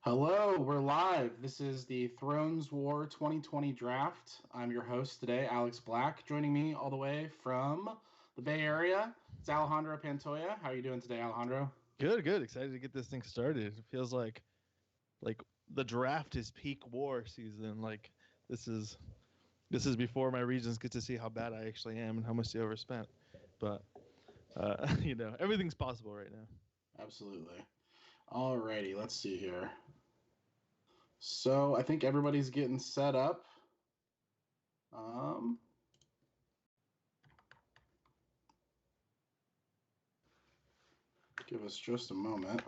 Hello, we're live. This is the ThronesWAR 2020 draft. I'm your host today, Alex Black. Joining me all the way from the Bay Area, it's Alejandro Pantoya. How are you doing today, Alejandro? Good, good. Excited to get this thing started. It feels like the draft is peak war season. Like this is before my regions get to see how bad I actually am and how much they overspent. But everything's possible right now. Absolutely. Alrighty, let's see here. So I think everybody's getting set up. Give us just a moment.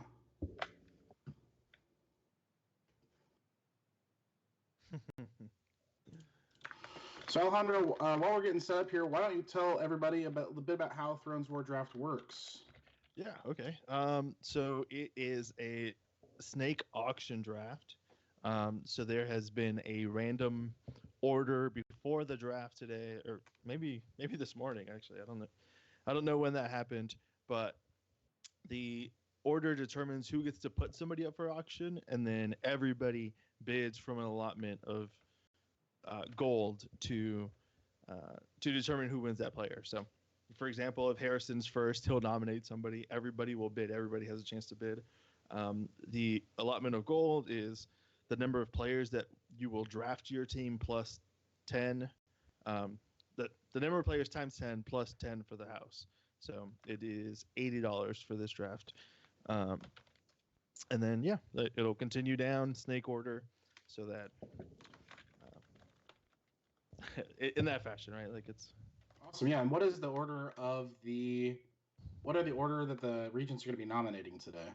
So Alejandro, while we're getting set up here, why don't you tell everybody a bit about how ThronesWAR Draft works? Yeah, okay. So it is a snake auction draft. So there has been a random order before the draft today, or maybe this morning. Actually, I don't know. I don't know when that happened, but the order determines who gets to put somebody up for auction, and then everybody bids from an allotment of gold to determine who wins that player. So, for example, if Harrison's first, he'll nominate somebody. Everybody will bid. Everybody has a chance to bid. The allotment of gold is the number of players that you will draft to your team plus 10. The number of players times 10 plus 10 for the house. So it is $80 for this draft. And then, it'll continue down snake order so that in that fashion, right? Like it's awesome. Yeah. And what is the order what are the order that the regions are going to be nominating today?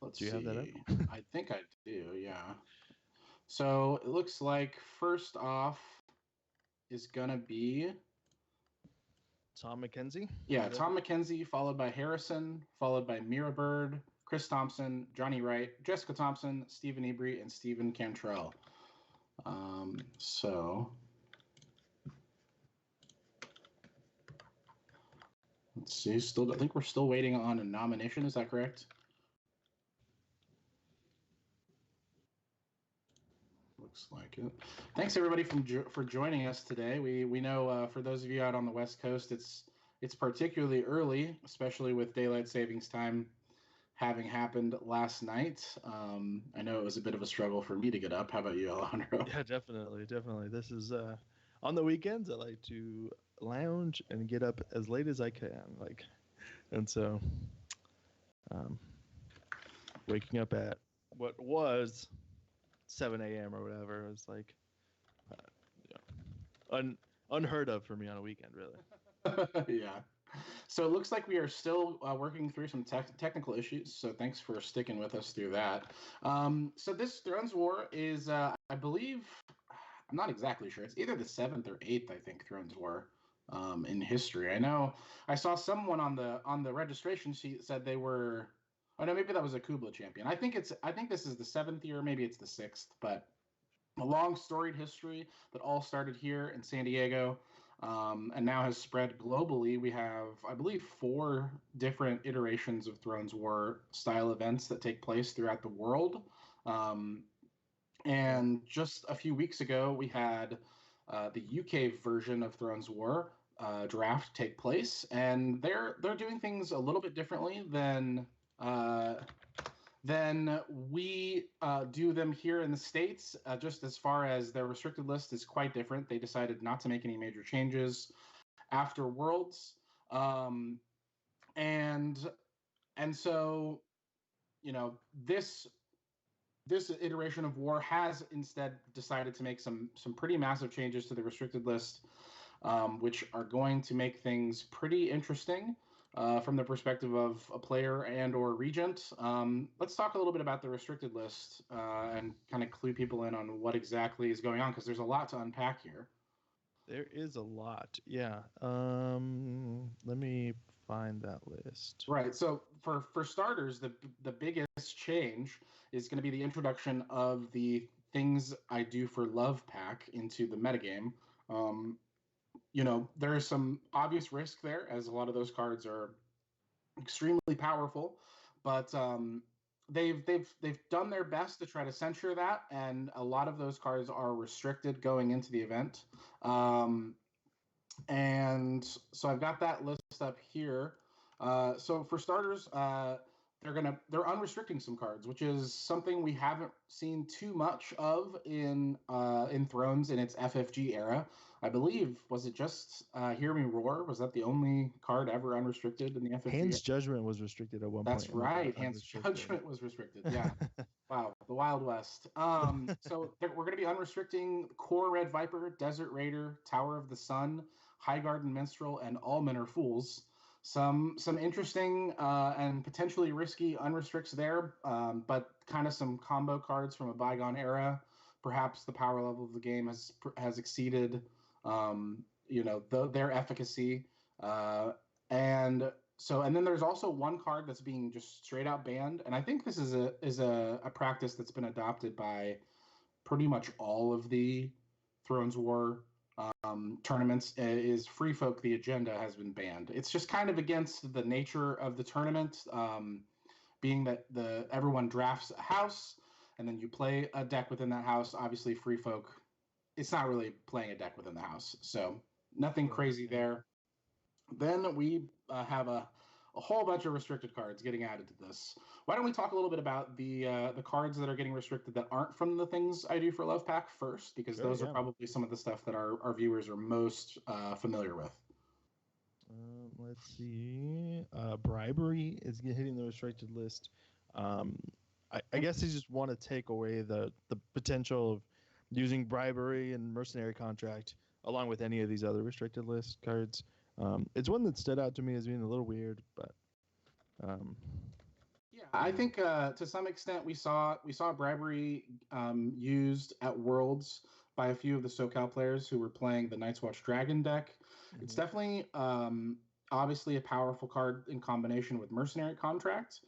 Let's see. Do you have that up? I think I do. Yeah. So it looks like first off is going to be Tom McKenzie. Yeah, Tom McKenzie, followed by Harrison, followed by Mira Bird, Chris Thompson, Johnny Wright, Jessica Thompson, Stephen Ebry, and Stephen Cantrell. So let's see. I think we're still waiting on a nomination. Is that correct? Looks like it. Thanks everybody for joining us today. We know for those of you out on the West Coast, it's particularly early, especially with daylight savings time having happened last night. I know it was a bit of a struggle for me to get up. How about you, Alejandro? Yeah, definitely. This is on the weekends. I like to lounge and get up as late as I can. And so waking up at what was 7 a.m. or whatever was like unheard of for me on a weekend, really. Yeah. So it looks like we are still working through some technical issues. So thanks for sticking with us through that. So this ThronesWAR is, I believe, I'm not exactly sure. It's either the 7th or 8th, I think, ThronesWAR in history. I know I saw someone on the registration sheet said they were. Oh no, maybe that was a Kubla champion. I think this is the 7th year. Maybe it's the 6th, but a long storied history that all started here in San Diego and now has spread globally. We have, I believe, 4 different iterations of ThronesWAR style events that take place throughout the world. And just a few weeks ago, we had the UK version of ThronesWAR draft take place, and they're doing things a little bit differently than we do them here in the States. Just as far as their restricted list is quite different. They decided not to make any major changes after Worlds. And so, this iteration of War has instead decided to make some pretty massive changes to the restricted list, which are going to make things pretty interesting. From the perspective of a player and or regent. Let's talk a little bit about the restricted list and kind of clue people in on what exactly is going on, because there's a lot to unpack here. There is a lot, yeah. Let me find that list. Right, so for starters, the biggest change is going to be the introduction of the Things I Do for Love pack into the metagame. There is some obvious risk there, as a lot of those cards are extremely powerful, but they've done their best to try to censure that, and a lot of those cards are restricted going into the event. And so I've got that list up here. So for starters, they're unrestricting some cards, which is something we haven't seen too much of in Thrones in its FFG era. I believe, was it just Hear Me Roar? Was that the only card ever unrestricted in the FFG? Hand's Judgment was restricted at one That's point. right. Hand's Judgment was restricted. Yeah. Wow, the Wild West. So we're going to be unrestricting Core Red Viper, Desert Raider, Tower of the Sun, Highgarden Minstrel, and Almoner Fools. Some interesting and potentially risky unrestricts there, but kind of some combo cards from a bygone era. Perhaps the power level of the game has exceeded, their efficacy, and then there's also one card that's being just straight out banned, and I think this is a practice that's been adopted by pretty much all of the Thrones War tournaments. Is Free Folk the Agenda has been banned. It's just kind of against the nature of the tournament, being that everyone drafts a house and then you play a deck within that house. Obviously, Free Folk, it's not really playing a deck within the house, so nothing crazy there. Then we have a whole bunch of restricted cards getting added to this. Why don't we talk a little bit about the cards that are getting restricted that aren't from the Things I Do for Love pack first, because those are probably some of the stuff that our viewers are most familiar with. Let's see. Bribery is hitting the restricted list. I guess they just want to take away the potential of using bribery and mercenary contract along with any of these other restricted list cards. It's one that stood out to me as being a little weird, but yeah, I think to some extent we saw bribery used at Worlds by a few of the SoCal players who were playing the Night's Watch Dragon deck. Mm-hmm. It's definitely obviously a powerful card in combination with mercenary contract.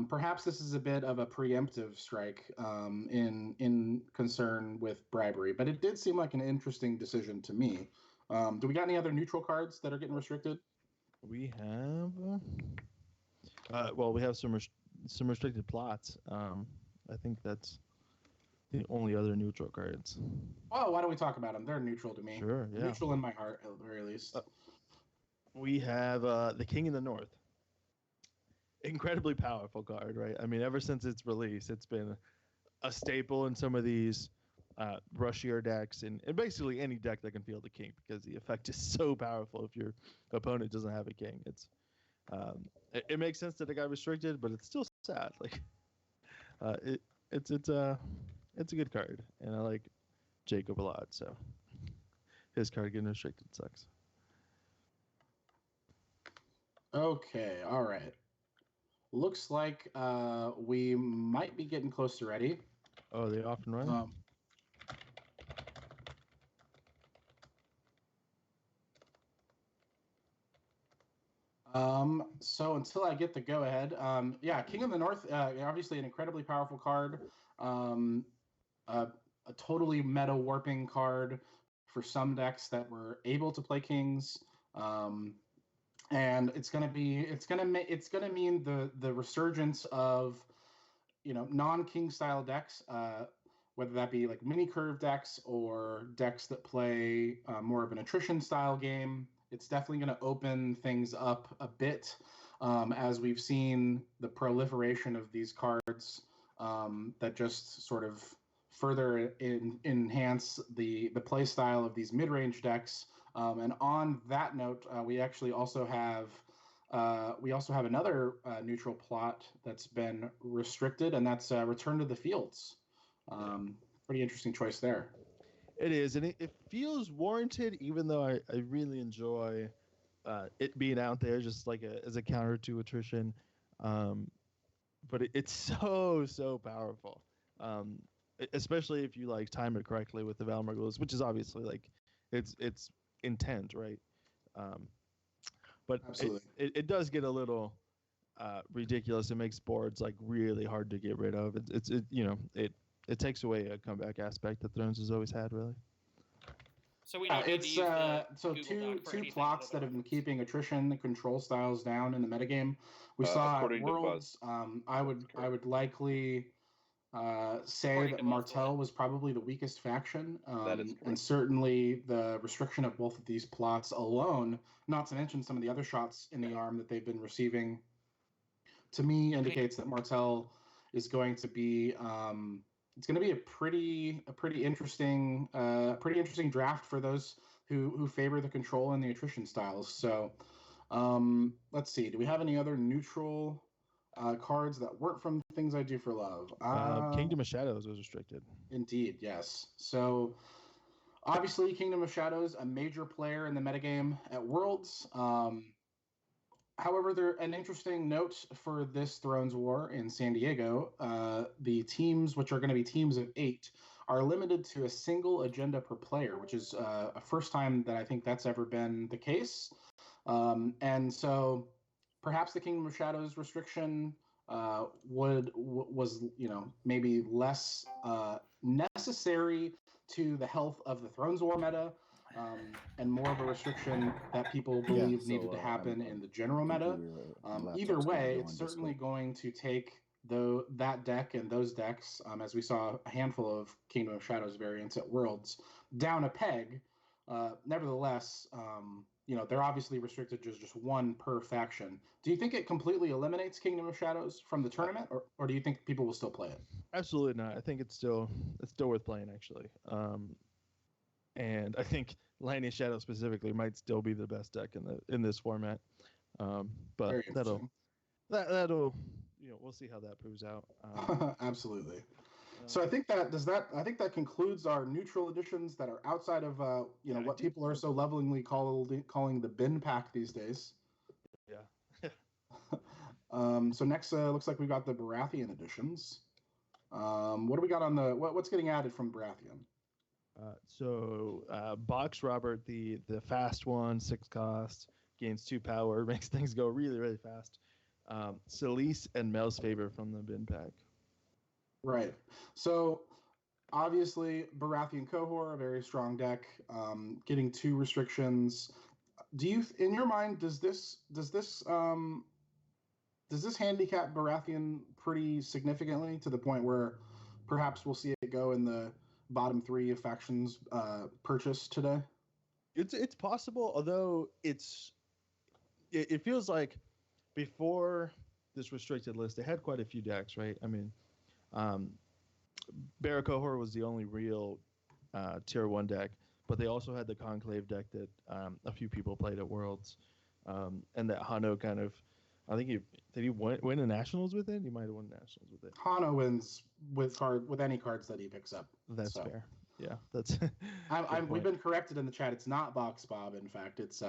Perhaps this is a bit of a preemptive strike in concern with bribery, but it did seem like an interesting decision to me. Do we got any other neutral cards that are getting restricted? We have, we have some restricted plots. I think that's the only other neutral cards. Oh, why don't we talk about them? They're neutral to me. Sure, yeah. Neutral in my heart, at the very least. We have the King in the North. Incredibly powerful card, right? I mean, ever since its release, it's been a staple in some of these rushier decks and basically any deck that can field a king, because the effect is so powerful if your opponent doesn't have a king. It makes sense that it got restricted, but it's still sad. Like it's a good card, and I like Jacob a lot, so his card getting restricted sucks. Okay, all right. Looks like we might be getting close to ready. Oh, they off and running? So until I get the go ahead, King of the North, obviously an incredibly powerful card, a totally meta warping card for some decks that were able to play kings, and it's gonna mean the resurgence of non-king style decks, whether that be like mini curve decks or decks that play more of an attrition style game. It's definitely going to open things up a bit, as we've seen the proliferation of these cards that just sort of further enhance the play style of these mid-range decks. And on that note, we actually also have another neutral plot that's been restricted, and that's Return to the Fields. Pretty interesting choice there. It is, and it feels warranted, even though I really enjoy it being out there just like as a counter to attrition. But it's so powerful, especially if you like time it correctly with the Valmar, which is obviously like it's intent, right? But it does get a little ridiculous. It makes boards like really hard to get rid of. It takes away a comeback aspect that Thrones has always had, really. So we Yeah, don't need to it's use the so Google Doc for two anything plots other that have than been keeping attrition and control styles down in the metagame. We saw at According to Worlds. Buzz. I That's would correct. likely say According that to Buzz, Martel was probably the weakest faction, That is and correct. certainly the restriction of both of these plots alone, not to mention some of the other shots in the arm that they've been receiving, to me indicates that Martel is going to be it's going to be a pretty interesting draft for those who favor the control and the attrition styles. So let's see. Do we have any other neutral cards that weren't from Things I Do for Love? Kingdom of Shadows was restricted. Indeed, yes. So obviously, Kingdom of Shadows, a major player in the metagame at Worlds. However, an interesting note for this Thrones War in San Diego, the teams, which are going to be teams of 8, are limited to a single agenda per player, which is a first time that I think that's ever been the case. And so perhaps the Kingdom of Shadows restriction was maybe less necessary to the health of the Thrones War meta, and more of a restriction that people believe needed to happen in the general meta. Either way, it's certainly going to take that deck and those decks, as we saw a handful of Kingdom of Shadows variants at Worlds, down a peg. Nevertheless, they're obviously restricted to just one per faction. Do you think it completely eliminates Kingdom of Shadows from the tournament, or do you think people will still play it? Absolutely not. I think it's still worth playing, actually. And I think Lightning Shadow specifically might still be the best deck in this format. But that'll we'll see how that proves out. Absolutely. So I think that concludes our neutral editions that are outside of what people are so lovingly calling the bin pack these days. Yeah. So next looks like we got the Baratheon editions. What do we got on what's getting added from Baratheon? Box Robert, the fast one, 6 cost, gains 2 power, makes things go really, really fast. Celise and Mel's Favor from the bin pack. Right. So obviously Baratheon Cohort, a very strong deck, getting 2 restrictions. In your mind, does this handicap Baratheon pretty significantly to the point where perhaps we'll see it go in the bottom 3 of factions purchased today? It's possible, although it feels like before this restricted list, they had quite a few decks, right? I mean, Barra Cohort was the only real tier 1 deck, but they also had the Conclave deck that a few people played at Worlds, and that Hano kind of, I think did he win a Nationals with it? He might have won Nationals with it. Hano wins with any cards that he picks up. That's fair. Yeah, that's. We've been corrected in the chat. It's not Box Bob. In fact, it's.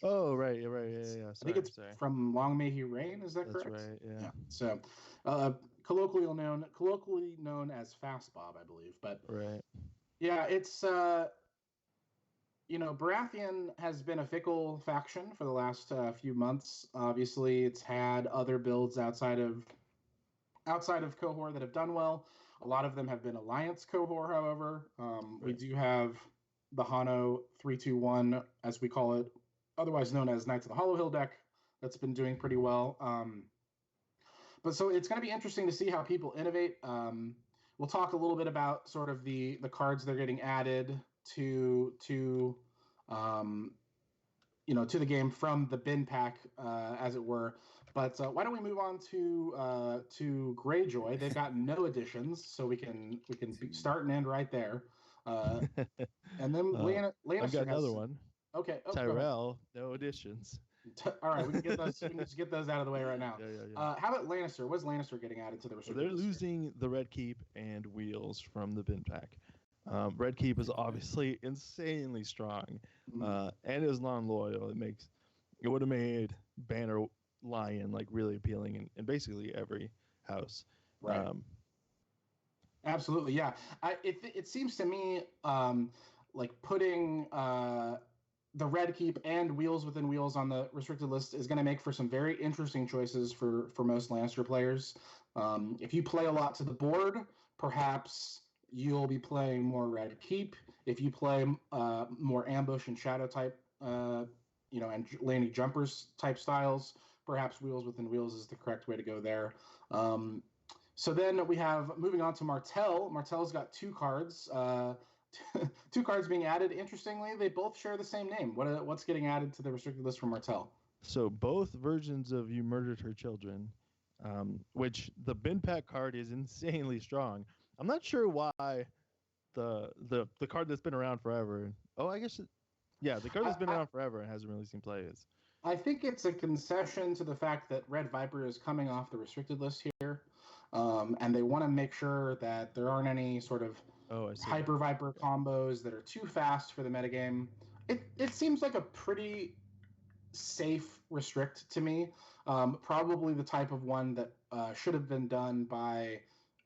Oh right, yeah. Sorry, I think it's from Long May He Reign. Is that correct? That's right. Yeah. So, colloquially known as Fast Bob, I believe. But right. Yeah, it's. Baratheon has been a fickle faction for the last few months. Obviously, it's had other builds outside of Cohort that have done well. A lot of them have been Alliance Cohort, however. We do have the Hano 3-2-1, as we call it, otherwise known as Knights of the Hollow Hill deck, that's been doing pretty well. But so it's going to be interesting to see how people innovate. We'll talk a little bit about sort of the cards they're getting added to the game from the bin pack, as it were. But why don't we move on to Greyjoy? They've got no additions, so we can start and end right there. And then Lannister I've got another one. Okay. Oh, Tyrell, no additions. All right, we can get those. We can just get those out of the way right now. Yeah. How about Lannister? What's Lannister getting added to the restricted They're list? losing the Red Keep and Wheels from the bin pack. Red Keep is obviously insanely strong, and is non-loyal. It would have made Banner Lion like really appealing in basically every house. Right. Absolutely, yeah. It seems to me like putting the Red Keep and Wheels within Wheels on the restricted list is going to make for some very interesting choices for most Lannister players. If you play a lot to the board, perhaps you'll be playing more red keep. If you play more ambush and shadow type, and landing jumpers type styles, perhaps wheels within wheels is the correct way to go there. So then we have, moving on to Martell. Martell's got two cards. Two cards being added. Interestingly, they both share the same name. What's getting added to the restricted list for Martell? So both versions of You Murdered Her Children, which the bin pack card is insanely strong. I'm not sure why the card that's been around forever. Oh, I guess the card that's been around forever and hasn't really seen play is. I think it's a concession to the fact that Red Viper is coming off the restricted list here, and they want to make sure that there aren't any sort of Hyper Viper combos that are too fast for the metagame. It seems like a pretty safe restrict to me. Probably the type of one that should have been done by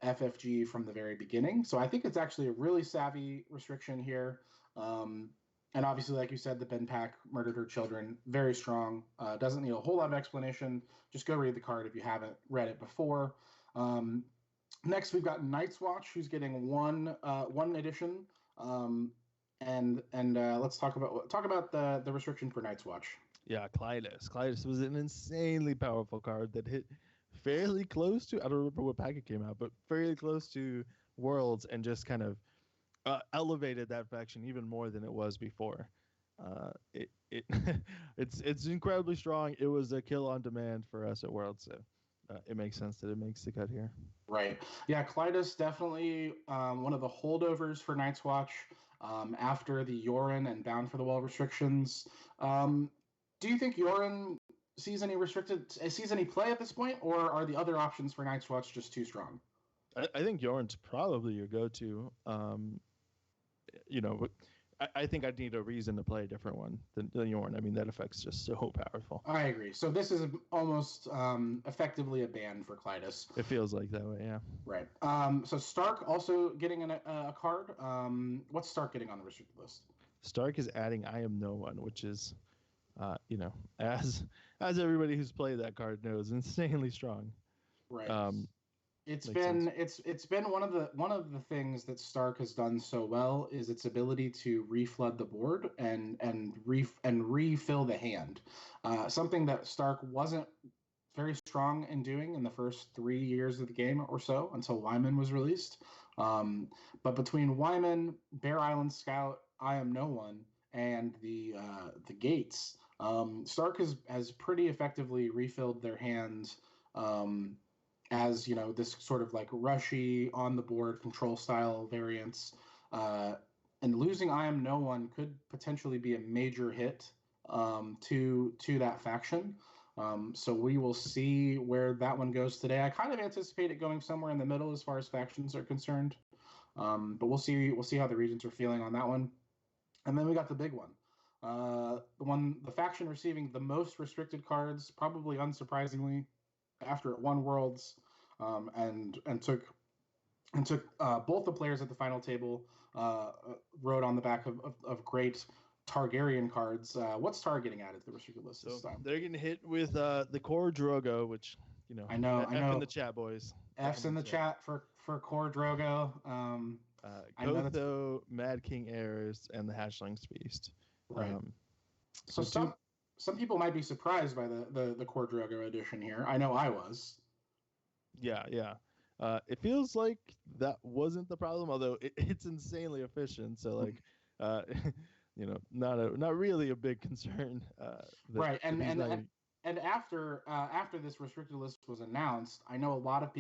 FFG from the very beginning. So I think it's actually a really savvy restriction here. And obviously, like you said, the Ben Pack Murdered Her Children, very strong. Doesn't need a whole lot of explanation. Just go read the card if you haven't read it before. Next, we've got Night's Watch, who's getting one edition. And let's talk about the restriction for Night's Watch. Yeah, Klytus. Klytus was an insanely powerful card that hit fairly close to, I don't remember what pack it came out, but fairly close to Worlds, and just kind of elevated that faction even more than it was before. It's incredibly strong. It was a kill on demand for us at Worlds, so it makes sense that it makes the cut here. Right. Yeah, Klytus definitely one of the holdovers for Night's Watch after the Yorin and Bound for the Well restrictions. Do you think Yorin sees any play at this point, or are the other options for Night's Watch just too strong? I think Yorin's probably your go-to. I think I'd need a reason to play a different one than Yorin. I mean, that effect's just so powerful. I agree. So this is almost effectively a ban for Klytus. It feels like that way, yeah. Right. So Stark also getting a card. What's Stark getting on the restricted list? Stark is adding I Am No One, which is, as everybody who's played that card knows, insanely strong. Right. It's been one of the things that Stark has done so well is its ability to reflood the board and refill the hand. Something that Stark wasn't very strong in doing in the first 3 years of the game or so until Wyman was released. But between Wyman, Bear Island Scout, I Am No One, and the Gates, Stark has pretty effectively refilled their hand. As this sort of like rushy on the board control style variants, and losing I Am No One could potentially be a major hit to that faction. So we will see where that one goes today. I kind of anticipate it going somewhere in the middle as far as factions are concerned, but we'll see how the regions are feeling on that one. And then we got the big one, the faction receiving the most restricted cards, probably unsurprisingly, after it won Worlds, and took both the players at the final table rode on the back of great Targaryen cards. What's Tar getting added to the restricted list this time? They're getting hit with the core Drogo, which I know F in the chat, boys. F's in the chat for core Drogo. Gotho, Mad King Heirs, and the Hatchling's Feast. Right. So some people might be surprised by the core Drogo edition here. I know I was. Yeah. It feels like that wasn't the problem, although it's insanely efficient. So like, not really a big concern. Right, and after this restricted list was announced, I saw a lot of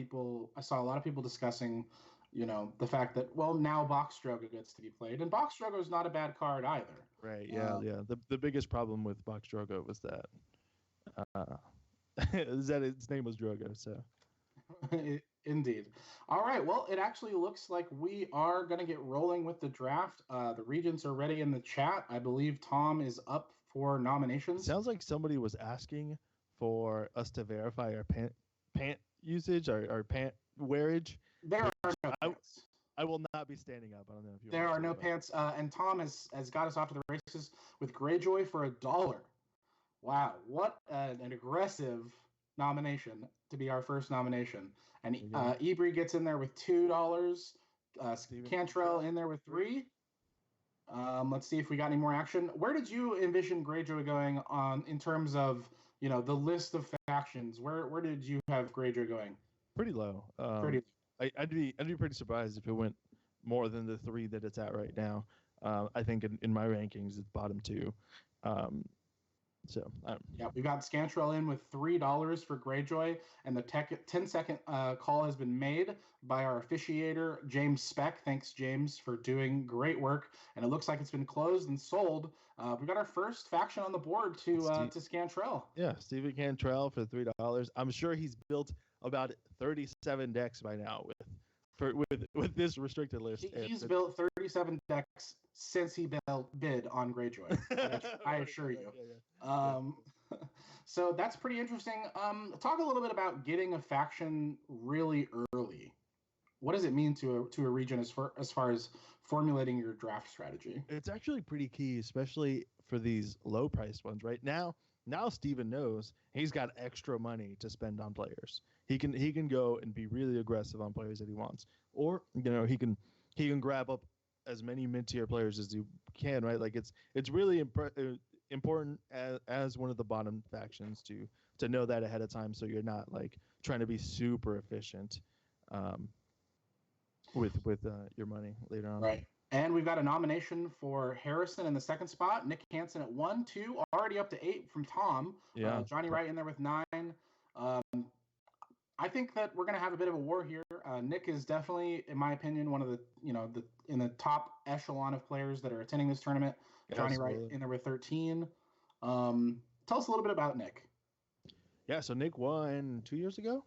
people discussing, the fact that now Box Drogo gets to be played, and Box Drogo is not a bad card either. Right. Yeah. The biggest problem with Box Drogo was that its name was Drogo. So. Indeed. All right. Well, it actually looks like we are going to get rolling with the draft. The regents are ready in the chat. I believe Tom is up for nominations. Sounds like somebody was asking for us to verify our pant usage, our pant wearage. There are no pants. I will not be standing up. I don't know if you. There are no pants. And Tom has got us off to the races with Greyjoy for $1. Wow, what an aggressive nomination to be our first nomination. And Ibri gets in there with $2. Cantrell in there with 3. Let's see if we got any more action. Where did you envision Greyjoy going on in terms of the list of factions? Where did you have Greyjoy going? Pretty low. Pretty. I'd be pretty surprised if it went more than the 3 that it's at right now. I think in my rankings it's bottom 2. Yeah, we got Scantrell in with $3 for Greyjoy, and the 10-second call has been made by our officiator, James Speck. Thanks, James, for doing great work. And it looks like it's been closed and sold. We got our first faction on the board to Scantrell. Yeah, Stephen Cantrell for $3. I'm sure he's built about 37 decks by now with this restricted list. He's built 37 decks since he bid on Greyjoy. I assure you. So that's pretty interesting. Talk a little bit about getting a faction really early. What does it mean to a region as far as formulating your draft strategy? It's actually pretty key, especially for these low priced ones. Right now Steven knows he's got extra money to spend on players. He can go and be really aggressive on players that he wants, or he can grab up as many mid-tier players as you can, right? Like it's really important as one of the bottom factions to know that ahead of time, so you're not like trying to be super efficient with your money later on. Right. And we've got a nomination for Harrison in the 2nd spot, Nick Hansen at 1, 2, already up to 8 from Tom. Yeah. Johnny Wright in there with 9. I think that we're going to have a bit of a war here. Nick is definitely, in my opinion, one of the in the top echelon of players that are attending this tournament. Johnny Wright in there with 13. Tell us a little bit about Nick. Yeah, so Nick won 2 years ago.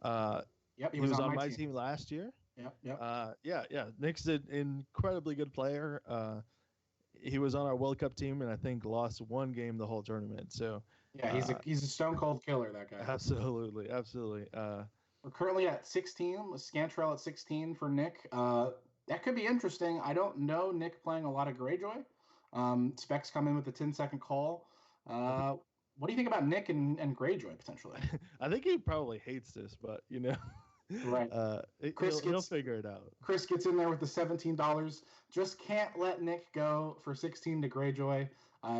Yep, he was on my team last year. Yep. Nick's an incredibly good player. He was on our World Cup team and I think lost 1 game the whole tournament. So yeah, he's a stone cold killer, that guy. Absolutely. We're currently at 16. Scantrell at 16 for Nick. That could be interesting. I don't know Nick playing a lot of Greyjoy. Specs come in with the 10-second call. What do you think about Nick and Greyjoy potentially? I think he probably hates this, but Right. He'll figure it out. Chris gets in there with the $17. Just can't let Nick go for 16 to Greyjoy.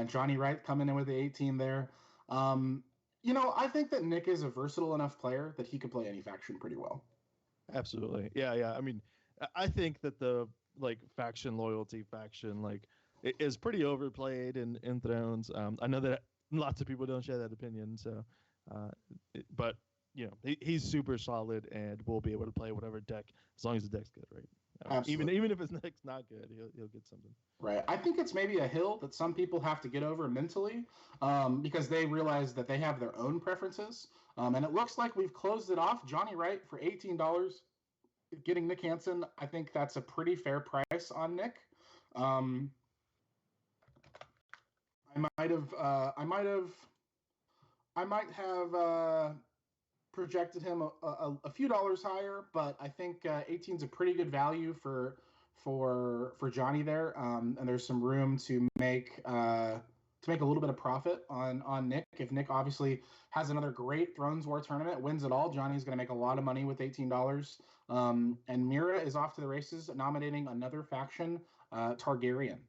Johnny Wright coming in with the 18 there. I think that Nick is a versatile enough player that he could play any faction pretty well. Absolutely. Yeah. I mean, I think that the faction loyalty is pretty overplayed in Thrones. I know that lots of people don't share that opinion. So, but he's super solid and will be able to play whatever deck as long as the deck's good, right? Even if his deck's not good, he'll get something. Right. I think it's maybe a hill that some people have to get over mentally, because they realize that they have their own preferences. And it looks like we've closed it off. Johnny Wright for $18, getting Nick Hansen. I think that's a pretty fair price on Nick. I might have projected him a few dollars higher, but I think 18 is a pretty good value for Johnny there, and there's some room to make a little bit of profit on Nick. If Nick obviously has another great ThronesWAR tournament, wins it all, Johnny's going to make a lot of money with $18. And Mira is off to the races, nominating another faction, Targaryen.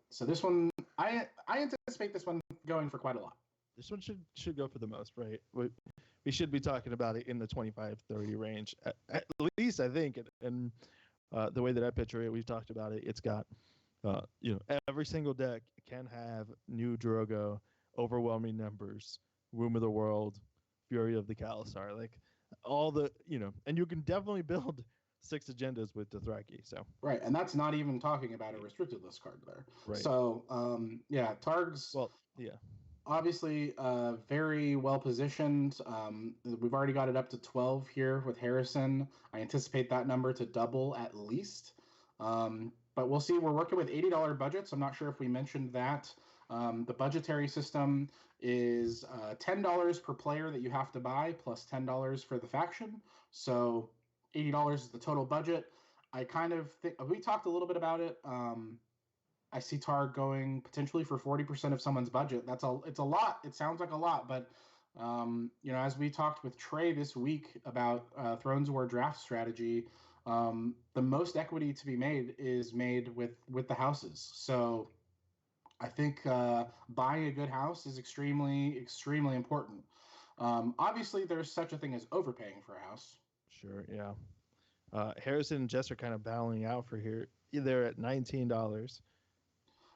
So this one, I anticipate this one going for quite a lot. This one should go for the most, right? We should be talking about it in the 25-30 range, at least, I think. And the way that I picture it, we've talked about it. It's got, every single deck can have new Drogo, overwhelming numbers, Womb of the World, Fury of the Khalasar, all the, and you can definitely build 6 agendas with Dothraki. So right, and that's not even talking about a restricted list card there. Right. So Targs. Well, yeah. Obviously, very well positioned. We've already got it up to 12 here with Harrison. I anticipate that number to double at least. But we'll see. We're working with $80 budgets. I'm not sure if we mentioned that. The budgetary system is $10 per player that you have to buy, plus $10 for the faction. So $80 is the total budget. I kind of think we talked a little bit about it. I see Targ going potentially for 40% of someone's budget. It's a lot. It sounds like a lot, but as we talked with Trey this week about ThronesWAR draft strategy, the most equity to be made is made with the houses. So I think buying a good house is extremely important. Obviously, there's such a thing as overpaying for a house. Sure, yeah. Harrison and Jess are kind of battling out for here. They're at $19.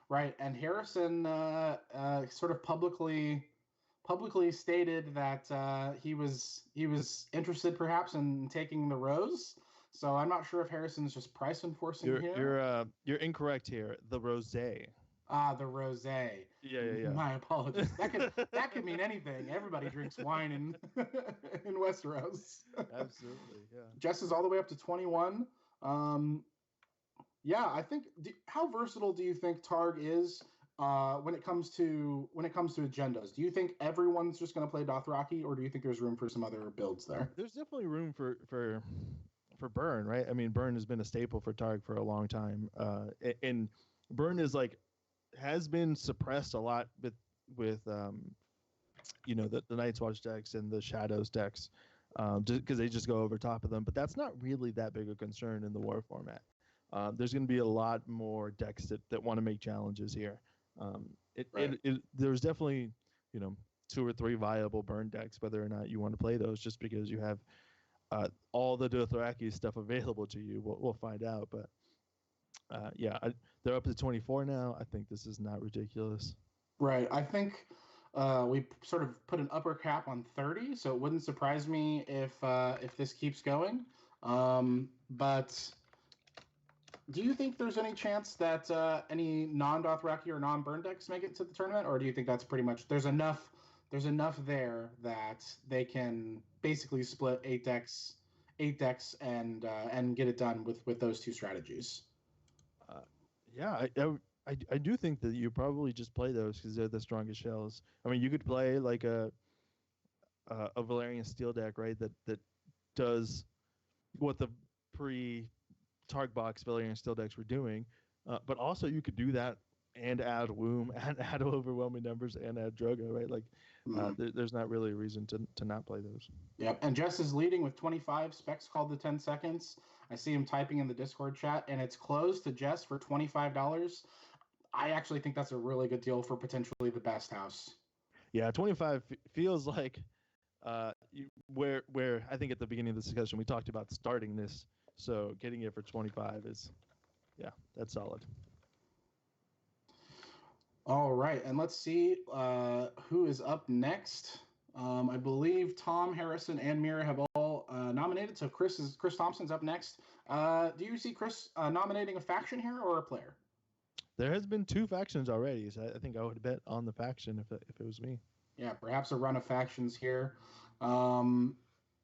Right, and Harrison sort of publicly stated that he was interested perhaps in taking the rose. So I'm not sure if Harrison's just price enforcing here. You're incorrect here. The rosé. Ah, the rosé. Yeah. My apologies. That could mean anything. Everybody drinks wine in in Westeros. Absolutely, yeah. Jess is all the way up to 21. Yeah, I think. How versatile do you think Targ is when it comes to agendas? Do you think everyone's just going to play Dothraki, or do you think there's room for some other builds there? There's definitely room for Burn, right? I mean, Burn has been a staple for Targ for a long time, and Burn is like has been suppressed a lot with the Night's Watch decks and the Shadows decks, because they just go over top of them. But that's not really that big a concern in the war format. There's going to be a lot more decks that want to make challenges here. There's definitely 2 or 3 viable Burn decks, whether or not you want to play those, just because you have all the Dothraki stuff available to you. We'll find out, but they're up to 24 now. I think this is not ridiculous. Right. I think we sort of put an upper cap on 30, so it wouldn't surprise me if this keeps going. But do you think there's any chance that any non-Dothraki or non-Burn decks make it to the tournament, or do you think that's pretty much there's enough there that they can basically split eight decks and get it done with those 2 strategies? I do think that you probably just play those because they're the strongest shells. I mean, you could play like a Valerian Steel deck, right? That does what the Targ box Valerian Steel decks were doing, but also you could do that and add Womb and add overwhelming numbers and add Drogo, right? Like there's not really a reason to not play those. Yep, and Jess is leading with 25. Specs called the 10 seconds. I see him typing in the Discord chat, and it's closed to Jess for $25. I actually think that's a really good deal for potentially the best house. Yeah, 25 feels like where I think at the beginning of the discussion we talked about starting this, so getting it for 25 is, that's solid. All right, and let's see who is up next. I believe Tom, Harrison, and Mira have all nominated, so Chris Thompson's up next. Do you see Chris nominating a faction here or a player? There has been 2 factions already, so I think I would bet on the faction if it was me. Yeah, perhaps a run of factions here.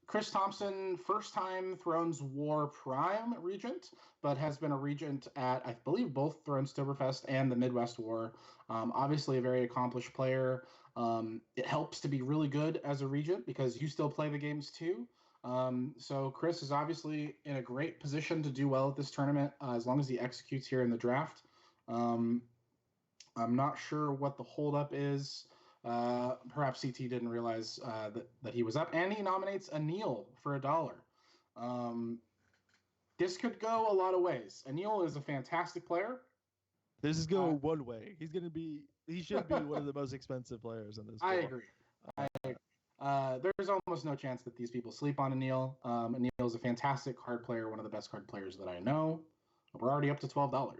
Chris Thompson, first-time ThronesWAR Prime Regent, but has been a Regent at, I believe, both Thronetoberfest and the Midwest War. Obviously a very accomplished player. It helps to be really good as a Regent because you still play the games too. So Chris is obviously in a great position to do well at this tournament as long as he executes here in the draft. I'm not sure what the holdup is. Perhaps CT didn't realize that he was up, and he nominates Anil for $1. This could go a lot of ways. Anil is a fantastic player. This is going one way. He should be one of the most expensive players in this. I agree. There's almost no chance that these people sleep on Anil. Anil is a fantastic card player, one of the best card players that I know. We're already up to $12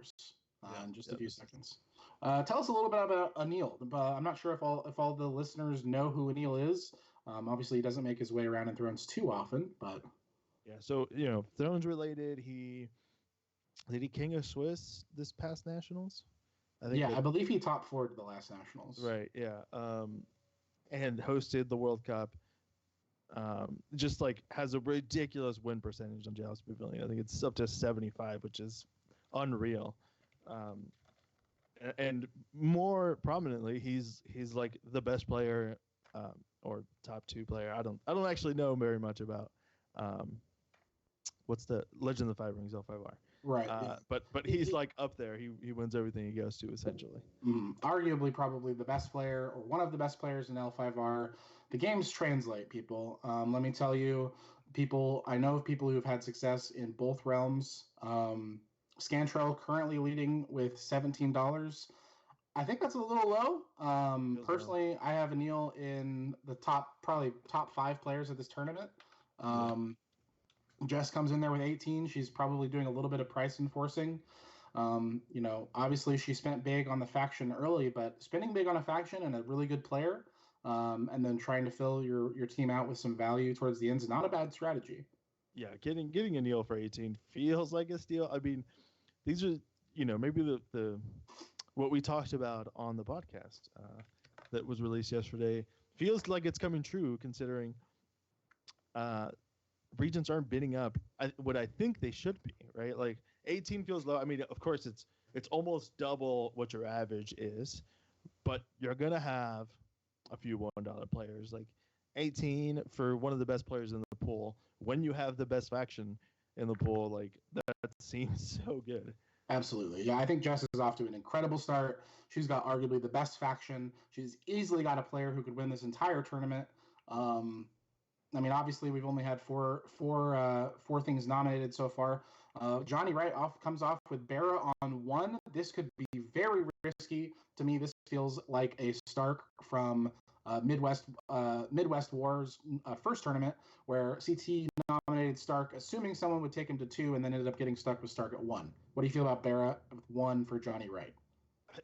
in just a few seconds. Tell us a little bit about Anil. I'm not sure if all the listeners know who Anil is. Obviously, he doesn't make his way around in Thrones too often, but so Thrones related. Did he King of Swiss this past Nationals? I believe he top 4'd the last Nationals. Right. Yeah. And hosted the World Cup. Just like has a ridiculous win percentage on Jalos Pavilion. I think it's up to 75, which is unreal. And more prominently, he's like the best player or top 2 player. I don't actually know very much about what's the Legend of the Five Rings L5R. Right. But he's like up there. He wins everything he goes to essentially. Arguably, probably the best player or one of the best players in L5R. The games translate, people. Let me tell you, I know of people who've had success in both realms. Scantrell currently leading with $17. I think that's a little low. Personally, I have Anil in the probably top 5 players of this tournament. Jess comes in there with 18. She's probably doing a little bit of price enforcing. Obviously she spent big on the faction early, but spending big on a faction and a really good player, and then trying to fill your team out with some value towards the end is not a bad strategy. Yeah, getting a Neil for 18 feels like a steal. I mean, these are maybe the what we talked about on the podcast that was released yesterday feels like it's coming true, considering regents aren't bidding up what I think they should be, right? Like 18 feels low. I mean, of course it's almost double what your average is, but you're gonna have a few $1 players. Like 18 for one of the best players in the pool, when you have the best faction in the pool, like that seems so good. Absolutely. Yeah, I think Jess is off to an incredible start. She's got arguably the best faction. She's easily got a player who could win this entire tournament. I mean, obviously, we've only had four things nominated so far. Johnny Wright comes off with Barra on 1. This could be very risky. To me, this feels like a Stark from Midwest Wars first tournament, where CT nominated Stark, assuming someone would take him to 2, and then ended up getting stuck with Stark at 1. What do you feel about Barra with 1 for Johnny Wright?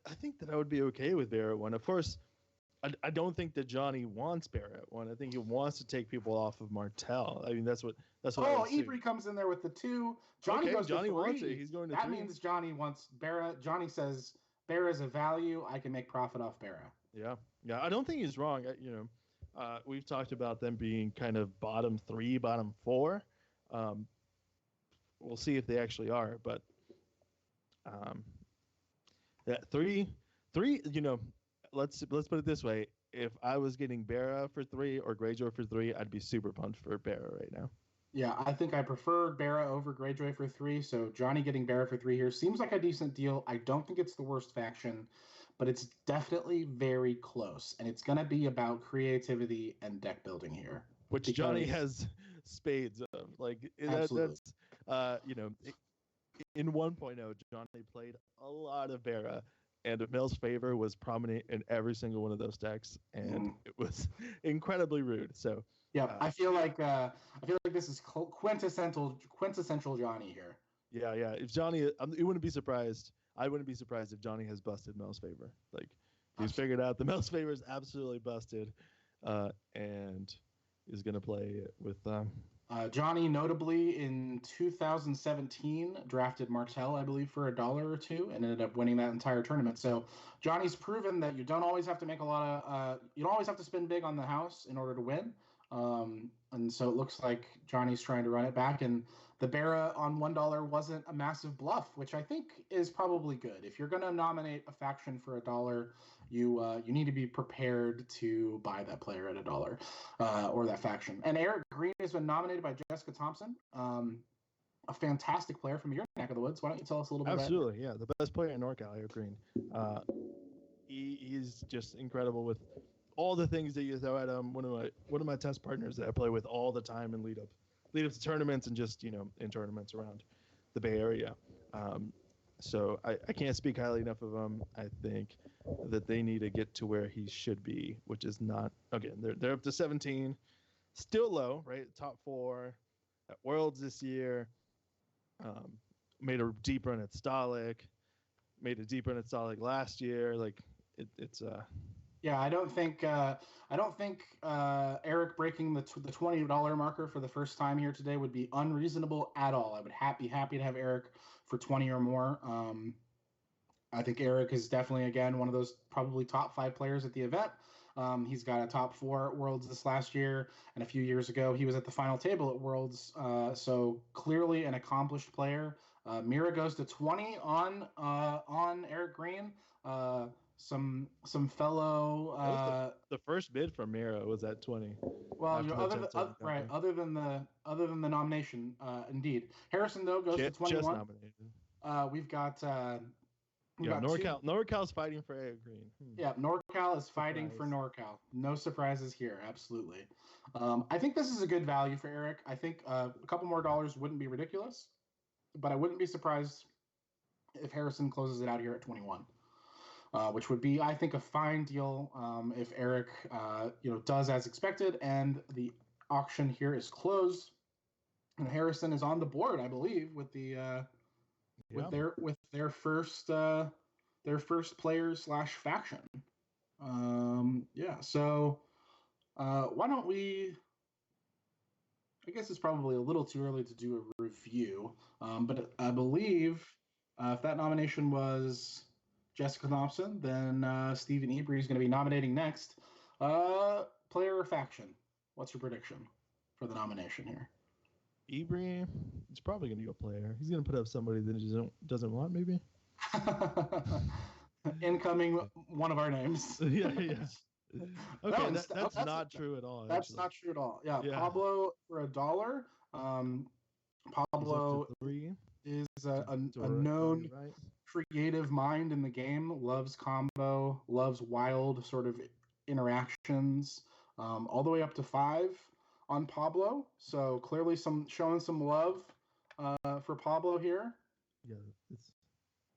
I think that I would be okay with Barra at 1. Of course, I don't think that Johnny wants Barra at 1. I think he wants to take people off of Martell. I mean, that's what. Oh, Ibri comes in there with the 2. Johnny goes to 3. Wants it. He's going to that 3. means Johnny wants Barra. Johnny says Barra is a value. I can make profit off Barra. Yeah. I don't think he's wrong. We've talked about them being kind of bottom 3, bottom 4. We'll see if they actually are, but yeah, 3. Let's put it this way: if I was getting Barra for 3 or Greyjoy for 3, I'd be super pumped for Barra right now. Yeah, I think I prefer Barra over Greyjoy for 3. So Johnny getting Barra for 3 here seems like a decent deal. I don't think it's the worst faction, but it's definitely very close, and it's going to be about creativity and deck building here, which Johnny has spades of. Like that's in 1.0, Johnny played a lot of Barra. And Mel's favor was prominent in every single one of those decks, and it was incredibly rude. So yeah, I feel like this is quintessential Johnny here. Yeah. If Johnny, you wouldn't be surprised. I wouldn't be surprised if Johnny has busted Mel's favor. Like he's figured out the Mel's favor is absolutely busted, and is gonna play with Johnny, notably in 2017, drafted Martell, I believe, for $1 or $2, and ended up winning that entire tournament. So Johnny's proven that you don't always have to make you don't always have to spend big on the house in order to win. And so it looks like Johnny's trying to run it back, and the Barra on $1 wasn't a massive bluff, which I think is probably good. If you're going to nominate a faction for $1, you need to be prepared to buy that player at $1 or that faction. And Eric Green has been nominated by Jessica Thompson, a fantastic player from your neck of the woods. Why don't you tell us a little bit? Absolutely, yeah, the best player in NorCal, Eric Green. He's just incredible with all the things that you throw at him. One of my test partners that I play with all the time in lead up to tournaments and just in tournaments around the Bay Area. So I can't speak highly enough of him. I think that they need to get to where he should be, which is not, again, they're up to 17, still low, right? Top 4 at Worlds this year. Made a deep run at Stalik. Made a deep run at Stalik last year. Like it's Yeah, I don't think Eric breaking the $20 marker for the first time here today would be unreasonable at all. I would be happy to have Eric for 20 or more. I think Eric is definitely, again, one of those probably top 5 players at the event. He's got a top 4 at Worlds this last year, and a few years ago he was at the final table at Worlds. So clearly an accomplished player. Mira goes to 20 on Eric Green. Some fellow the first bid from Mira was at 20. Well, other than the nomination, indeed. Harrison though goes to 21. Just nominated. We've got We Yeah, got two. NorCal's fighting for Eric Green. Yeah, NorCal is fighting for Surprise. NorCal. No surprises here, absolutely. I think this is a good value for Eric. I think a couple more dollars wouldn't be ridiculous, but I wouldn't be surprised if Harrison closes it out here at 21, which would be, I think, a fine deal if Eric, does as expected, and the auction here is closed, and Harrison is on the board, I believe, with the Yeah. with their first player slash faction. Yeah, so why don't we? I guess it's probably a little too early to do a review, but I believe if that nomination was Jessica Thompson, then Stephen Ebry is going to be nominating next. Player or faction? What's your prediction for the nomination here? Ebry, he's probably going to go player. He's going to put up somebody that he doesn't want, maybe. Incoming one of our names. Yeah. Okay, No, that's not true at all. That's actually. not true at all. Yeah, Yeah. Pablo for $1. Pablo is a known creative mind in the game. Loves combo. Loves wild sort of interactions. All the way up to 5 on Pablo. So clearly, showing some love for Pablo here. Yeah.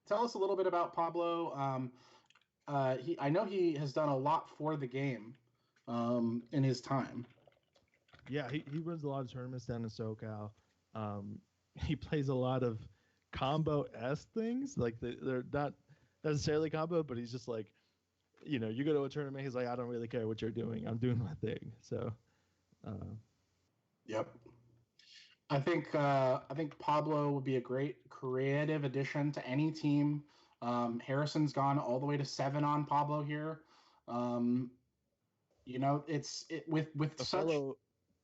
Tell us a little bit about Pablo. I know he has done a lot for the game in his time. Yeah, he runs a lot of tournaments down in SoCal. He plays a lot of combo-esque things. Like they're not necessarily combo, but he's just like, you go to a tournament, he's like, I don't really care what you're doing. I'm doing my thing. So, yep. I think Pablo would be a great creative addition to any team. Harrison's gone all the way to 7 on Pablo here. It's with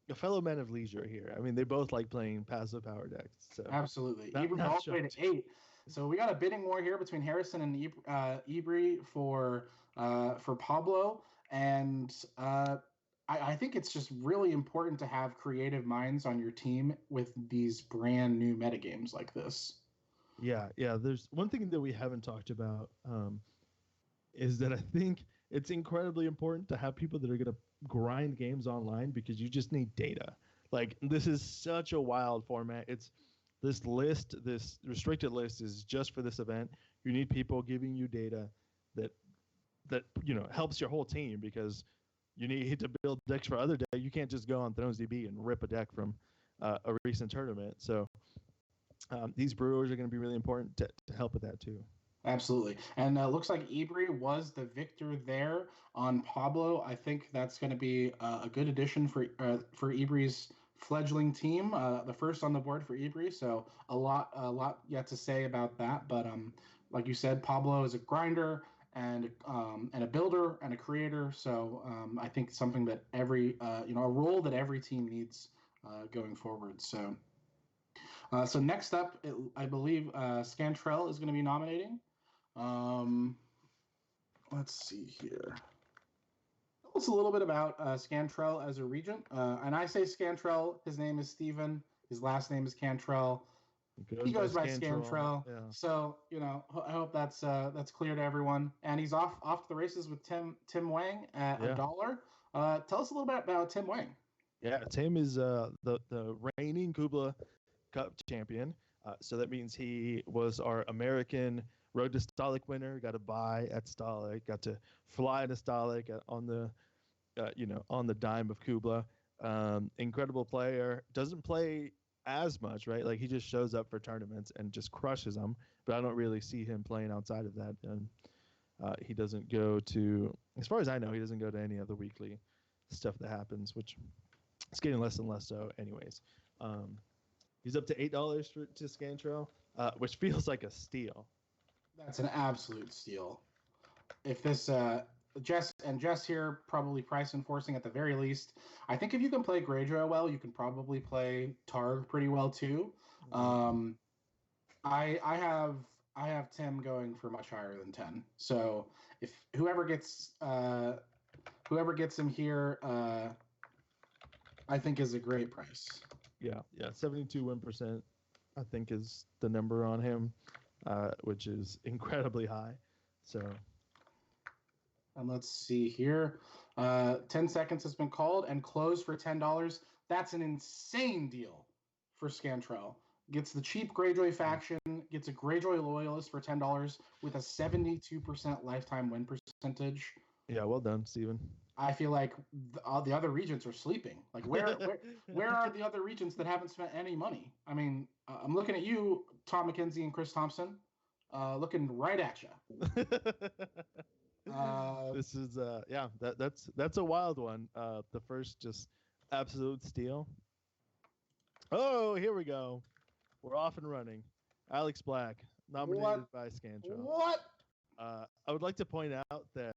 a fellow man of leisure here. I mean, they both like playing passive power decks. So absolutely, Ebry all the way to 8. So we got a bidding war here between Harrison and Ebry for Pablo, and I think it's just really important to have creative minds on your team with these brand new metagames like this. Yeah. There's one thing that we haven't talked about is that I think it's incredibly important to have people that are going to grind games online because you just need data. Like, this is such a wild format. It's this restricted list is just for this event. You need people giving you data that helps your whole team because you need to build decks for other decks. You can't just go on ThronesDB and rip a deck from a recent tournament. So these brewers are going to be really important to help with that too. Absolutely. And looks like Ebry was the victor there on Pablo. I think that's going to be a good addition for Ebry's fledgling team. The first on the board for Ebry. So a lot yet to say about that. But like you said, Pablo is a grinder and a builder and a creator. So I think something that a role that every team needs going forward. So next up, I believe Scantrell is going to be nominating. Let's see here. Tell us a little bit about Scantrell as a regent. And I say Scantrell. His name is Steven. His last name is Cantrell. He goes by Scantrell. Yeah. So I hope that's clear to everyone. And he's off to the races with Tim Wang at $1. Tell us a little bit about Tim Wang. Yeah, Tim is the reigning Kubla Cup champion. So that means he was our American Road to Stalik winner. Got a bye at Stalik. Got to fly to Stalik on the dime of Kubla. Incredible player. Doesn't play as much, right? Like, he just shows up for tournaments and just crushes them. But I don't really see him playing outside of that. And he doesn't go to, as far as I know, he doesn't go to any of the weekly stuff that happens, which it's getting less and less so anyways. He's up to $8 to Scantrell, which feels like a steal. That's an absolute steal. If this Jess here probably price enforcing at the very least. I think if you can play Greyjoy well, you can probably play Targ pretty well too. I have Tim going for much higher than 10. So if whoever gets him here, I think is a great price. Yeah, 72 win percent, I think is the number on him. which is incredibly high. So And let's see here. 10 seconds has been called and closed for $10. That's an insane deal for Scantrell. Gets the cheap Greyjoy faction, gets a Greyjoy loyalist for $10 with a 72% lifetime win percentage. yeah, well done, Steven. I feel like the other regents are sleeping. Like where are the other regents that haven't spent any money? I mean, I'm looking at you, Tom McKenzie and Chris Thompson, looking right at you. This is yeah, that's a wild one. The first just absolute steal. Oh, here we go. We're off and running. Alex Black, nominated by Scantrell. What? I would like to point out that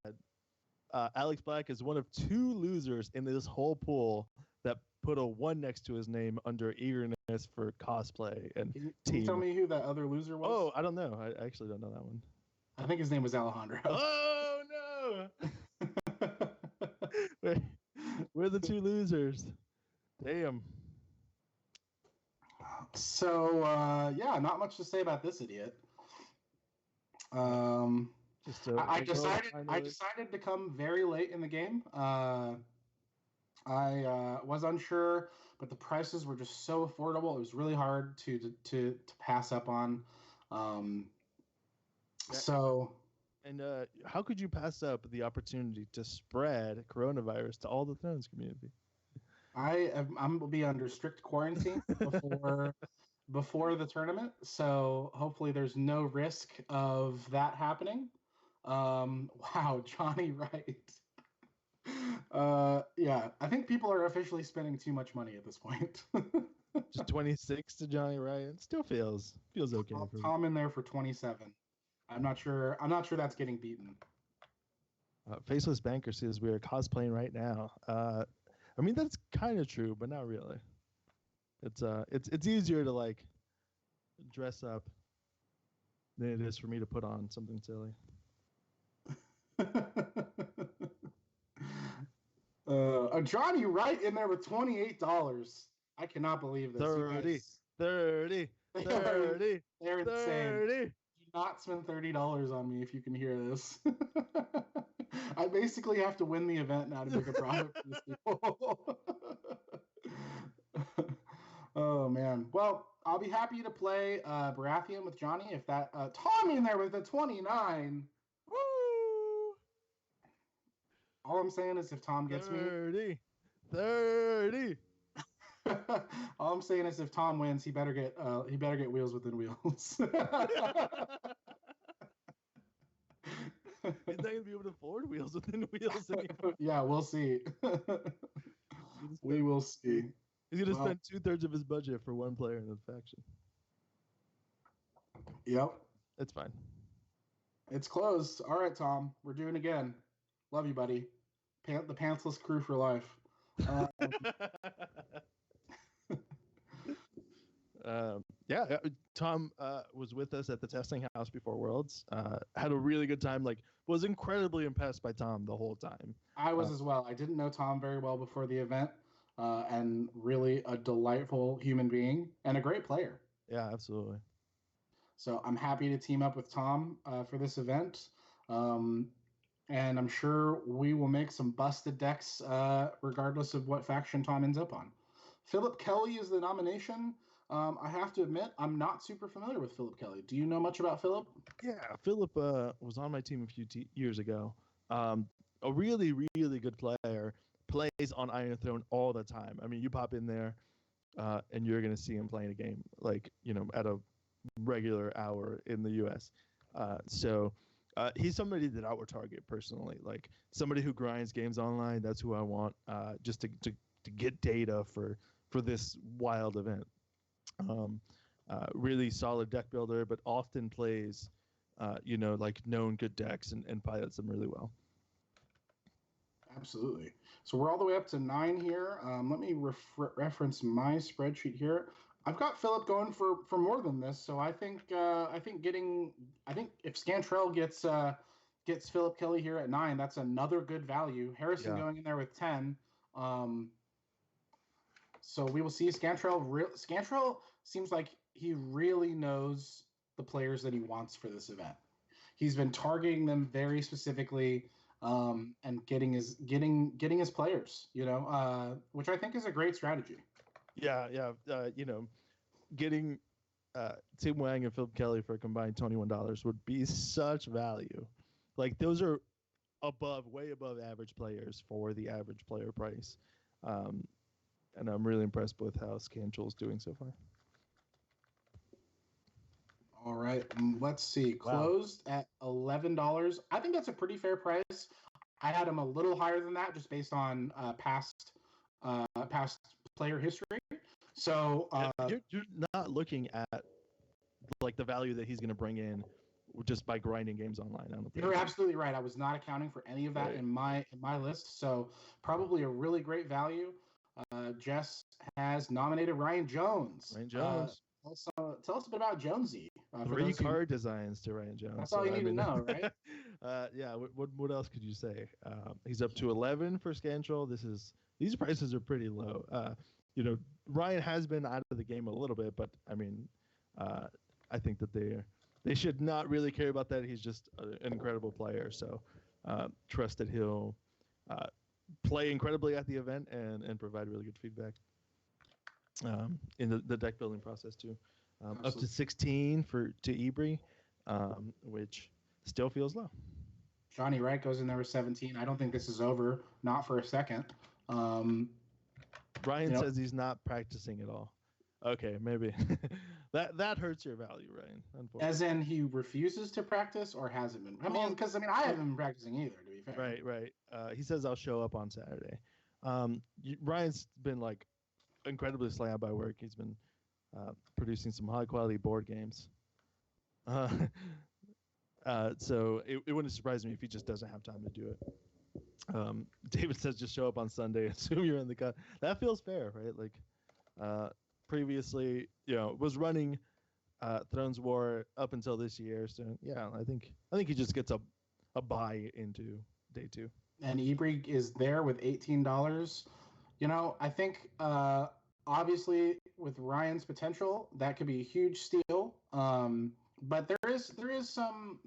Alex Black is one of 2 losers in this whole pool that put a 1 next to his name under eagerness for cosplay and Can team. you tell me who that other loser was? Oh, I don't know. I actually don't know that one. I think his name was Alejandro. Oh no! We're the 2 losers. Damn. So yeah, not much to say about this idiot. I decided to come very late in the game. I was unsure, but the prices were just so affordable. It was really hard to pass up on. So. And how could you pass up the opportunity to spread coronavirus to all the Thrones community? I'm will be under strict quarantine before the tournament, so hopefully there's no risk of that happening. Wow, Johnny Wright. Yeah, I think people are officially spending too much money at this point. Just 26 to Johnny Wright. It still feels okay. Tom in there for 27. I'm not sure that's getting beaten. Faceless Banker says we are cosplaying right now. I mean that's kind of true, but not really. It's easier to like dress up than it is for me to put on something silly. Johnny Wright in there with $28. I cannot believe this. 30. They're insane. Do not spend $30 on me if you can hear this. I basically have to win the event now to make a profit for these people. Oh man. Well, I'll be happy to play Baratheon with Johnny if that Tommy in there with a 29. Woo! All I'm saying is if Tom gets 30. 30. All I'm saying is if Tom wins, he better get wheels within wheels. He's not gonna be able to afford wheels within wheels anymore. Yeah, we'll see. We will see. He's gonna spend 2/3 of his budget for one player in the faction. Yep. It's fine. It's closed. All right, Tom. We're doing it again. Love you, buddy. The pantsless crew for life. Yeah, Tom was with us at the testing house before Worlds. Had a really good time. Like, was incredibly impressed by Tom the whole time. I was as well. I didn't know Tom very well before the event, and really a delightful human being and a great player. Yeah, absolutely. So I'm happy to team up with Tom for this event. And I'm sure we will make some busted decks regardless of what faction Tom ends up on. Philip Kelly is the nomination. I have to admit, I'm not super familiar with Philip Kelly. Do you know much about Philip? Yeah, Philip was on my team a few years ago. A really, really good player. Plays on Iron Throne all the time. I mean, you pop in there, and you're going to see him playing a game, like, at a regular hour in the U.S. So he's somebody that I would target personally. Like, somebody who grinds games online, that's who I want, just to get data for this wild event. Really solid deck builder, but often plays, like known good decks and pilots them really well. Absolutely. So we're all the way up to 9 here. Let me reference my spreadsheet here. I've got Philip going for more than this. So I think if Scantrell gets Philip Kelly here at 9, that's another good value. Harrison going in there with 10. So we will see. Scantrell seems like he really knows the players that he wants for this event. He's been targeting them very specifically, and getting his players, which I think is a great strategy. Yeah, getting Tim Wang and Philip Kelly for a combined $21 would be such value. Like those are way above average players for the average player price. And I'm really impressed with how Scantrol is doing so far. All right, let's see. Closed at $11. I think that's a pretty fair price. I had him a little higher than that, just based on past player history. So you're not looking at like the value that he's going to bring in just by grinding games online. I don't think you're absolutely right. I was not accounting for any of that in my list. So probably a really great value. Jess has nominated Ryan Jones. Tell us a bit about Jonesy. 3 card designs to Ryan Jones. That's all you need to know, right? Yeah. What else could you say? He's up to 11 for Scantrol. These prices are pretty low. Ryan has been out of the game a little bit, but I mean, I think that they should not really care about that. He's just an incredible player. So trust that he'll play incredibly at the event and provide really good feedback in the deck building process too. Up to 16 to Ebri, which still feels low. Johnny Wright goes in there with 17. I don't think this is over, not for a second. Brian says he's not practicing at all. Okay, maybe that hurts your value, Ryan. As in, he refuses to practice, or hasn't been. I mean, because I haven't been practicing either. To be fair. Right. He says I'll show up on Saturday. Ryan's been like incredibly slammed by work. He's been producing some high quality board games. So it wouldn't surprise me if he just doesn't have time to do it. David says just show up on Sunday, assume you're in the cut. That feels fair, right? Like previously, was running ThronesWAR up until this year. So yeah, I think he just gets a buy into day 2. And Ebri is there with $18. I think obviously with Ryan's potential, that could be a huge steal. But there is some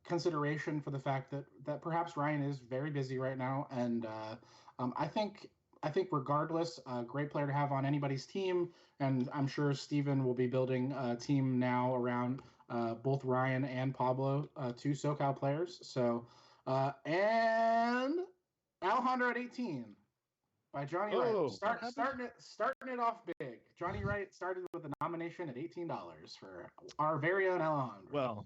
consideration for the fact that perhaps Ryan is very busy right now, and I think regardless, a great player to have on anybody's team, and I'm sure Steven will be building a team now around both Ryan and Pablo, 2 SoCal players. So and Alejandro at 18 by Johnny Wright. Starting it off big. Johnny Wright started with a nomination at $18 for our very own Alejandro. Well,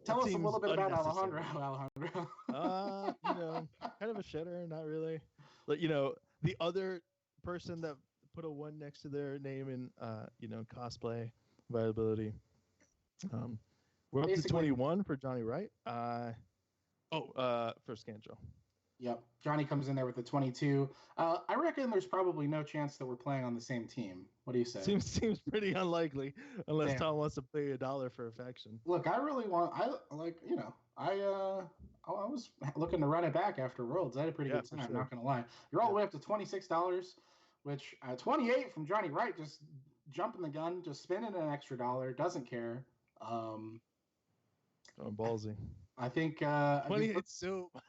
tell us a little bit about Alejandro. Kind of a shitter, not really. But the other person that put a 1 next to their name in cosplay viability. We're up to 21 for Johnny Wright. For Scantrol. Yep. Johnny comes in there with the 22. I reckon there's probably no chance that we're playing on the same team. What do you say? Seems pretty unlikely unless Tom wants to pay $1 for a faction. Look, I really want. I was looking to run it back after Worlds. I had a pretty good time. Sure. I'm not gonna lie. You're all the way up to $26, which 28 from Johnny Wright, just jumping the gun, just spending an extra $1, doesn't care. Ballsy. I think 28 so much.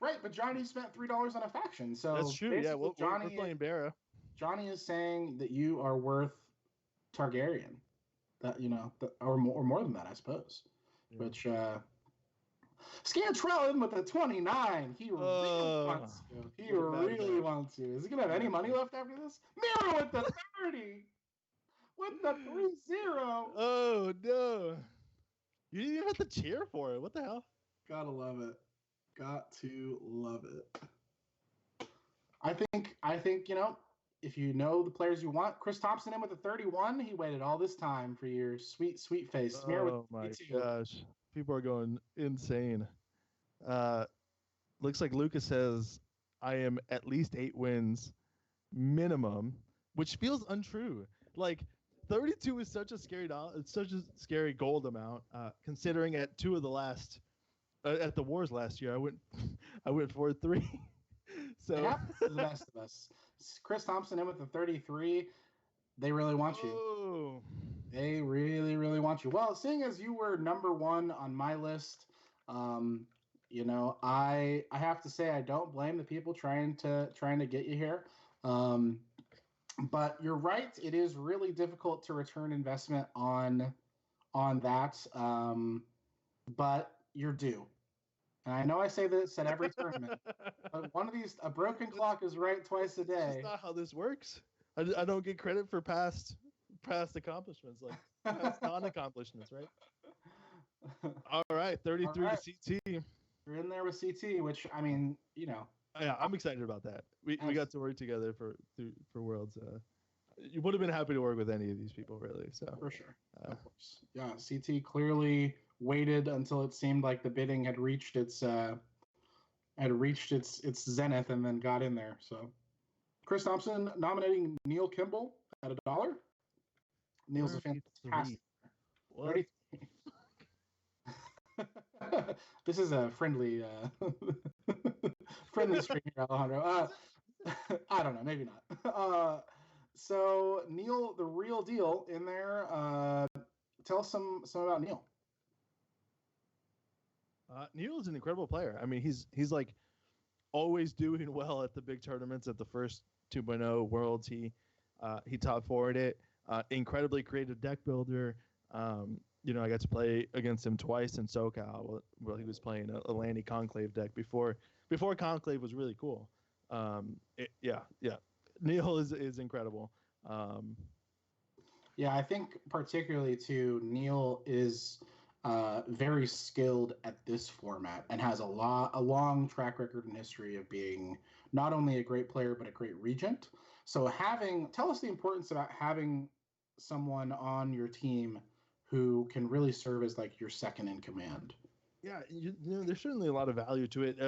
Right, but Johnny spent $3 on a faction, so that's true. Yeah, we're playing Barra. Johnny is saying that you are worth Targaryen, or more than that, I suppose. Yeah. Which Scantrell in with the 29. He really wants to. He really wants to. Is he gonna have any money left after this? Mira with the 30. With the 3-0. Oh no! You didn't even have to cheer for it. What the hell? Gotta love it. Got to love it. I think if you know the players you want, Chris Thompson in with a 31. He waited all this time for your sweet face. Oh my gosh. People are going insane. Looks like Lucas says I am at least 8 wins minimum, which feels untrue. Like 32 is such a scary gold amount, considering at 2 of the last at the wars last year I went 4-3. So it happens to the best of us. Chris Thompson in with the 33. They really want you. Oh. They really, really want you. Well, seeing as you were number one on my list, um, I have to say I don't blame the people trying to get you here. But you're right; it is really difficult to return investment on that. But you're due. And I know I say this at every tournament, but one of these, a broken clock is right twice a That's day. not how this works. I don't get credit for past accomplishments, like past non-accomplishments, right? All right, 33 All right. to CT. You're in there with CT, which I mean, Yeah, I'm excited about that. We got to work together for Worlds. You would have been happy to work with any of these people, really. So for sure, of course. Yeah, CT clearly waited until it seemed like the bidding had reached its zenith, and then got in there. So, Chris Thompson nominating Neil Kimball at $1. Neil's a fantastic. What? This is a friendly friendly stream here, Alejandro. I don't know, maybe not. So Neil, the real deal in there. Tell us some about Neil. Neil is an incredible player. I mean, he's like always doing well at the big tournaments. At the first 2.0 Worlds, he top forwarded it. Incredibly creative deck builder. I got to play against him twice in SoCal while he was playing a Landy Conclave deck before Conclave was really cool. Neil is incredible. Yeah, I think particularly too, Neil is very skilled at this format and has a long track record and history of being not only a great player but a great regent. So tell us the importance about having someone on your team who can really serve as like your second in command. Yeah, there's certainly a lot of value to it.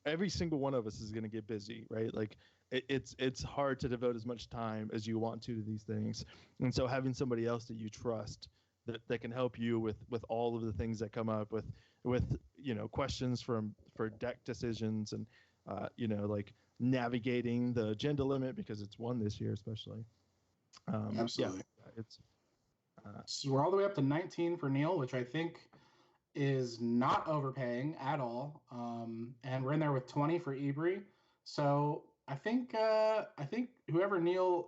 Every single one of us is going to get busy, right? Like it's hard to devote as much time as you want to these things, and so having somebody else that you trust that can help you with all of the things that come up with questions for deck decisions and like navigating the agenda limit because it's one this year especially. Absolutely. Yeah, it's. So we're all the way up to 19 for Neil, which I think is not overpaying at all. And we're in there with 20 for Ibri. So I think whoever Neil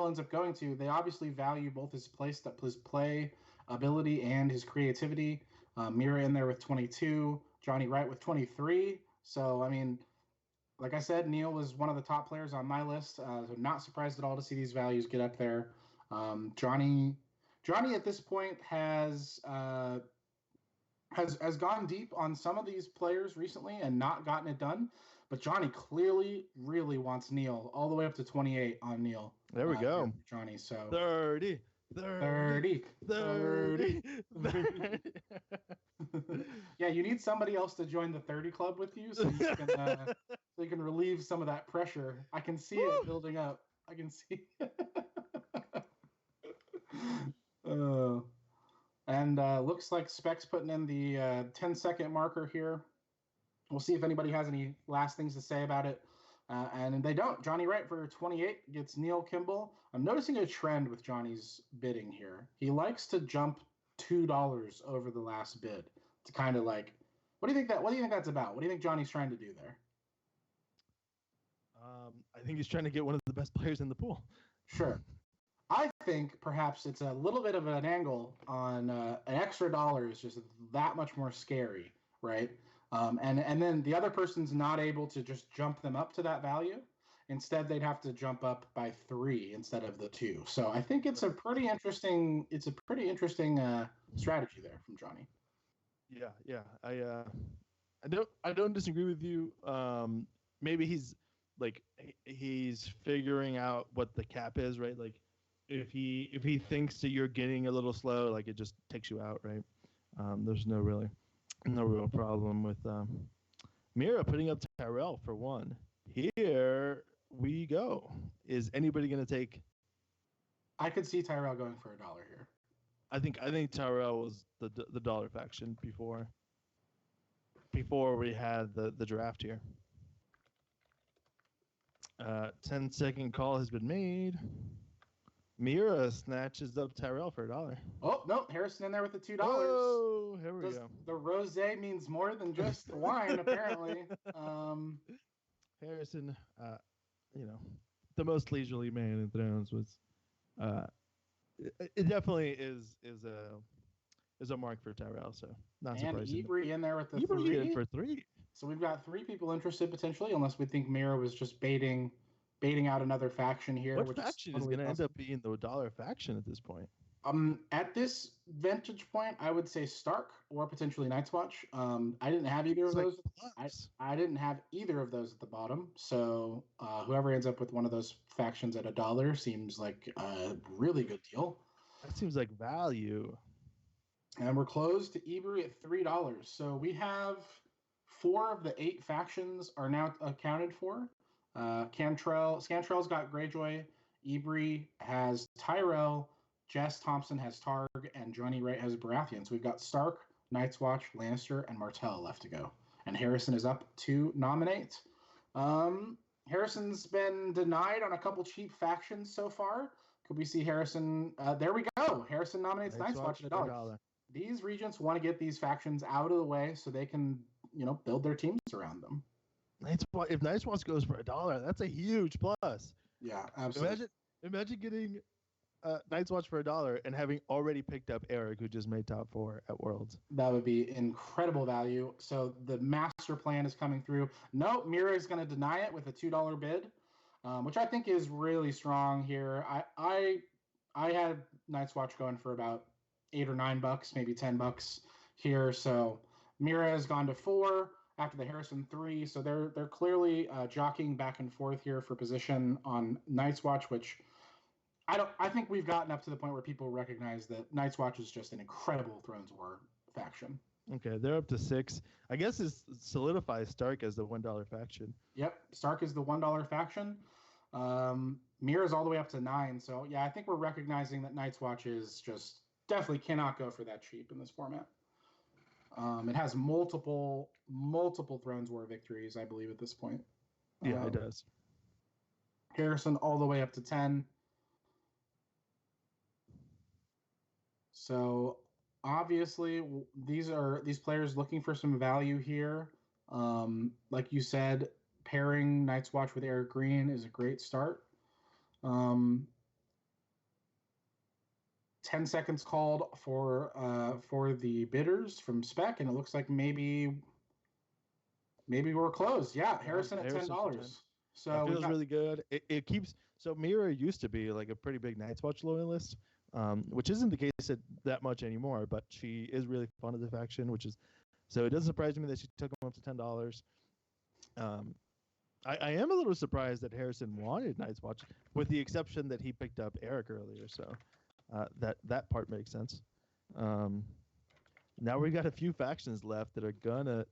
ends up going to, they obviously value both his play ability and his creativity. Mira in there with 22, Johnny Wright with 23. So I mean, like I said, Neil was one of the top players on my list. So not surprised at all to see these values get up there. Johnny at this point has gone deep on some of these players recently and not gotten it done. But Johnny clearly really wants Neil all the way up to 28 on Neil. There we go. Johnny, so 30. Yeah, you need somebody else to join the 30 club with you so you can relieve some of that pressure. I can see it building up. I can see. And looks like Specs putting in the 10-second marker here. We'll see if anybody has any last things to say about it. And they don't. Johnny Wright for 28 gets Neil Kimball. I'm noticing a trend with Johnny's bidding here. He likes to jump $2 over the last bid to kind of like, what do you think that's about? What do you think Johnny's trying to do there? I think he's trying to get one of the best players in the pool. Sure. I think perhaps it's a little bit of an angle on an extra dollar is just that much more scary, right? And then the other person's not able to just jump them up to that value. Instead, they'd have to jump up by 3 instead of the 2. So I think it's a pretty interesting strategy there from Johnny. Yeah. I don't disagree with you. Maybe he's figuring out what the cap is, right? Like if he thinks that you're getting a little slow, like it just takes you out, right? There's no real problem with Mira putting up Tyrell for 1. Here we go. Is anybody going to take? I could see Tyrell going for $1 here. I think Tyrell was the dollar faction before we had the draft here. 10-second call has been made. Mira snatches up Tyrell for $1. Oh no, Harrison in there with the $2. Oh, here we Does go. the rosé means more than just the wine, apparently. Harrison, the most leisurely man in Thrones was. It definitely is a mark for Tyrell. So not And surprising. Ibri in there with the Ibri in 3. for 3. So we've got 3 people interested potentially, unless we think Mira was just baiting out another faction here. What which faction is is totally going to end possible. up being the dollar faction at this point? At this vantage point, I would say Stark or potentially Night's Watch. I didn't have either of those. I didn't have either of those at the bottom. So whoever ends up with one of those factions at $1 seems like a really good deal. That seems like value. And we're closed to Ibri at $3. So we have 4 of the 8 factions are now accounted for. Scantrell's got Greyjoy. Ibri has Tyrell. Jess Thompson has Targ, and Johnny Wright has Baratheon. So we've got Stark, Night's Watch, Lannister, and Martell left to go. And Harrison is up to nominate. Harrison's been denied on a couple cheap factions so far. Could we see Harrison? There we go. Harrison nominates Night's Watch at $1. These regents want to get these factions out of the way so they can, build their teams around them. If Night's Watch goes for $1, that's a huge plus. Yeah, absolutely. Imagine getting Night's Watch for $1 and having already picked up Eric, who just made top 4 at Worlds. That would be incredible value. So the master plan is coming through. No, Mira is going to deny it with a $2 bid, which I think is really strong here. I had Night's Watch going for about $8 or $9, maybe $10 here. So Mira has gone to 4 after the Harrison 3. So they're clearly jockeying back and forth here for position on Night's Watch, which I think we've gotten up to the point where people recognize that Night's Watch is just an incredible ThronesWAR faction. Okay, they're up to 6. I guess it solidifies Stark as the $1 faction. Yep, Stark is the $1 faction. Mira's all the way up to 9. So yeah, I think we're recognizing that Night's Watch is just definitely cannot go for that cheap in this format. It has multiple ThronesWAR victories, I believe, at this point. Yeah, it does. Harrison all the way up to 10. So obviously these players looking for some value here. Like you said, pairing Night's Watch with Eric Green is a great start. 10 seconds called for the bidders from Spec, and it looks like maybe we're closed. Yeah, Harrison at $10. So it feels really good. It keeps so Mira used to be like a pretty big Night's Watch loyalist. Which isn't the case that much anymore, but she is really fond of the faction, so it doesn't surprise me that she took him up to $10. I am a little surprised that Harrison wanted Night's Watch, with the exception that he picked up Eric earlier, so that part makes sense. Now we got a few factions left that are gonna,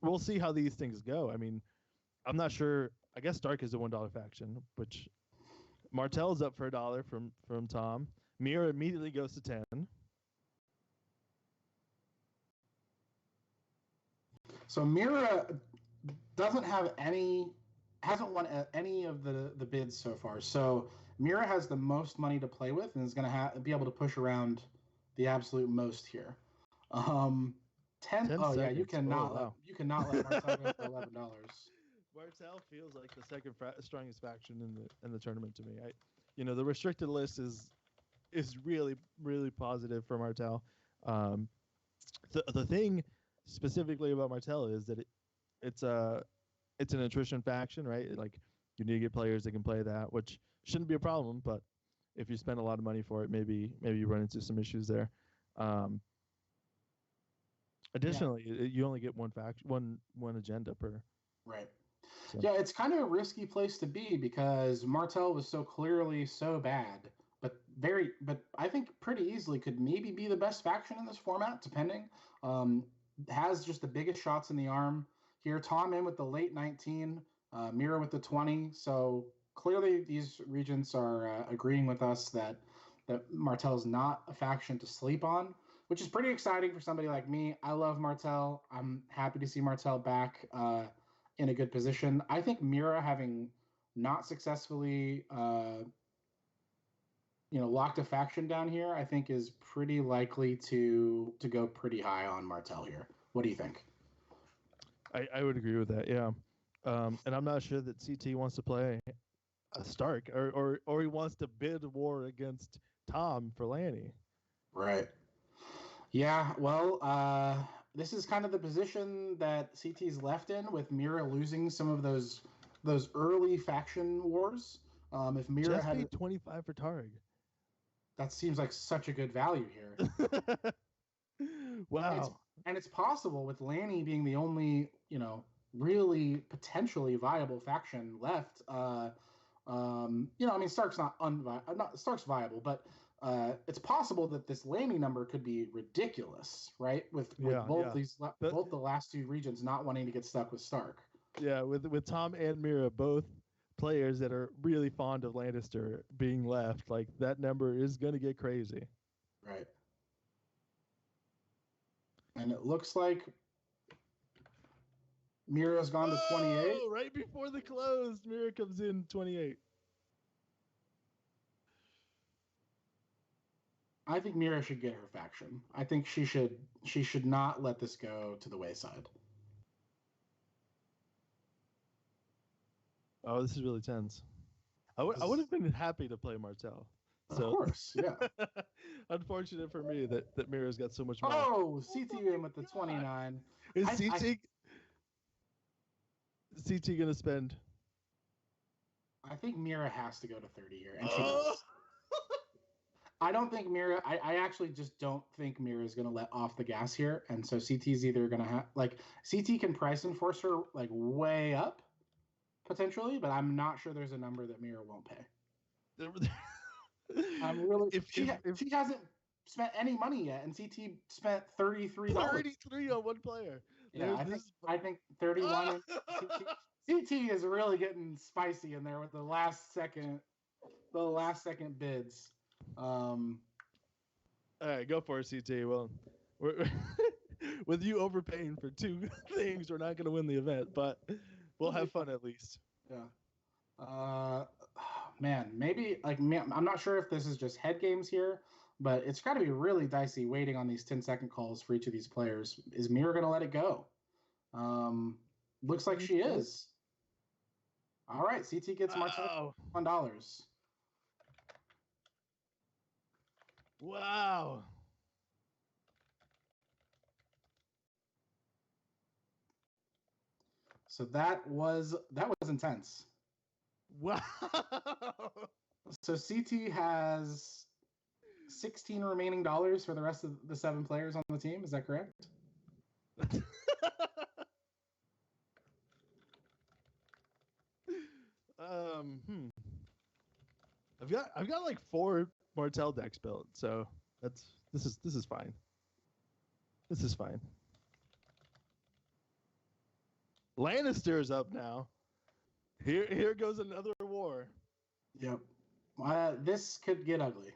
we'll see how these things go. I mean, I'm not sure. I guess Stark is a $1 faction, which. Martell's up for $1 from Tom. Mira immediately goes to 10. So Mira hasn't won any of the bids so far. So Mira has the most money to play with and is going to be able to push around the absolute most here. 10. Oh yeah, you cannot let Martell go for $11. Martell feels like the second strongest faction in the tournament to me. The restricted list is really, really positive for Martell. The thing specifically about Martell is that it's an attrition faction, right? Like you need to get players that can play that, which shouldn't be a problem. But if you spend a lot of money for it, maybe you run into some issues there. Additionally, you only get one agenda per. Right. So. Yeah, it's kind of a risky place to be because Martell was so clearly so bad, but I think pretty easily could maybe be the best faction in this format, depending. Has just the biggest shots in the arm here. Tom in with the late 19, Mira with the 20. So clearly these regents are agreeing with us that Martell is not a faction to sleep on, which is pretty exciting for somebody like me. I love Martell. I'm happy to see Martell back in a good position. I think Mira, having not successfully locked a faction down here, I think is pretty likely to go pretty high on Martell here. What do you think? I would agree with that. Yeah. And I'm not sure that CT wants to play a Stark or he wants to bid war against Tom for Lanny. Right. Yeah, well, this is kind of the position that CT's left in, with Mira losing some of those early faction wars. If Mira Just had paid 25 for Targ. that seems like such a good value here. Wow. And it's possible, with Lanny being the only, really potentially viable faction left. I mean, Stark's not Stark's viable, but it's possible that this Lanny number could be ridiculous, right? With both the last two regions not wanting to get stuck with Stark. Yeah, with Tom and Mira, both players that are really fond of Lannister being left, like that number is going to get crazy. Right. And it looks like Mira's gone to 28. Right before the close, Mira comes in 28. I think Mira should get her faction. I think she should not let this go to the wayside. Oh, this is really tense. I would have been happy to play Martell. So. Of course, yeah. Unfortunate for me that Mira's got so much money. Oh, CT in with the 29. Is CT gonna spend? I think Mira has to go to 30 here, and she does. I don't think Mira. I actually just don't think Mira is going to let off the gas here, and so CT's either going to have CT can price enforce her way up potentially, but I'm not sure there's a number that Mira won't pay. I'm really if she hasn't spent any money yet, and CT spent $33. 33 on one player. Yeah, I think 31. CT is really getting spicy in there with the last second bids. All right, go for it, CT. Well, with you overpaying for two things, we're not going to win the event, but we'll have fun at least. Yeah. Man, maybe I'm not sure if this is just head games here, but it's got to be really dicey waiting on these 10-second calls for each of these players. Is Mira going to let it go? Looks like she is. All right, CT gets Martell $1. Wow. So that was intense. Wow. So CT has 16 remaining dollars for the rest of the 7 players on the team. Is that correct? I've got like 4 Martell decks built, so this is fine. This is fine. Lannister's up now. Here goes another war. Yep. This could get ugly.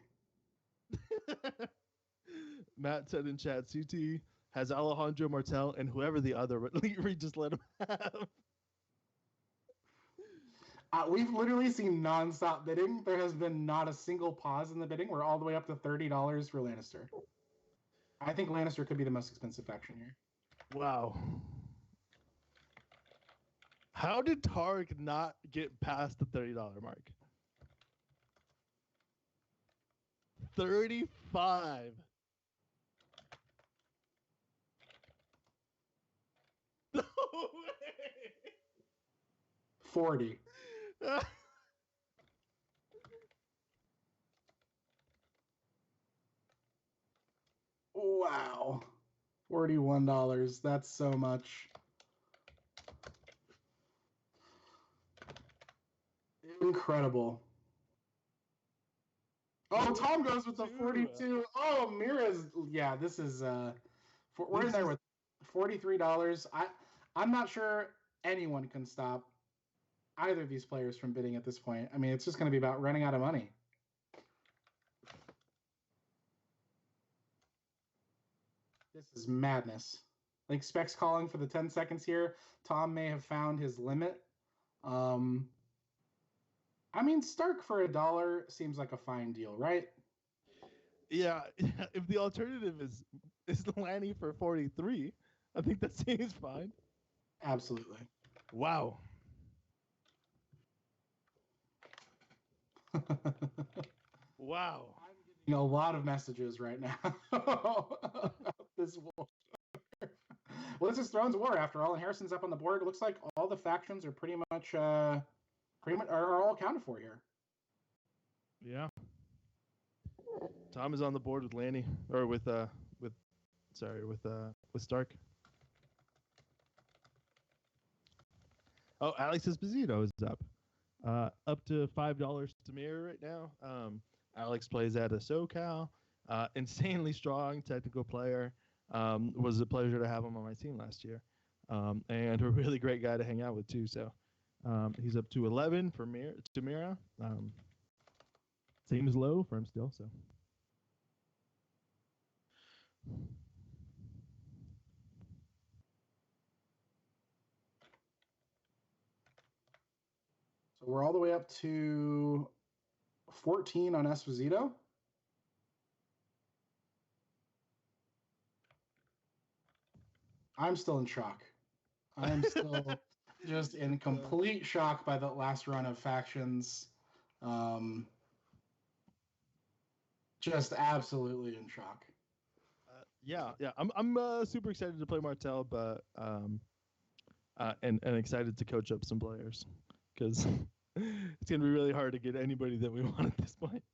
Matt said in chat, CT has Alejandro Martell and whoever the other we just let him have. We've literally seen nonstop bidding. There has been not a single pause in the bidding. We're all the way up to $30 for Lannister. I think Lannister could be the most expensive faction here. Wow. How did Targ not get past the $30 mark? 35. No way. 40. Wow. $41. That's so much. Incredible. Oh, Tom goes with the 42. Oh, Mira's. Yeah, this is. We're in there with $43. I'm not sure anyone can stop either of these players from bidding at this point. I mean, it's just going to be about running out of money. This is madness. I think Spec's calling for the 10 seconds here. Tom may have found his limit. I mean, Stark for $1 seems like a fine deal, right? Yeah, if the alternative is Lanny for 43, I think that seems fine. Absolutely. Wow. Wow. I'm getting a lot of messages right now about this war. Well, this is ThronesWAR after all, and Harrison's up on the board. It looks like all the factions are pretty much are all accounted for here. Yeah. Tom is on the board with Lanny, or with Stark. Oh, Alex Esposito is up to $5 to mirror right now. Alex plays at a SoCal, insanely strong technical player. Was a pleasure to have him on my team last year, and a really great guy to hang out with too. So he's up to 11 for Mira. Seems low for him still. So. So we're all the way up to 14 on Esposito. I'm still in shock. I'm still just in complete shock by the last run of factions. Just absolutely in shock. Yeah. I'm super excited to play Martel, but and excited to coach up some players because it's gonna be really hard to get anybody that we want at this point.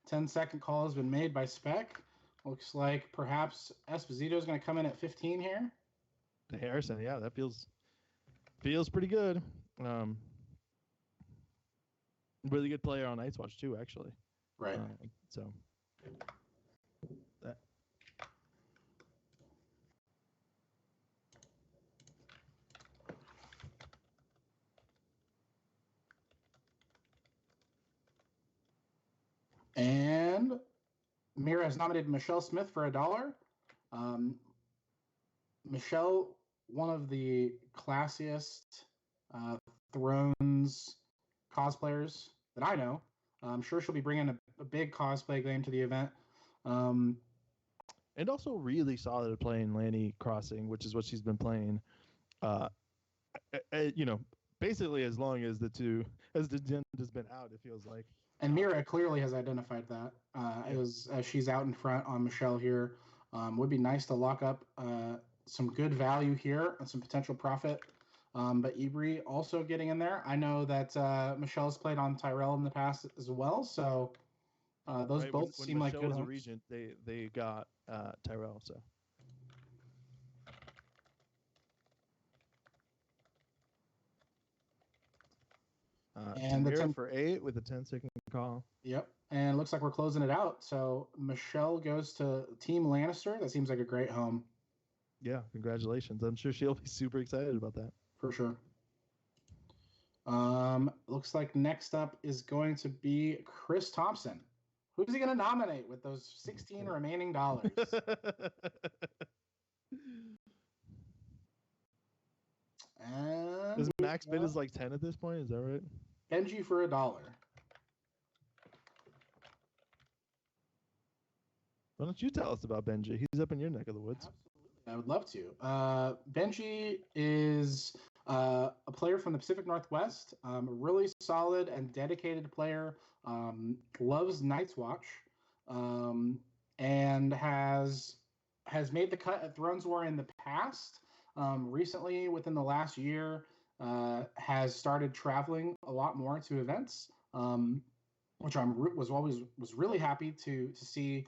10-second call has been made by Spec. Looks like perhaps Esposito is going to come in at 15 here. To Harrison, yeah, that feels pretty good. Really good player on Ice Watch too, actually. Right. So. That. And Mira has nominated Michelle Smith for $1. Michelle, one of the classiest Thrones cosplayers that I know. I'm sure she'll be bringing a big cosplay game to the event. And also really solid at playing Lanny Crossing, which is what she's been playing. Basically as long as the agenda's been out, it feels like. And Mira clearly has identified that. As she's out in front on Michelle here. Would be nice to lock up some good value here and some potential profit. But Ibri also getting in there. I know that Michelle's played on Tyrell in the past as well, so those right, both seem like good. When Michelle was a regent, they got Tyrell. So. And the 10 for 8 with a 10-second call. Yep, and it looks like we're closing it out. So Michelle goes to Team Lannister. That seems like a great home. Yeah, congratulations. I'm sure she'll be super excited about that. For sure. Looks like next up is going to be Chris Thompson. Who's he going to nominate with those 16 remaining dollars? And his max bid is like 10 at this point. Is that right? Benji for $1. Why don't you tell us about Benji? He's up in your neck of the woods. Absolutely. I would love to. Benji is a player from the Pacific Northwest, a really solid and dedicated player, loves Night's Watch, and has made the cut at ThronesWAR in the past. Recently, within the last year, has started traveling a lot more to events, which was really happy to see.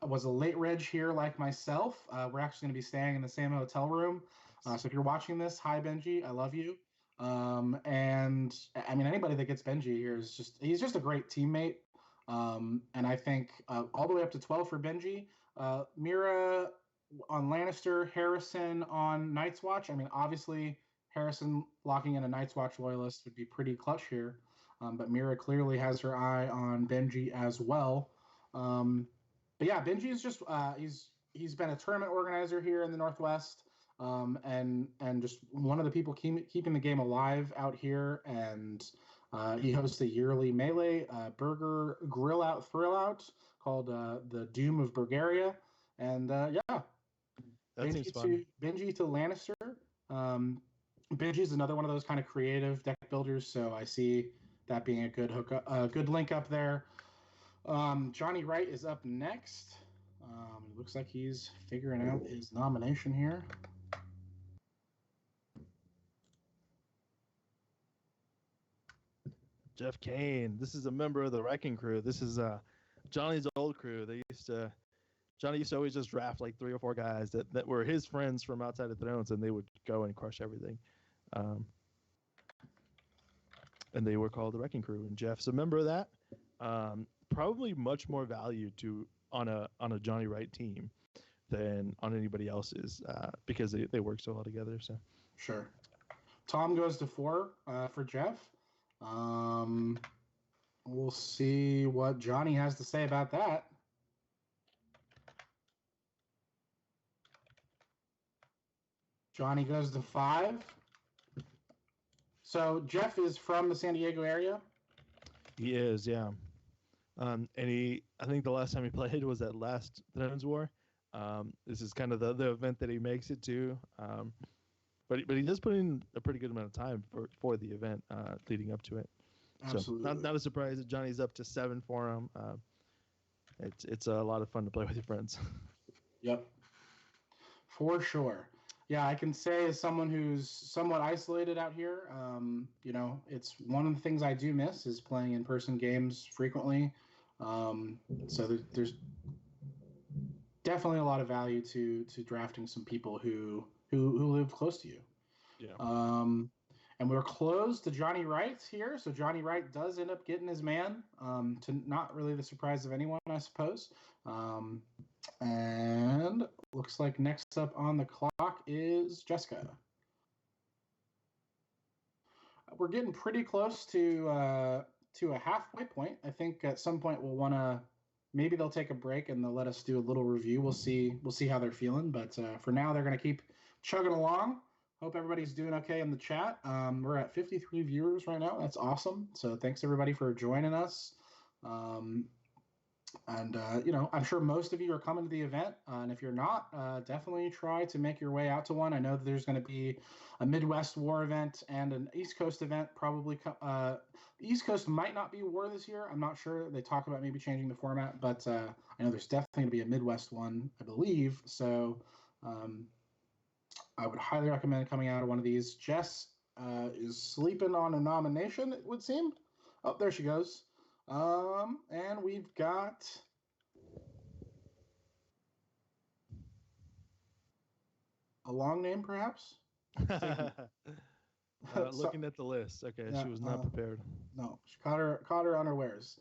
Was a late reg here like myself. We're actually going to be staying in the same hotel room. So if you're watching this, hi Benji, I love you. And I mean, anybody that gets Benji here he's just a great teammate. And I think all the way up to 12 for Benji. Mira on Lannister, Harrison on Night's Watch. I mean, obviously Harrison locking in a Night's Watch loyalist would be pretty clutch here. But Mira clearly has her eye on Benji as well. but yeah, Benji is just he's been a tournament organizer here in the Northwest, and just one of the people keeping the game alive out here. And he hosts a yearly melee burger grill out thrill out called the Doom of Bulgaria. And yeah, That seems fun. Benji to Lannister. Um, Benji is another one of those kind of creative deck builders, so I see that being a good a good link up there. Johnny Wright is up next. Looks like he's figuring out his nomination here. Jeff Kane. This is a member of the Wrecking Crew. This is Johnny's old crew. Johnny used to always just draft like 3 or 4 guys that were his friends from outside of Thrones, and they would go and crush everything. And they were called the Wrecking Crew. And Jeff's a member of that. Probably much more value on a Johnny Wright team than on anybody else's because they work so well together. So sure. Tom goes to 4 for Jeff. We'll see what Johnny has to say about that. Johnny goes to 5. So Jeff is from the San Diego area. He is, yeah. And I think the last time he played was at last ThronesWAR. This is kind of the event that he makes it to. But he does put in a pretty good amount of time for the event leading up to it. Absolutely. So not a surprise that Johnny's up to 7 for him. It's a lot of fun to play with your friends. Yep. For sure. Yeah, I can say as someone who's somewhat isolated out here, it's one of the things I do miss is playing in-person games frequently. So there's definitely a lot of value to drafting some people who live close to you. Yeah. And we're close to Johnny Wright here, so Johnny Wright does end up getting his man, to not really the surprise of anyone, I suppose. And looks like next up on the clock is Jessica. We're getting pretty close to a halfway point. I think at some point we'll want to, maybe they'll take a break and they'll let us do a little review. We'll see how they're feeling. But for now, they're going to keep chugging along. Hope everybody's doing okay in the chat. We're at 53 viewers right now. That's awesome. So thanks everybody for joining us. I'm sure most of you are coming to the event. And if you're not, definitely try to make your way out to one. I know that there's going to be a Midwest War event and an East Coast event. Probably the East Coast might not be War this year. I'm not sure. They talk about maybe changing the format, but I know there's definitely going to be a Midwest one, I believe. So I would highly recommend coming out of one of these. Jess is sleeping on a nomination, it would seem. Oh, there she goes. And we've got a long name, perhaps. Looking at the list, okay, yeah, she was not prepared. No, she caught her unawares.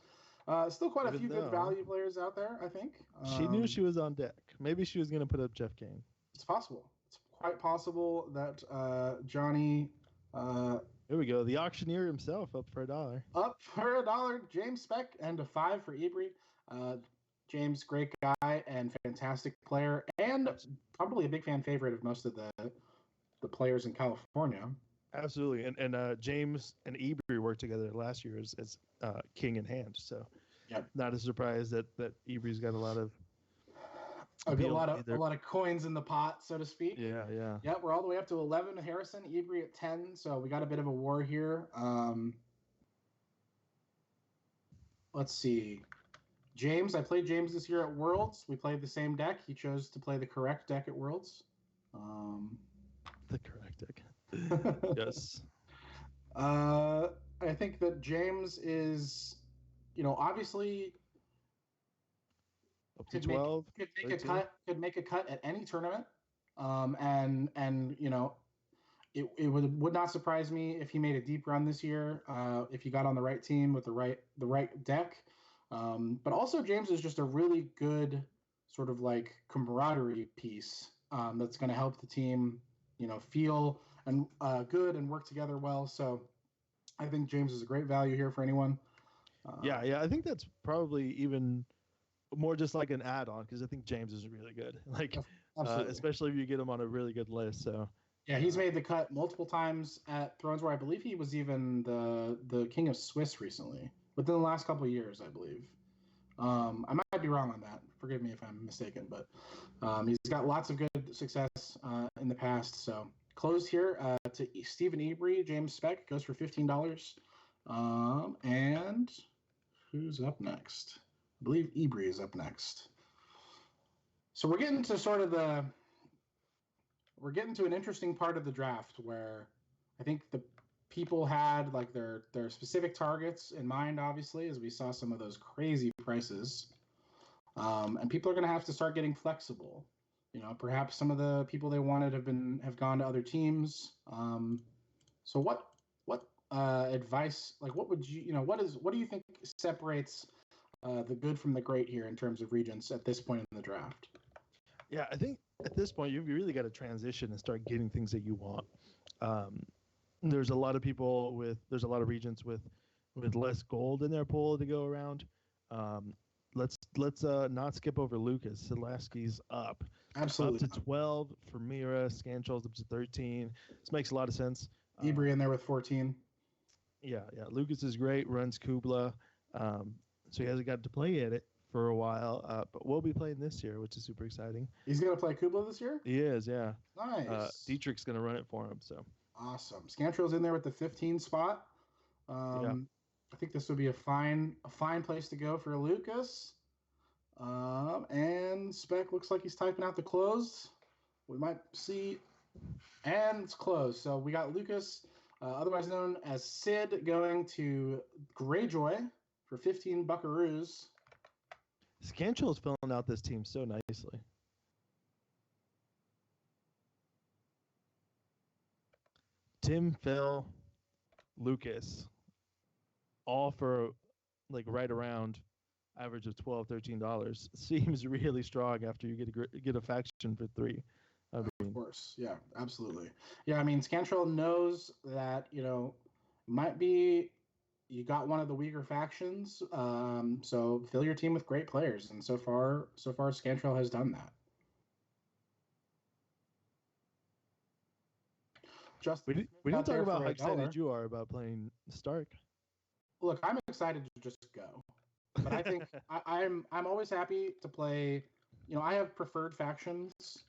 Still quite a few good value players out there, I think. She knew she was on deck. Maybe she was going to put up Jeff Kane. It's possible. It's quite possible that Johnny. Here we go. The auctioneer himself up for $1. Up for $1, James Speck, and a 5 for Ebri. James, great guy and fantastic player, and probably a big fan favorite of most of the players in California. Absolutely, and James and Ebri worked together last year as king in hand. So, yep. Not a surprise that Ebri's got a lot of. A lot of coins in the pot, so to speak. Yeah. Yep, we're all the way up to 11. Harrison, Ebri at 10. So we got a bit of a war here. Let's see. James, I played James this year at Worlds. We played the same deck. He chose to play the correct deck at Worlds. The correct deck. Yes. I think that James is, obviously. Up to 12. Could make a cut at any tournament, and it would not surprise me if he made a deep run this year, if he got on the right team with the right deck. But also James is just a really good sort of like camaraderie piece that's going to help the team, feel and good and work together well. So I think James is a great value here for anyone. Yeah. I think that's probably even more just like an add-on because I think James is really good. Like, Absolutely. especially if you get him on a really good list. So Yeah, he's made the cut multiple times at ThronesWAR. I believe he was even the King of Swiss recently, within the last couple of years, I believe. I might be wrong on that. Forgive me if I'm mistaken, but he's got lots of good success in the past. So closed here to Stephen Ebrey, James Speck goes for $15. And who's up next? I believe Ebrey is up next. So we're getting to we're getting to an interesting part of the draft where I think the people had like their specific targets in mind, obviously, as we saw some of those crazy prices. And people are going to have to start getting flexible. You know, perhaps some of the people they wanted have gone to other teams. So what advice, like what would what do you think separates the good from the great here in terms of regents at this point in the draft? yeah, I think at this point you really got to transition and start getting things that you want. Um, there's a lot of there's a lot of regents with less gold in their pool to go around. Um, let's not skip over Lucas. Selesky's Absolutely. up to 12 for Mira. Scantrell's up to 13. This makes a lot of sense. Ebrey in there with 14. Yeah. Lucas is great. Runs Kubla, so he hasn't got to play at it for a while, but we'll be playing this year, which is super exciting. He's gonna play Kubla this year. He is, yeah. Nice. Dietrich's gonna run it for him. So awesome. Scantrell's in there with the 15 spot. Yeah. I think this would be a fine place to go for Lucas. And Spec looks like he's typing out the closed. We might see, and it's closed. So we got Lucas, otherwise known as Sid, going to Greyjoy for 15 buckaroos. Scantrell's filling out this team so nicely. Tim, Phil, Lucas, all for like right around average of $12-13 seems really strong after you get a faction for 3. Of course, yeah, absolutely. Yeah, I mean, Scantrell knows that might be you got one of the weaker factions, so fill your team with great players, and so far Scantrell has done that. Justin, we didn't talk about how excited you are about playing Stark. Look, I'm excited to just go, but I think I'm always happy to play. I have preferred factions,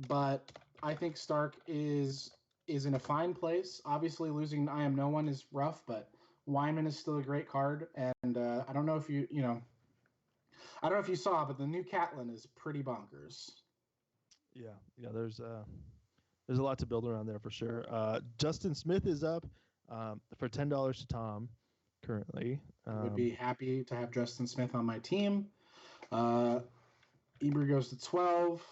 but I think Stark is in a fine place. Obviously, losing I Am No One is rough, but Wyman is still a great card, and I don't know if I don't know if you saw, but the new Catelyn is pretty bonkers. Yeah, there's a lot to build around there for sure. Justin Smith is up for $10 to Tom currently. Would be happy to have Justin Smith on my team. Eber goes to 12.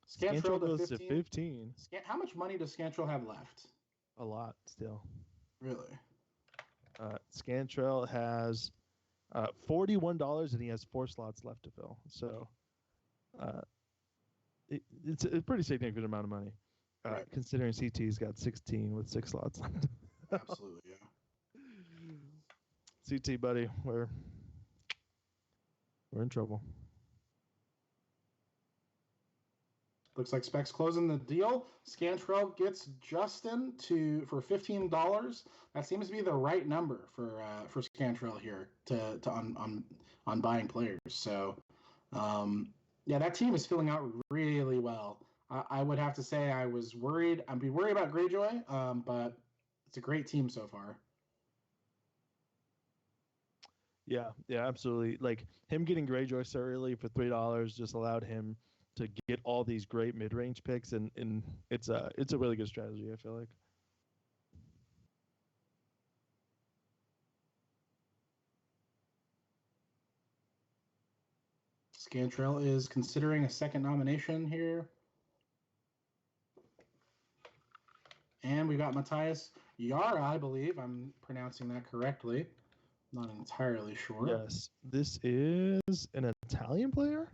Scantrell goes to 15. How much money does Scantrell have left? A lot still. Really? Scantrell has $41 and he has 4 slots left to fill. So it's a pretty significant amount of money, right, considering CT's got 16 with 6 slots left. Absolutely, yeah. CT, buddy, we're in trouble. Looks like Spec's closing the deal. Scantrell gets Justin for $15. That seems to be the right number for Scantrell here to on buying players. So, yeah, that team is filling out really well. I would have to say I was worried. I'd be worried about Greyjoy, but it's a great team so far. Yeah, absolutely. Like him getting Greyjoy so early for $3 just allowed him to get all these great mid-range picks, and it's a really good strategy, I feel like. Scantrell is considering a second nomination here. And we got Matthias Yara, I believe. I'm pronouncing that correctly. Not entirely sure. Yes. This is an Italian player?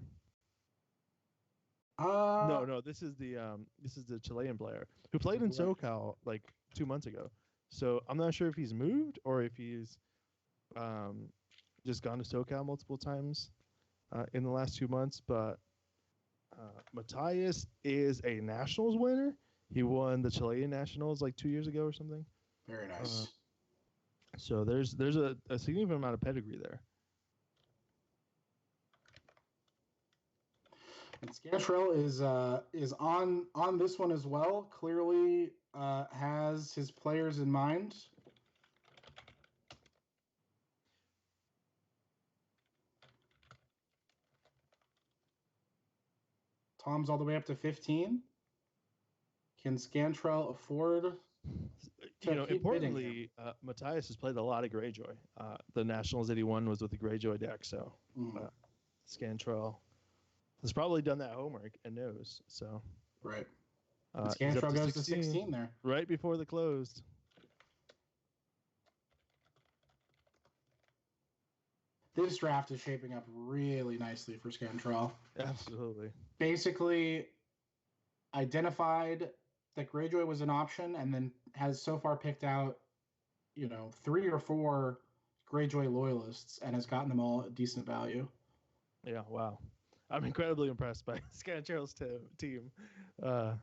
No, this is the Chilean player who played in SoCal like 2 months ago. So I'm not sure if he's moved or if he's um, just gone to SoCal multiple times in the last 2 months. But Matthias is a Nationals winner. He won the Chilean Nationals like 2 years ago or something. Very Uh, nice. so there's a significant amount of pedigree there. And Scantrell is on this one as well. Clearly has his players in mind. Tom's all the way up to 15. Can Scantrell afford to keep importantly, Matthias has played a lot of Greyjoy. The Nationals that he won was with the Greyjoy deck, so Scantrell has probably done that homework and knows. So right. Scantrell goes to 16 there. Right before the closed. This draft is shaping up really nicely for Scantrell. Absolutely. Basically identified that Greyjoy was an option and then has so far picked out, 3 or 4 Greyjoy loyalists and has gotten them all at decent value. Yeah, wow. I'm incredibly impressed by Scantrell's team. I'm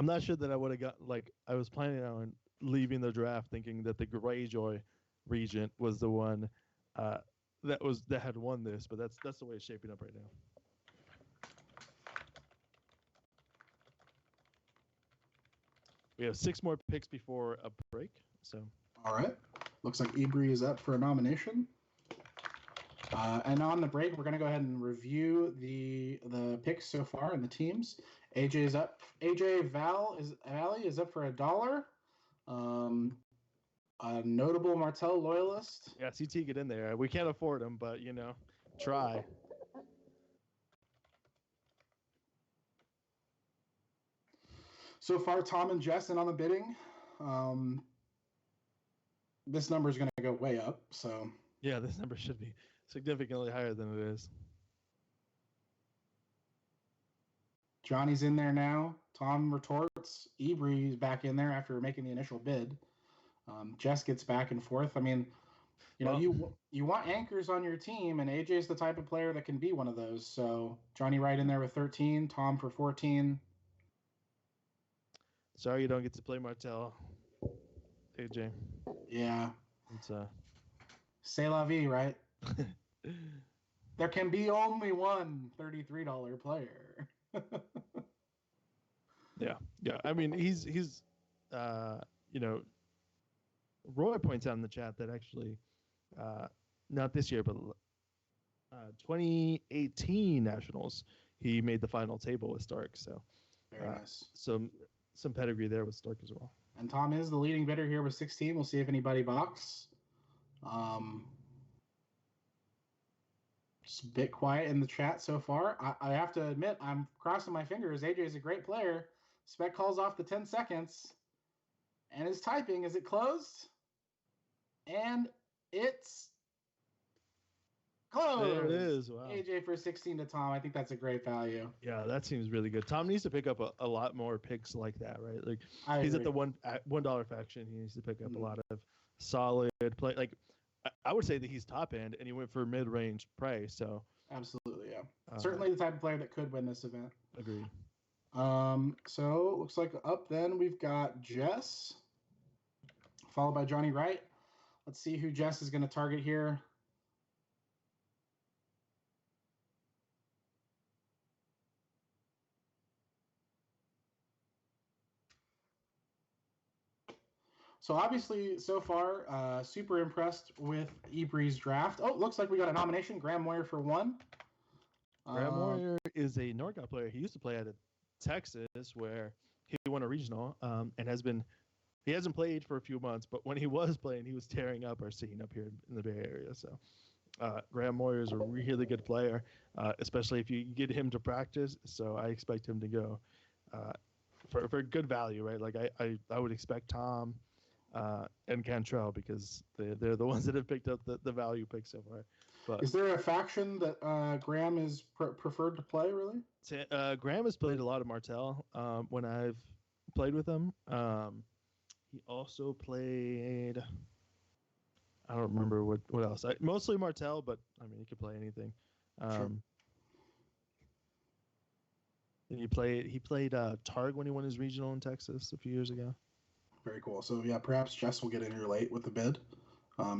not sure that I would have got, I was planning on leaving the draft thinking that the Greyjoy Regent was the one that had won this, but that's the way it's shaping up right now. We have 6 more picks before a break. So. All right. Looks like Ibri is up for a nomination. And on the break, we're going to go ahead and review the picks so far and the teams. AJ is up. AJ Valley is up for $1. A notable Martell loyalist. Yeah, CT, get in there. We can't afford him, but try. So far, Tom and Jess in on the bidding. This number is going to go way up. So yeah, this number should be significantly higher than it is. Johnny's in there now. Tom retorts. Ibri is back in there after making the initial bid. Jess gets back and forth. I mean, you want anchors on your team, and AJ's the type of player that can be one of those. So Johnny right in there with 13, Tom for 14. Sorry you don't get to play Martell, AJ. Yeah. It's C'est la vie, right? There can be only one $33 player. Yeah. I mean, he's Roy points out in the chat that actually, not this year, but 2018 Nationals, he made the final table with Stark. So very nice. Some pedigree there with Stark as well. And Tom is the leading bidder here with 16. We'll see if anybody balks. Just a bit quiet in the chat so far. I have to admit, I'm crossing my fingers. AJ is a great player. Spec calls off the 10 seconds. And is typing. Is it closed? And it's closed. There it is. Wow. AJ for 16 to Tom. I think that's a great value. Yeah, that seems really good. Tom needs to pick up a lot more picks like that, right? Like He's at the $1 faction. He needs to pick up a lot of solid play. Like I would say that he's top end, and he went for mid-range price. So absolutely, yeah. Certainly the type of player that could win this event. Agreed. So it looks like up then we've got Jess, followed by Johnny Wright. Let's see who Jess is going to target here. So obviously, so far, super impressed with Ibri's draft. Oh, looks like we got a nomination. Graham Moyer for 1. Graham Moyer is a NorCal player. He used to play out of Texas, where he won a regional, and he hasn't played for a few months, but when he was playing, he was tearing up our scene up here in the Bay Area. So Graham Moyer is a really good player, especially if you get him to practice. So I expect him to go for good value, right? Like I would expect Tom and Cantrell, because they're the ones that have picked up the value pick so far. But is there a faction that Graham is preferred to play, really? Graham has played a lot of Martell. When I've played with him. He also played. I don't remember what else. Mostly Martel, but I mean, he could play anything. Sure. And he played Targ when he won his regional in Texas a few years ago. Very cool. So yeah, perhaps Jess will get in here late with the bid.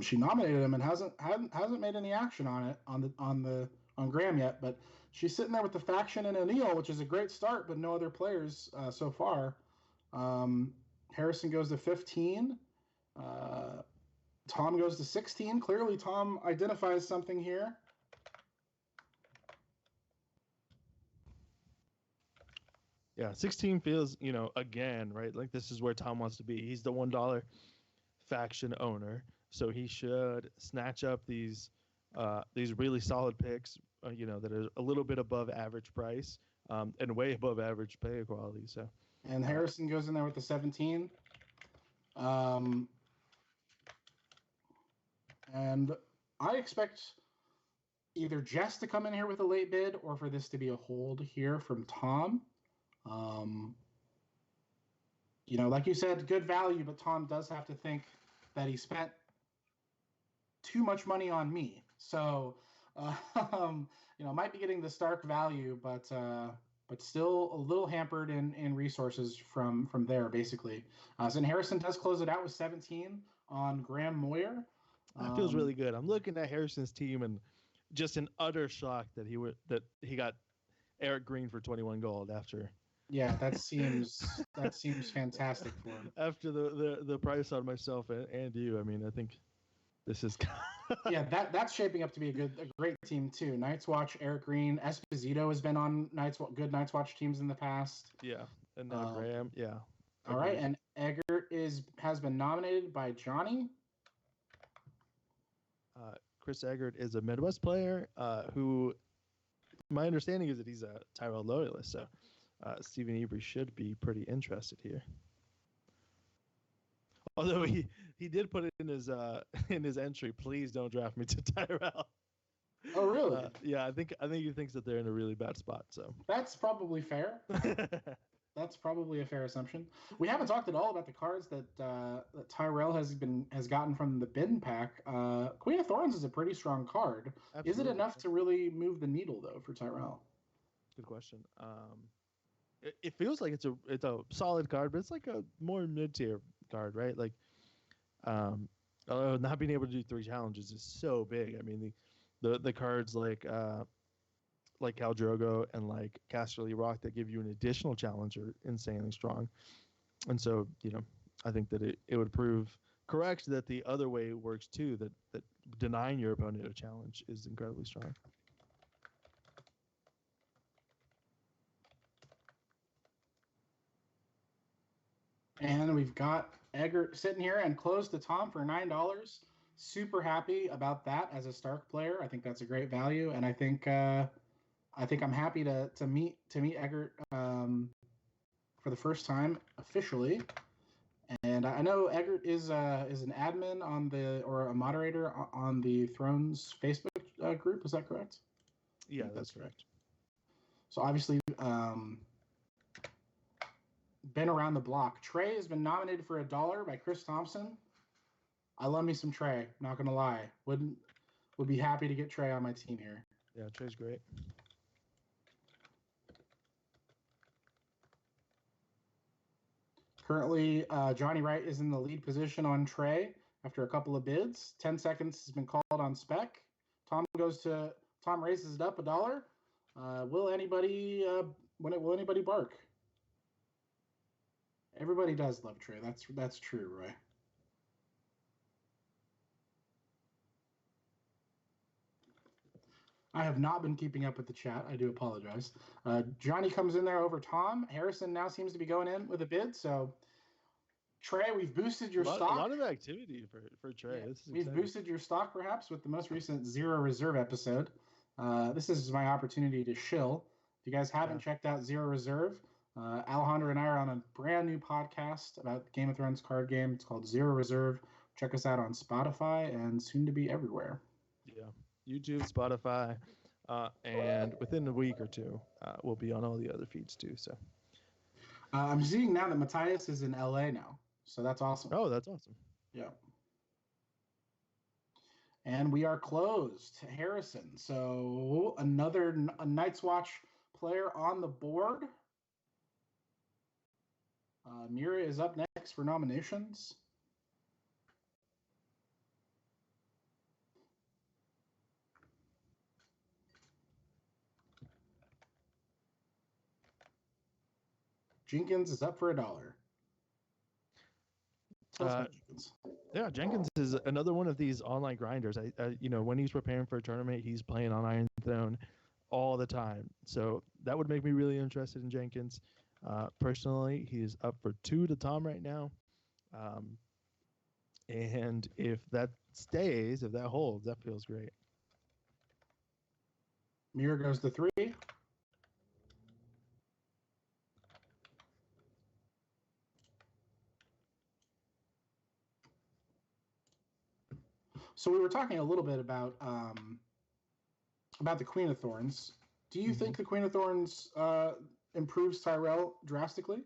She nominated him and hasn't made any action on it on Graham yet, but she's sitting there with the faction and O'Neill, which is a great start, but no other players so far. Harrison goes to 15. Tom goes to 16. Clearly, Tom identifies something here. Yeah, 16 feels, again, right? Like this is where Tom wants to be. He's the $1 faction owner, so he should snatch up these really solid picks, that are a little bit above average price, and way above average pay quality. So, and Harrison goes in there with the 17. And I expect either Jess to come in here with a late bid or for this to be a hold here from Tom. Like you said, good value, but Tom does have to think that he spent too much money on me. So, might be getting the Stark value, but still a little hampered in resources from there, basically. So Harrison does close it out with 17 on Graham Moyer. That feels really good. I'm looking at Harrison's team and just in utter shock that he got Eric Green for 21 gold after. Yeah, that seems fantastic for him. After the price on myself and you, I mean, I think this is. Yeah, that's shaping up to be a great team too. Night's Watch, Eric Green, Esposito has been on good Night's Watch teams in the past. Yeah, and now Graham. Yeah. All right, and Eggert has been nominated by Johnny. Chris Eggert is a Midwest player who, my understanding is that he's a Tyrell loyalist. So Stephen Avery should be pretty interested here. Although he did put it in his entry, please don't draft me to Tyrell. Oh really? Yeah, I think he thinks that they're in a really bad spot. So that's probably fair. That's probably a fair assumption. We haven't talked at all about the cards that Tyrell has gotten from the bin pack. Queen of Thorns is a pretty strong card. Absolutely. Is it enough to really move the needle though for Tyrell? Good question. It feels like it's a solid card, but it's like a more mid-tier card, right? Like, not being able to do 3 challenges is so big. I mean, the cards like Khal Drogo and like Casterly Rock that give you an additional challenge are insanely strong. And so, I think that it would prove correct that the other way works too, that denying your opponent a challenge is incredibly strong. And we've got Eggert sitting here and closed to Tom for $9. Super happy about that as a Stark player. I think that's a great value, and I think I'm happy to meet Eggert for the first time officially. And I know Eggert is an admin or a moderator on the Thrones Facebook group. Is that correct? Yeah, that's correct. So obviously, been around the block. Trey has been nominated for $1 by Chris Thompson. I love me some Trey. Not gonna lie, would be happy to get Trey on my team here. Yeah, Trey's great. Currently, Johnny Wright is in the lead position on Trey after a couple of bids. 10 seconds has been called on spec. Tom raises it up $1. Will anybody bark? Everybody does love Trey. That's true, Roy. I have not been keeping up with the chat. I do apologize. Johnny comes in there over Tom. Harrison now seems to be going in with a bid. So, Trey, we've boosted your stock. A lot of activity for Trey. Yeah, we've boosted your stock, perhaps, with the most recent Zero Reserve episode. This is my opportunity to shill. If you guys haven't checked out Zero Reserve, Alejandro and I are on a brand new podcast about Game of Thrones card game. It's called Zero Reserve. Check us out on Spotify and soon to be everywhere. Yeah. YouTube, Spotify, and within a week or two, we'll be on all the other feeds too. So, I'm seeing now that Matthias is in LA now, so that's awesome. Oh, that's awesome. Yeah. And we are closed. Harrison. So another a Night's Watch player on the board. Mira is up next for nominations. Jenkins is up for $1. Tell us about Jenkins. Yeah, Jenkins is another one of these online grinders. When he's preparing for a tournament, he's playing on Iron Throne all the time. So that would make me really interested in Jenkins. Personally, he's up for 2 to Tom right now. And if that stays, if that holds, that feels great. Mira goes to 3. So we were talking a little bit about the Queen of Thorns. Do you think the Queen of Thorns improves Tyrell drastically?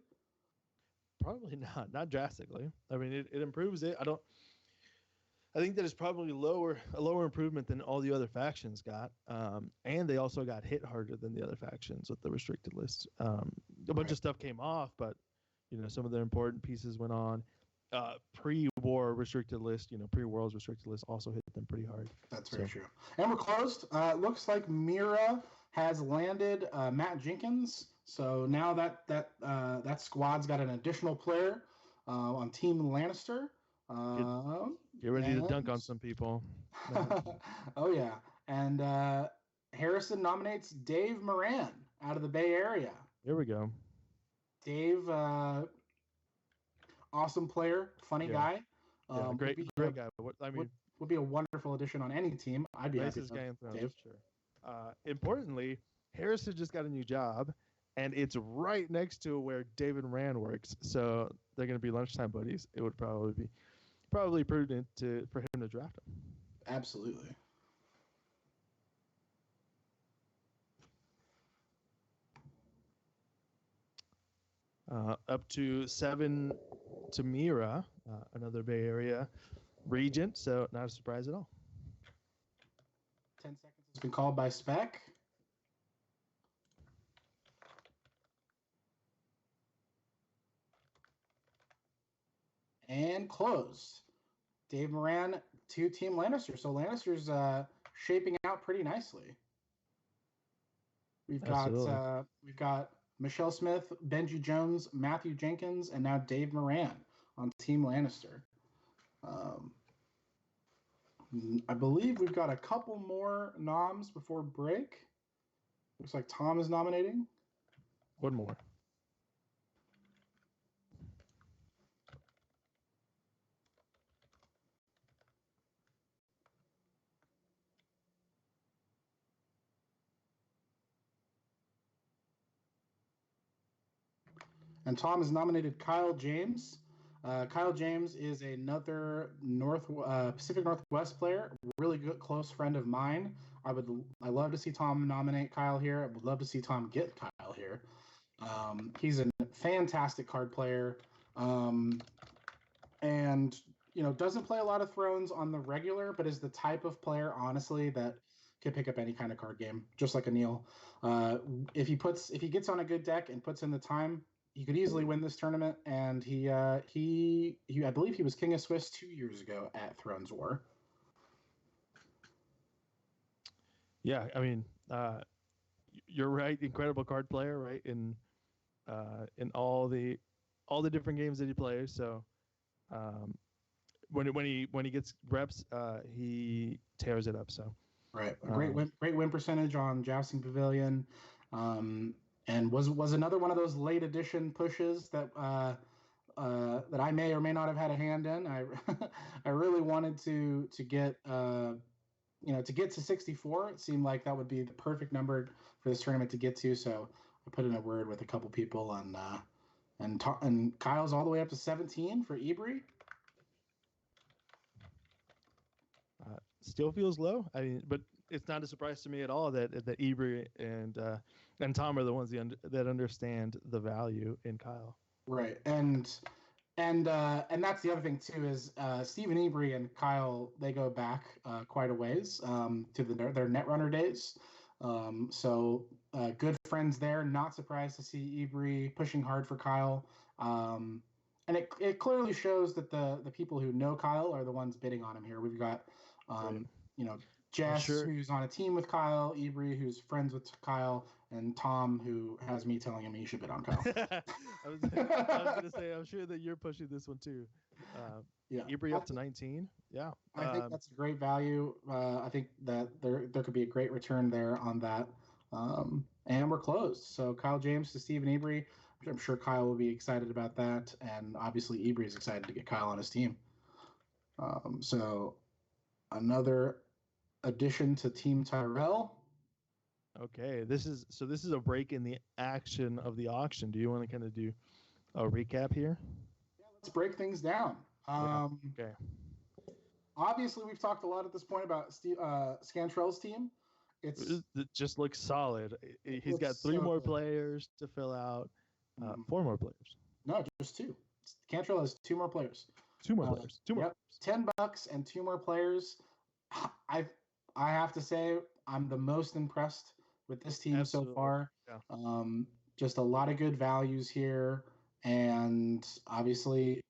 Probably not drastically. I mean, it improves it. I think that is probably a lower improvement than all the other factions got, and they also got hit harder than the other factions with the restricted list. A bunch of stuff came off, but some of the important pieces went on. Pre-war restricted list, pre-world's restricted list also hit them pretty hard. That's very true. And we're closed. Looks like Mira has landed Matt Jenkins. So now that squad's got an additional player on Team Lannister. Get ready to dunk on some people. Oh yeah, and Harrison nominates Dave Moran out of the Bay Area. Here we go. Dave, awesome player, funny guy. Great guy. Would be a wonderful addition on any team. I'd be happy to guy Dave. Sure. Importantly, Harrison just got a new job, and it's right next to where David Moran works. So they're going to be lunchtime buddies. It would probably be prudent for him to draft him. Absolutely. Up to 7 to Mira, another Bay Area regent, so not a surprise at all. 10 seconds has been called by Spec. And closed. Dave Moran to Team Lannister. So Lannister's shaping out pretty nicely. We've got Michelle Smith, Benji Jones, Matthew Jenkins, and now Dave Moran on Team Lannister. I believe we've got a couple more noms before break. Looks like Tom is nominating. One more. And Tom has nominated Kyle James. Kyle James is another Pacific Northwest player, really good close friend of mine. I love to see Tom nominate Kyle here. I would love to see Tom get Kyle here. He's a fantastic card player, and doesn't play a lot of Thrones on the regular, but is the type of player, honestly, that can pick up any kind of card game, just like Anil. If he gets on a good deck and puts in the time, he could easily win this tournament, and he I believe he was King of Swiss 2 years ago at ThronesWAR. Yeah, I mean, you're right. Incredible card player, right? In all the different games that he plays. So when he gets reps, he tears it up. So right, great win percentage on Jousting Pavilion. And was another one of those late edition pushes that I may or may not have had a hand in. I really wanted to get to get to 64. It seemed like that would be the perfect number for this tournament to get to. So I put in a word with a couple people, and Kyle's all the way up to 17 for Ebri. Still feels low. I mean, but it's not a surprise to me at all that Ebri and Tom are the ones that understand the value in Kyle. Right. And that's the other thing too is Stephen Ebry and Kyle, they go back quite a ways to their Netrunner days. So good friends there. Not surprised to see Ebry pushing hard for Kyle. And it clearly shows that the people who know Kyle are the ones bidding on him here. We've got Right. you know, Jess, Sure. who's on a team with Kyle, Ebry, who's friends with Kyle, and Tom, who has me telling him he should bid on Kyle. I was gonna say, I'm sure that you're pushing this one too. Yeah, Ebry up to 19. Yeah. I think that's a great value. I think that there could be a great return there on that. And we're closed. So Kyle James to Stephen Ebry. I'm sure Kyle will be excited about that, and obviously Ebry is excited to get Kyle on his team. So another addition to Team Tyrell. Okay. This is a break in the action of the auction. Do you want to kind of do a recap here? Yeah, let's break things down. Okay. Obviously, we've talked a lot at this point about Scantrell's team. It just looks solid. He's got three more players to fill out. Four more players. No, just two. Cantrell has two more players. Two more players. Two more. Yep, $10 and two more players. I have to say I'm the most impressed with this team so far. Yeah. Just a lot of good values here, and obviously,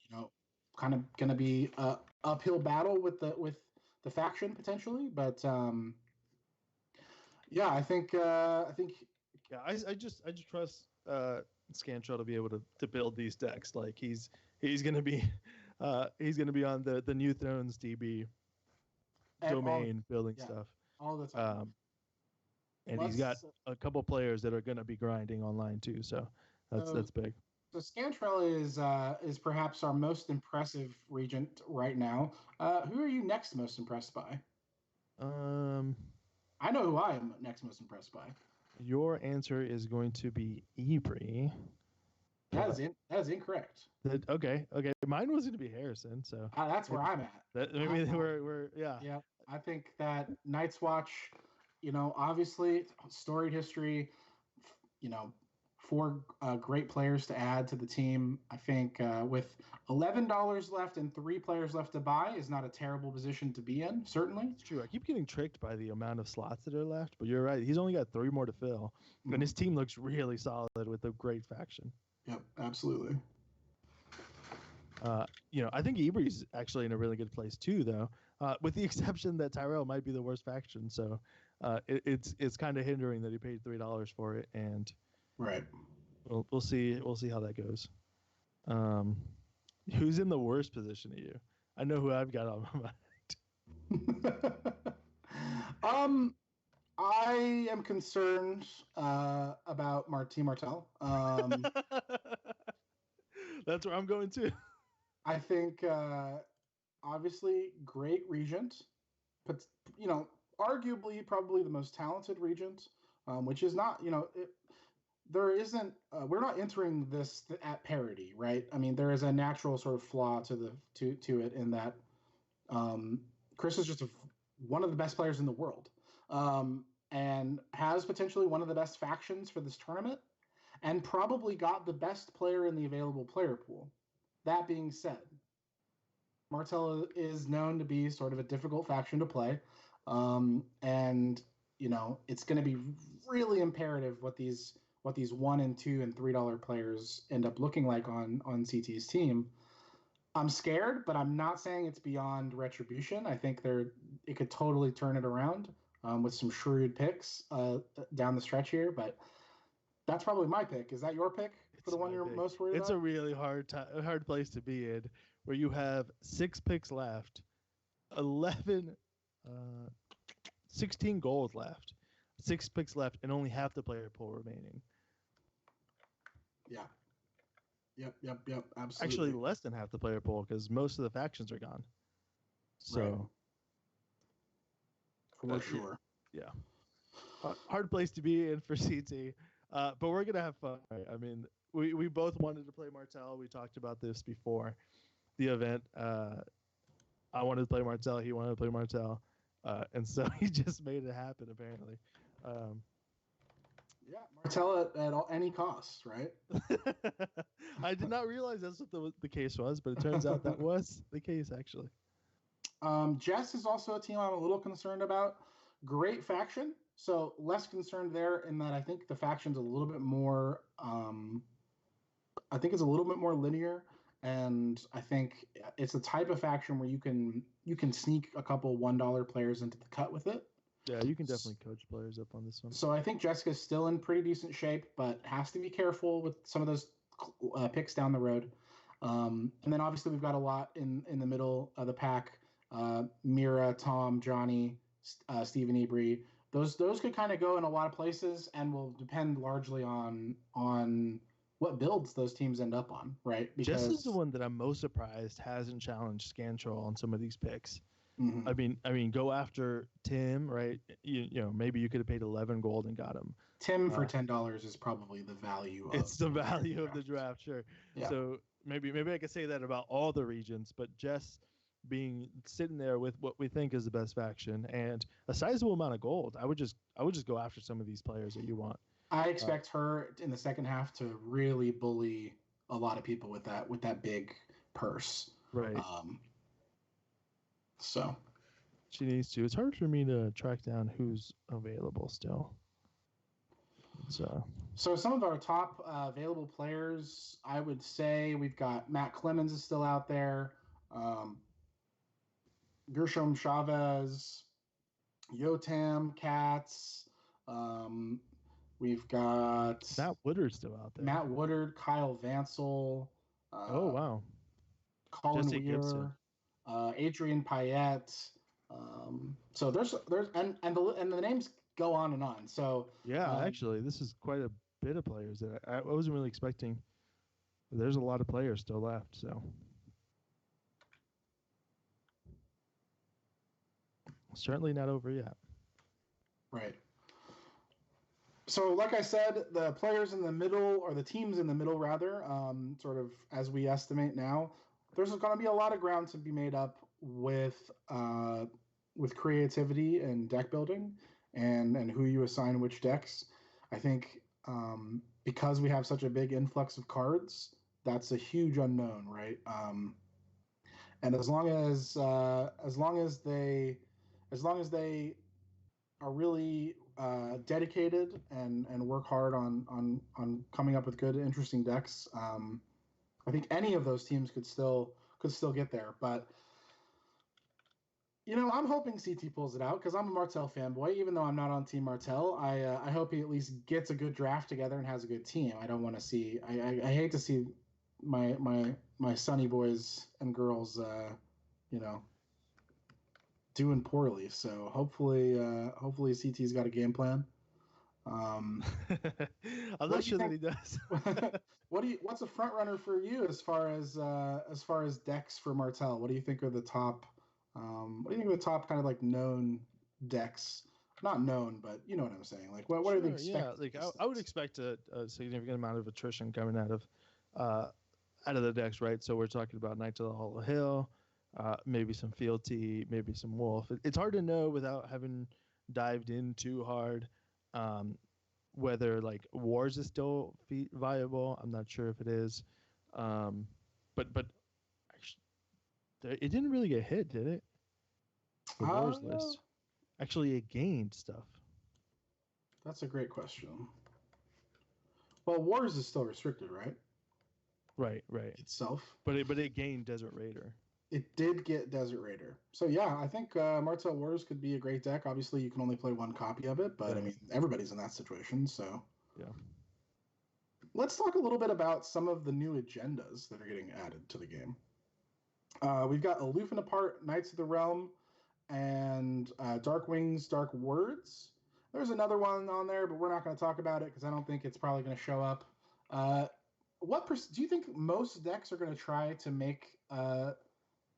kind of going to be a uphill battle with the faction potentially, but yeah, I think yeah, I just trust Scantrell to be able to build these decks. Like he's gonna be on the new Thrones DB domain building stuff all the time. And he's got a couple players that are gonna be grinding online too. So that's big. So Scantrell is perhaps our most impressive regent right now. Who are you next most impressed by? I know who I am next most impressed by. Your answer is going to be Ebry. That is incorrect. Okay. Mine was going to be Harrison, so that's where I'm at. Maybe we're yeah. Yeah, I think that Night's Watch, obviously storied history, four great players to add to the team. I think with $11 left and 3 players left to buy is not a terrible position to be in, certainly. It's true. I keep getting tricked by the amount of slots that are left, but you're right. He's only got 3 more to fill. Mm-hmm. And his team looks really solid with a great faction. Yep, absolutely. I think Ebry's actually in a really good place too, though, with the exception that Tyrell might be the worst faction. So it's kind of hindering that he paid $3 for it, and right. We'll see how that goes. Who's in the worst position of you? I know who I've got on my mind. I am concerned about Martin Martel. That's where I'm going too. I think obviously great regent, but arguably probably the most talented regent, which is not there isn't we're not entering this at parity, right? I mean, there is a natural sort of flaw to it in that Chris is just one of the best players in the world, and has potentially one of the best factions for this tournament, and probably got the best player in the available player pool. That being said, Martel is known to be sort of a difficult faction to play, and it's going to be really imperative what these $1 and $2 and $3 players end up looking like on CT's team. I'm scared, but I'm not saying it's beyond retribution. I think it could totally turn it around with some shrewd picks down the stretch here. But that's probably my pick. Is that your pick for the one you're most worried about? It's a really hard place to be in, where you have 6 picks left, 16 gold left, 6 picks left, and only half the player pool remaining. Yeah. Yep. Absolutely. Actually, less than half the player pool, because most of the factions are gone. So, for sure. Yeah. Hard place to be in for CT, but we're gonna have fun. Right? I mean, we both wanted to play Martel. We talked about this before the event. I wanted to play Martel. He wanted to play Martel, and so he just made it happen. Apparently. Yeah, Martell at any cost, right? I did not realize that's what the case was, but it turns out that was the case actually. Jess is also a team I'm a little concerned about. Great faction, so less concerned there in that I think the faction's a little bit more. I think it's a little bit more linear, and I think it's the type of faction where you can sneak a couple $1 players into the cut with it. Yeah, you can definitely coach players up on this one. So I think Jessica's still in pretty decent shape, but has to be careful with some of those picks down the road. And then obviously we've got a lot in the middle of the pack. Mira, Tom, Johnny, Stephen Ebry. Those could kind of go in a lot of places, and will depend largely on what builds those teams end up on, right? Jess is the one that I'm most surprised hasn't challenged Scantrol on some of these picks. Mm-hmm. I mean, go after Tim, right? You know, maybe you could have paid 11 gold and got him. Tim for $10 is probably the value. It's the value of the draft, sure. Yeah. So maybe I could say that about all the regions, but Jess being sitting there with what we think is the best faction and a sizable amount of gold, I would just go after some of these players that you want. I expect her in the second half to really bully a lot of people with that big purse. Right. So she needs to. It's hard for me to track down who's available still. So some of our top available players, I would say we've got Matt Clemens is still out there, Gershom Chavez, Yotam, Katz. We've got Matt Woodard still out there. Matt Woodard, Kyle Vansel. Oh wow. Colin Weir, Adrian Payette. So there's and the names go on and on. So yeah, actually, this is quite a bit of players that I wasn't really expecting. There's a lot of players still left. So certainly not over yet. Right. So, like I said, the players in the middle, or the teams in the middle, rather, sort of as we estimate now, there's going to be a lot of ground to be made up with creativity and deck building, and who you assign which decks. I think because we have such a big influx of cards, that's a huge unknown, right? And as long as they are really dedicated and work hard on coming up with good, interesting decks, I think any of those teams could still get there. But I'm hoping CT pulls it out because I'm a Martell fanboy. Even though I'm not on Team Martell, I hope he at least gets a good draft together and has a good team. I don't want to see. I hate to see my Sunny boys and girls, doing poorly. So hopefully CT's got a game plan. I'm not sure that he does. What's a front runner for you as far as decks for Martell? What do you think are the top? What do you think are the top kind of like known decks? Not known, but you know what I'm saying. Like what sure, are the expected? Yeah, like I would expect a significant amount of attrition coming out of the decks, right? So we're talking about Knights of the Hollow Hill. Maybe some fealty, maybe some wolf. It's hard to know without having dived in too hard whether like wars is still viable. I'm not sure if it is, but actually, it didn't really get hit, did it? The wars list. Actually, it gained stuff. That's a great question. Well, wars is still restricted, right? Right. Itself. But it gained Desert Raider. It did get Desert Raider. So yeah, I think Martell Wars could be a great deck. Obviously, you can only play one copy of it, but right. I mean, everybody's in that situation. So yeah. Let's talk a little bit about some of the new agendas that are getting added to the game. We've got Aloof and Apart, Knights of the Realm, and Dark Wings, Dark Words. There's another one on there, but we're not going to talk about it because I don't think it's probably going to show up. Do you think most decks are going to try to make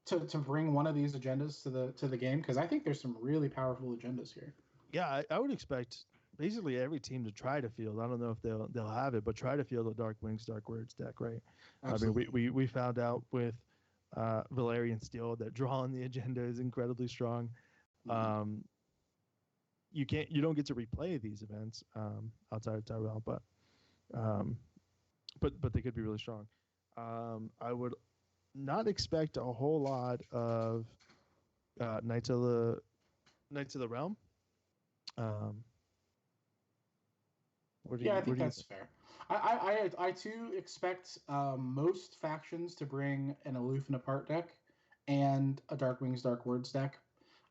to bring one of these agendas to the game? Because I think there's some really powerful agendas here. Yeah, I would expect basically every team to try to field. I don't know if they'll have it, but try to field a Dark Wings, Dark Words deck, right? Absolutely. I mean, we found out with Valerian Steel that drawing the agenda is incredibly strong. Mm-hmm. you don't get to replay these events outside of Tyrell, um, but they could be really strong. I would not expect a whole lot of Knights of the Realm. Um, Yeah, I think what do you that's think? fair. I too expect most factions to bring an Aloof and Apart deck and a Dark Wings Dark Words deck.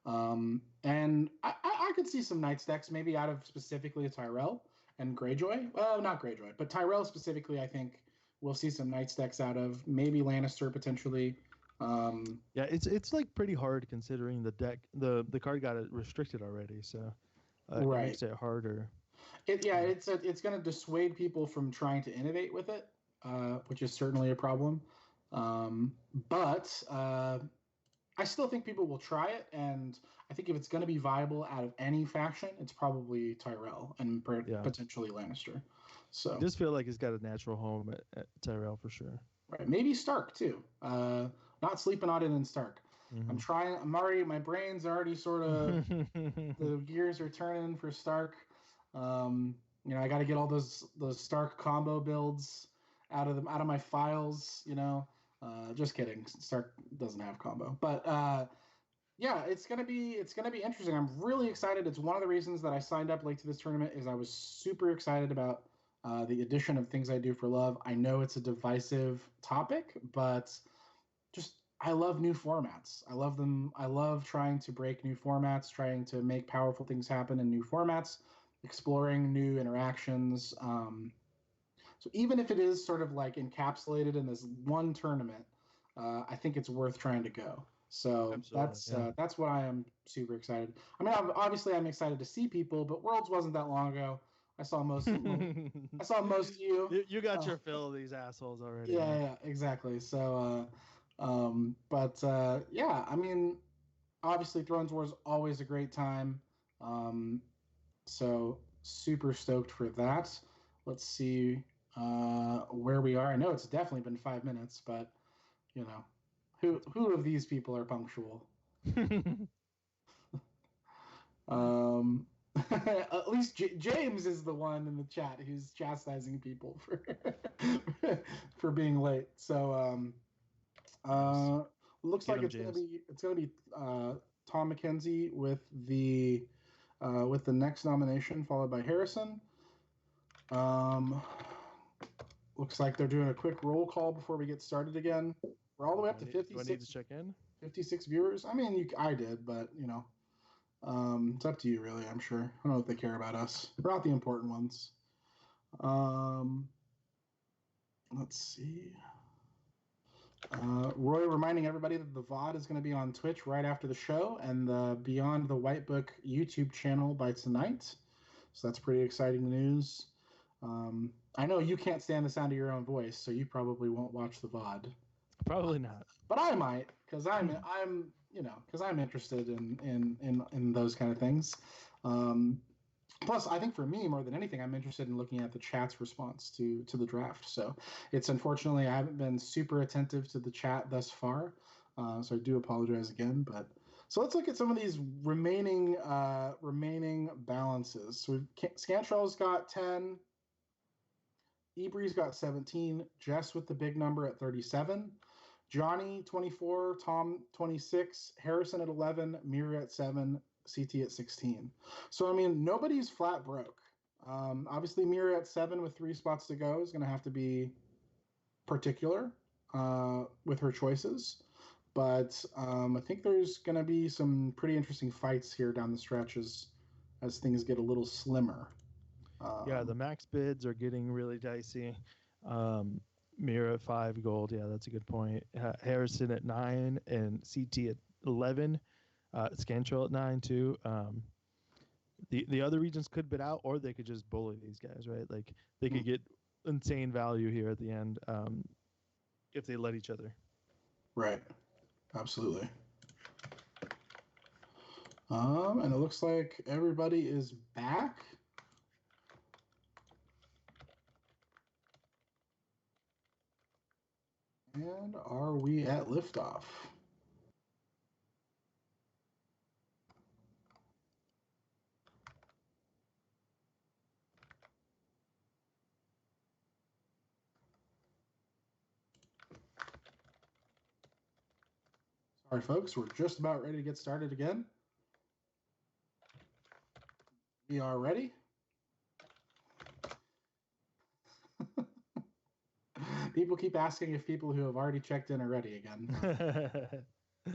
And I could see some Knights decks maybe out of specifically Tyrell and Greyjoy. Well, not Greyjoy, but Tyrell specifically. I think we'll see some Knights decks out of maybe Lannister potentially. Yeah, it's like pretty hard considering the card got it restricted already, so it Right. makes it harder. It's going to dissuade people from trying to innovate with it, which is certainly a problem. Um, but I still think people will try it, and I think if it's going to be viable out of any faction, it's probably Tyrell and Yeah, potentially Lannister. So I just feel like it's got a natural home at Tyrell for sure. right, maybe Stark too. Not sleeping on it in Stark. I'm Hmm. trying. My brain's already sort of the gears are turning for Stark. Um, I got to get all those Stark combo builds out of my files. Just kidding. Stark doesn't have combo, but yeah, it's gonna be interesting. I'm really excited. It's one of the reasons that I signed up late to this tournament is I was super excited about the addition of Things I Do for Love. I know it's a divisive topic, but just I love new formats. I love them. I love trying to break new formats, trying to make powerful things happen in new formats, exploring new interactions. So even if it is sort of like encapsulated in this one tournament, I think it's worth trying to go. So Absolutely, yeah. that's what I am super excited. I mean, obviously I'm excited to see people, but Worlds wasn't that long ago. I saw most. I saw most of you. You got Uh, your fill of these assholes already, yeah, man. yeah, exactly. So, but yeah, I mean, obviously, Thrones War is always a great time. Um, so super stoked for that. Let's see where we are. I know it's definitely been 5 minutes, but you know, who of these people are punctual? Um, at least James is the one in the chat who's chastising people for for being late. So Nice. looks Get like him, it's gonna James. be Tom McKenzie with the next nomination, followed by Harrison. Um, looks like they're doing a quick roll call before we get started again. We're all the way up to Do I need to check in? 56 viewers. I mean, I did, but it's up to you, really. I'm sure. I don't know if they care about us. We're not the important ones. Um, let's see. Roy reminding everybody that the VOD is going to be on Twitch right after the show and the Beyond the White Book YouTube channel by tonight. So that's pretty exciting news. I know you can't stand the sound of your own voice, so you probably won't watch the VOD. Probably not. But I might, because I'm interested in those kind of things. Plus, I think for me more than anything, I'm interested in looking at the chat's response to the draft. So it's unfortunately I haven't been super attentive to the chat thus far, so I do apologize again. But so let's look at some of these remaining balances. So Scantrell's got 10. Ebree's got 17. Jess with the big number at 37. Johnny 24. Tom 26. Harrison at 11. Mira at 7. CT at 16. So I mean, nobody's flat broke. Obviously, Mira at 7 with 3 spots to go is going to have to be particular with her choices. But I think there's going to be some pretty interesting fights here down the stretch as things get a little slimmer. Yeah, the max bids are getting really dicey. Mira at 5 gold. Yeah, that's a good point. Harrison at 9 and CT at 11. Scantrell at 9 too. The other regions could bid out, or they could just bully these guys, right? Like they could get insane value here at the end if they let each other. Right. Absolutely. And it looks like everybody is back. And are we at liftoff? All right, folks, we're just about ready to get started again. We are ready. People keep asking if people who have already checked in are ready again.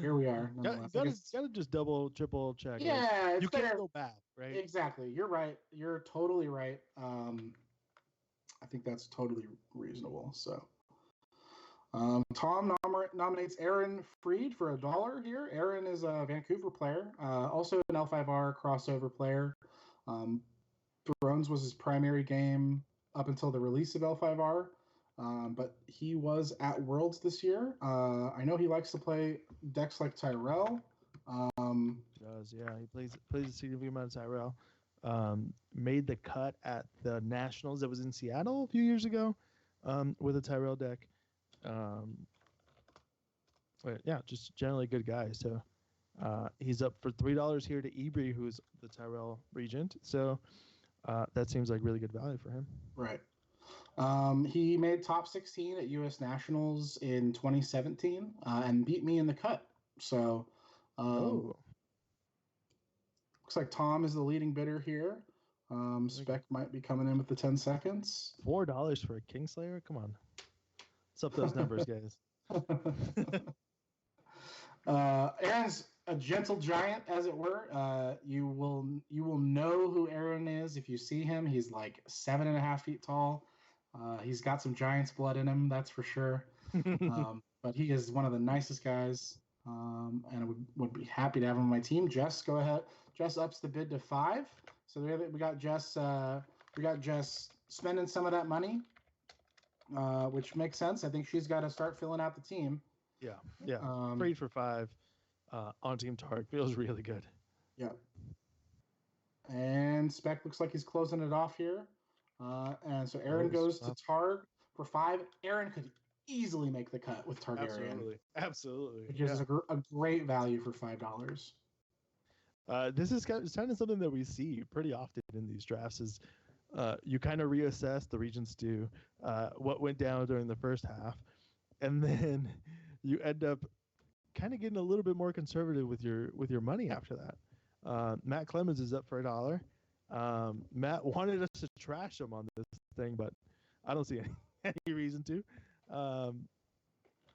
Here we are. Gotta just double, triple check. Yeah, like, you can't go back, right? Exactly. You're right. You're totally right. I think that's totally reasonable. So, Tom nominates Aaron Freed for $1 here. Aaron is a Vancouver player, also an L5R crossover player. Thrones was his primary game up until the release of L5R. But he was at Worlds this year. I know he likes to play decks like Tyrell. He does, yeah. He plays a significant amount of Tyrell. Made the cut at the Nationals that was in Seattle a few years ago with a Tyrell deck. But yeah, just generally a good guy. So he's up for $3 here to Ebri, who's the Tyrell regent. So that seems like really good value for him. Right. He made top 16 at U.S. Nationals in 2017 and beat me in the cut. So looks like Tom is the leading bidder here. Spec might be coming in with the 10 seconds. $4 for a Kingslayer? Come on. What's up those numbers, guys? Aaron's a gentle giant, as it were. You will know who Aaron is if you see him. He's like 7.5 feet tall. He's got some Giants blood in him, that's for sure. But he is one of the nicest guys, and I would be happy to have him on my team. Jess, go ahead. Jess ups the bid to 5. So there we got Jess. We got Jess spending some of that money, which makes sense. I think she's got to start filling out the team. Yeah. Freed for 5 on Team Targ feels really good. Yeah. And Spec looks like he's closing it off here. And so Aaron goes to Targ for 5. Aaron could easily make the cut with Targaryen. Absolutely. Which is a great value for $5. This is kind of something that we see pretty often in these drafts is you kind of reassess, the regents do, what went down during the first half, and then you end up kind of getting a little bit more conservative with your money after that. Matt Clemens is up for $1. Matt wanted us to trash him on this thing, but I don't see any reason to.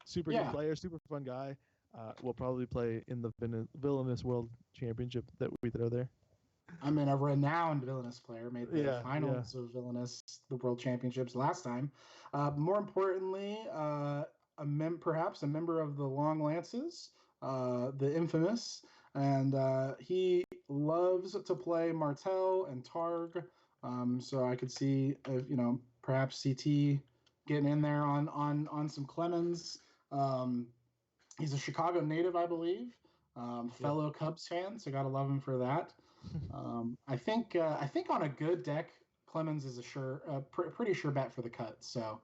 Super good player, super fun guy. Will probably play in the Villainous World Championship that we throw there. I mean, a renowned Villainous player, made the finals of Villainous, the World Championships last time. More importantly, perhaps a member of the Long Lances, the infamous, and he loves to play Martell and Targ. So I could see, perhaps CT getting in there on some Clemens. He's a Chicago native, I believe. Fellow Cubs fan, so gotta love him for that. I think on a good deck, Clemens is a pretty sure bet for the cut. So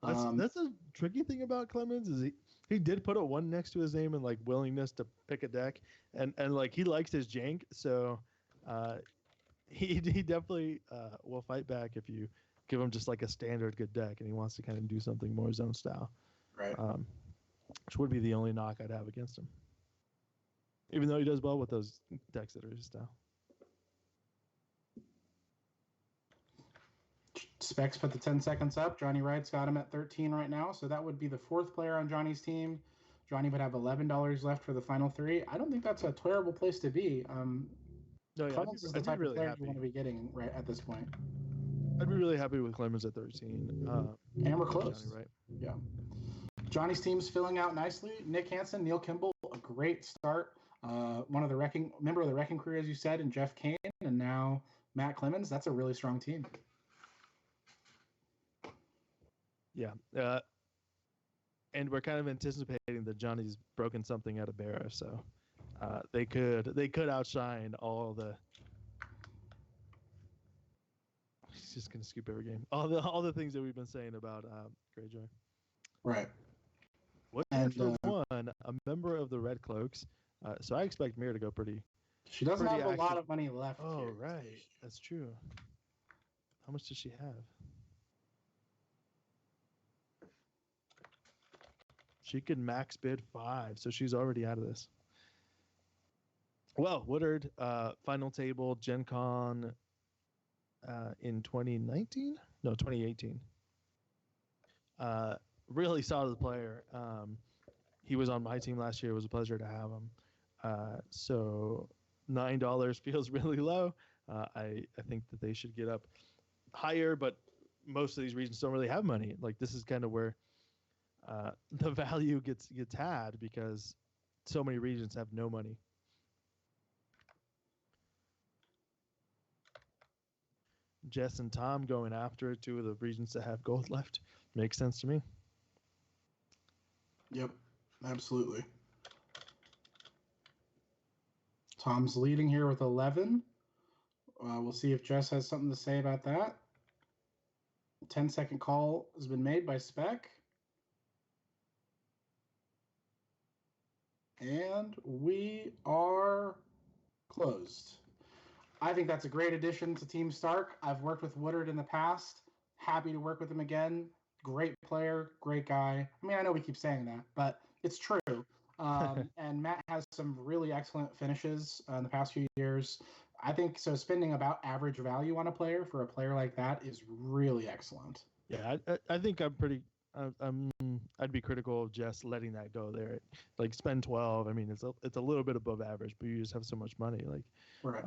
that's a tricky thing about Clemens is he did put a 1 next to his name and like willingness to pick a deck, and like he likes his jank, so he definitely will fight back if you give him just like a standard good deck and he wants to kind of do something more zone style. Right. Which would be the only knock I'd have against him. Even though he does well with those decks that are his style. Specs put the 10 seconds up. Johnny Wright's got him at 13 right now, so that would be the 4th player on Johnny's team. Johnny would have $11 left for the final 3. I don't think that's a terrible place to be. Clemens is the type of player you want to be getting right at this point. I'd be really happy with Clemens at 13. And we're close. Johnny Wright. Yeah. Johnny's team's filling out nicely. Nick Hansen, Neil Kimball, a great start. Member of the Wrecking Crew, as you said, and Jeff Kane, and now Matt Clemens. That's a really strong team. Yeah. And we're kind of anticipating that Johnny's broken something out of Barra, so they could outshine all the. He's just gonna scoop every game. All the things that we've been saying about Greyjoy. Right. What for one, a member of the Red Cloaks. So I expect Mir to go pretty. She doesn't have a lot of money left. Oh, here. right. That's true. How much does she have? She could max bid 5, so she's already out of this. Well, Woodard, final table, Gen Con in 2019? No, 2018. Really solid player. He was on my team last year. It was a pleasure to have him. So $9 feels really low. I think that they should get up higher, but most of these regions don't really have money. Like this is kind of where the value gets had because so many regions have no money. Jess and Tom going after it, 2 of the regions that have gold left. Makes sense to me. Yep, absolutely. Tom's leading here with 11. We'll see if Jess has something to say about that. 10-second call has been made by Spec. And we are closed. I think that's a great addition to Team Stark. I've worked with Woodard in the past. Happy to work with him again. Great player, great guy. I mean, I know we keep saying that, but it's true. And Matt has some really excellent finishes in the past few years. I think so. Spending about average value on a player for a player like that is really excellent. Yeah, I think I'd be critical of Jess letting that go there. Like spend 12. I mean, it's a little bit above average, but you just have so much money. Like, right.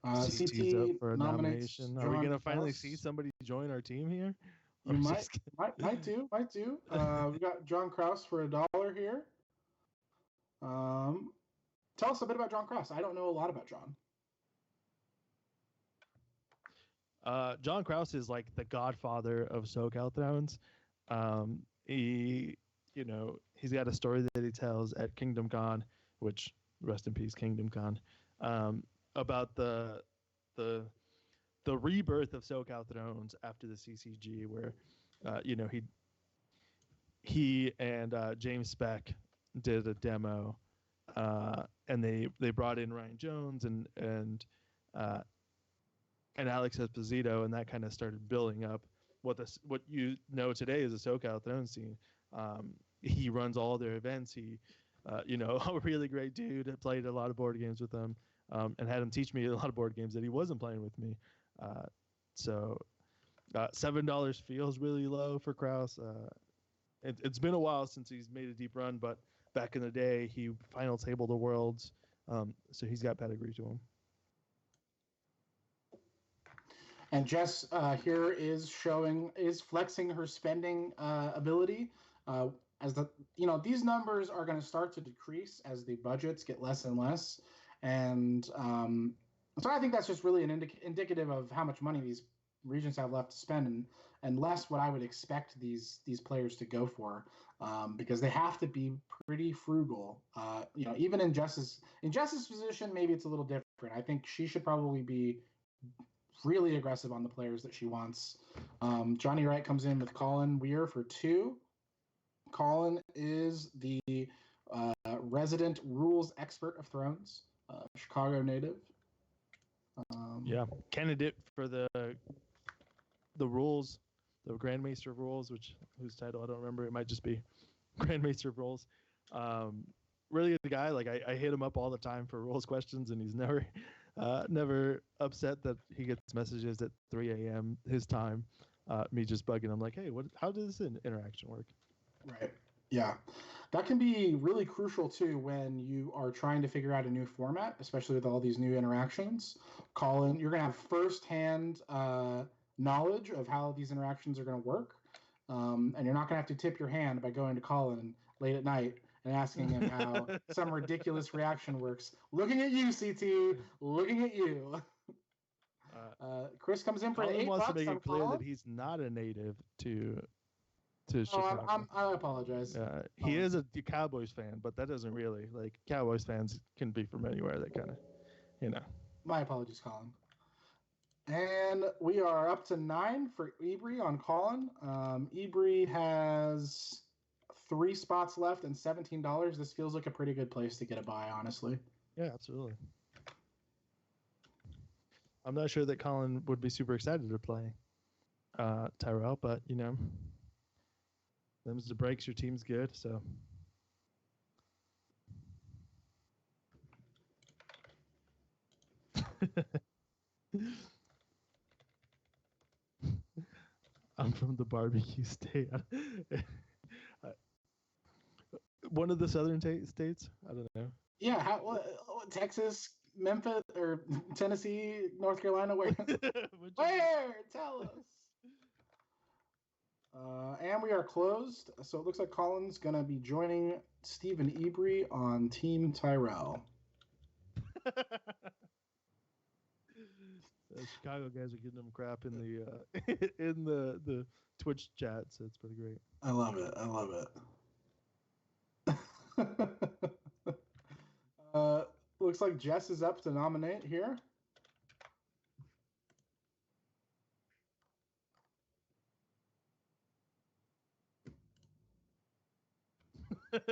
CT's up for a nomination. Are we gonna Krause. finally see somebody join our team here? You might do. We got John Krause for $1 here. Tell us a bit about John Krause. I don't know a lot about John. John Krause is like the godfather of SoCal Thrones. He's got a story that he tells at Kingdom Con, which rest in peace, Kingdom Con, about the rebirth of SoCal Thrones after the CCG, where he and James Speck did a demo, and they brought in Ryan Jones and Alex Esposito, and that kind of started building up what you know today is a SoCal Thrones scene. He runs all their events. He, a really great dude. I played a lot of board games with him, and had him teach me a lot of board games that he wasn't playing with me. So $7 feels really low for Krause. It's been a while since he's made a deep run, but back in the day, he final tabled the Worlds, so he's got pedigree to him. And Jess here is flexing her spending ability. As these numbers are going to start to decrease as the budgets get less and less, and so I think that's just really an indicative of how much money these regions have left to spend, and less what I would expect these players to go for, because they have to be pretty frugal. Even in Jess's position, maybe it's a little different. I think she should probably be really aggressive on the players that she wants. Johnny Wright comes in with Colin Weir for 2. Colin is the resident rules expert of Thrones, Chicago native. Candidate for the rules, the Grandmaster rules, whose title I don't remember. It might just be Grandmaster rules. Really good guy. Like I hit him up all the time for rules questions, and he's never upset that he gets messages at 3 a.m. his time, me just bugging him like, hey, how does this interaction work? Right. Yeah. That can be really crucial too when you are trying to figure out a new format, especially with all these new interactions. Colin, you're going to have firsthand knowledge of how these interactions are going to work. And you're not going to have to tip your hand by going to Colin late at night and asking him how some ridiculous reaction works. Looking at you, CT. Looking at you. Chris comes in for Colin $8. Wants to make it clear Colin. that he's not a native to Chicago. I apologize. He is a Cowboys fan, but that doesn't really Cowboys fans can be from anywhere. That kind of, My apologies, Colin. And we are up to 9 for Ebri on Colin. Ebri has 3 spots left and $17. This feels like a pretty good place to get a buy, honestly. Yeah, absolutely. I'm not sure that Colin would be super excited to play Tyrell, but Them's the breaks. Your team's good, so. I'm from the barbecue state. One of the southern states? I don't know. Yeah, Texas, Memphis, or Tennessee, North Carolina? Where? Where? Tell us. And we are closed. So it looks like Colin's going to be joining Stephen Ebrey on Team Tyrell. Chicago guys are getting them crap in the in the Twitch chat, so it's pretty great. I love it. I love it. Looks like Jess is up to nominate here.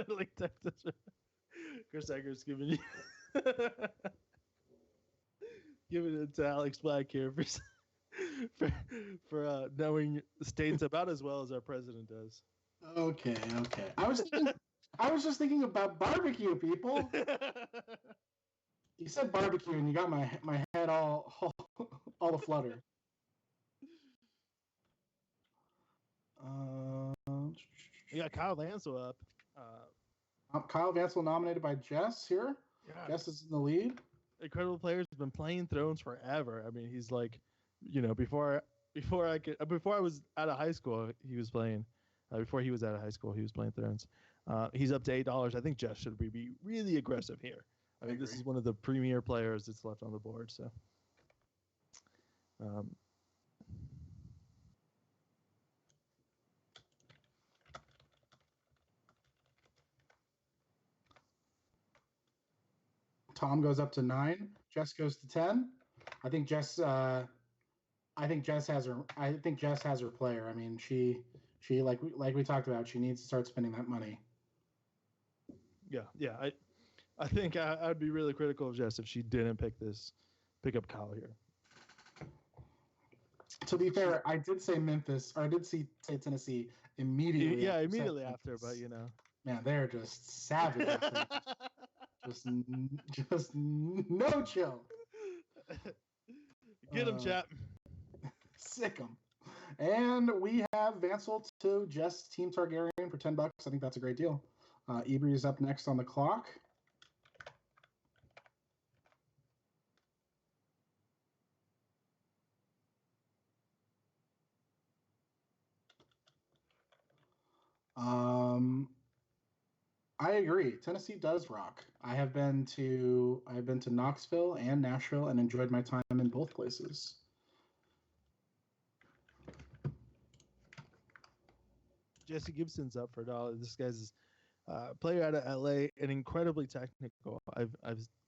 Like Texas. Chris Eggers giving you giving it to Alex Black here for knowing states about as well as our president does. Okay. I was just thinking about barbecue, people. You said barbecue, and you got my head all aflutter. You got Kyle Vansel up. Kyle Vansel nominated by Jess here. Yeah. Jess is in the lead. Incredible players have been playing Thrones forever. I mean, he's like, before I was out of high school, he was playing. Before he was out of high school, he was playing Thrones. He's up to $8. I think Jess should be really aggressive here. I think this is one of the premier players that's left on the board. So, Tom goes up to 9. Jess goes to 10. I think Jess has her player. I mean, she like we talked about, she needs to start spending that money. Yeah. I think I'd be really critical of Jess if she didn't pick up Kyle here. To be fair, I did say Memphis, or I did say Tennessee immediately. Yeah, immediately after, but man, they're just savage. just no chill. Get him, chap. Sick him. And we have Vansel to Jess Team Targaryen for $10. I think that's a great deal. Ebrey is up next on the clock. I agree. Tennessee does rock. I have been to Knoxville and Nashville and enjoyed my time in both places. Jesse Gibson's up for $1. This guy's a player out of LA and incredibly technical. I've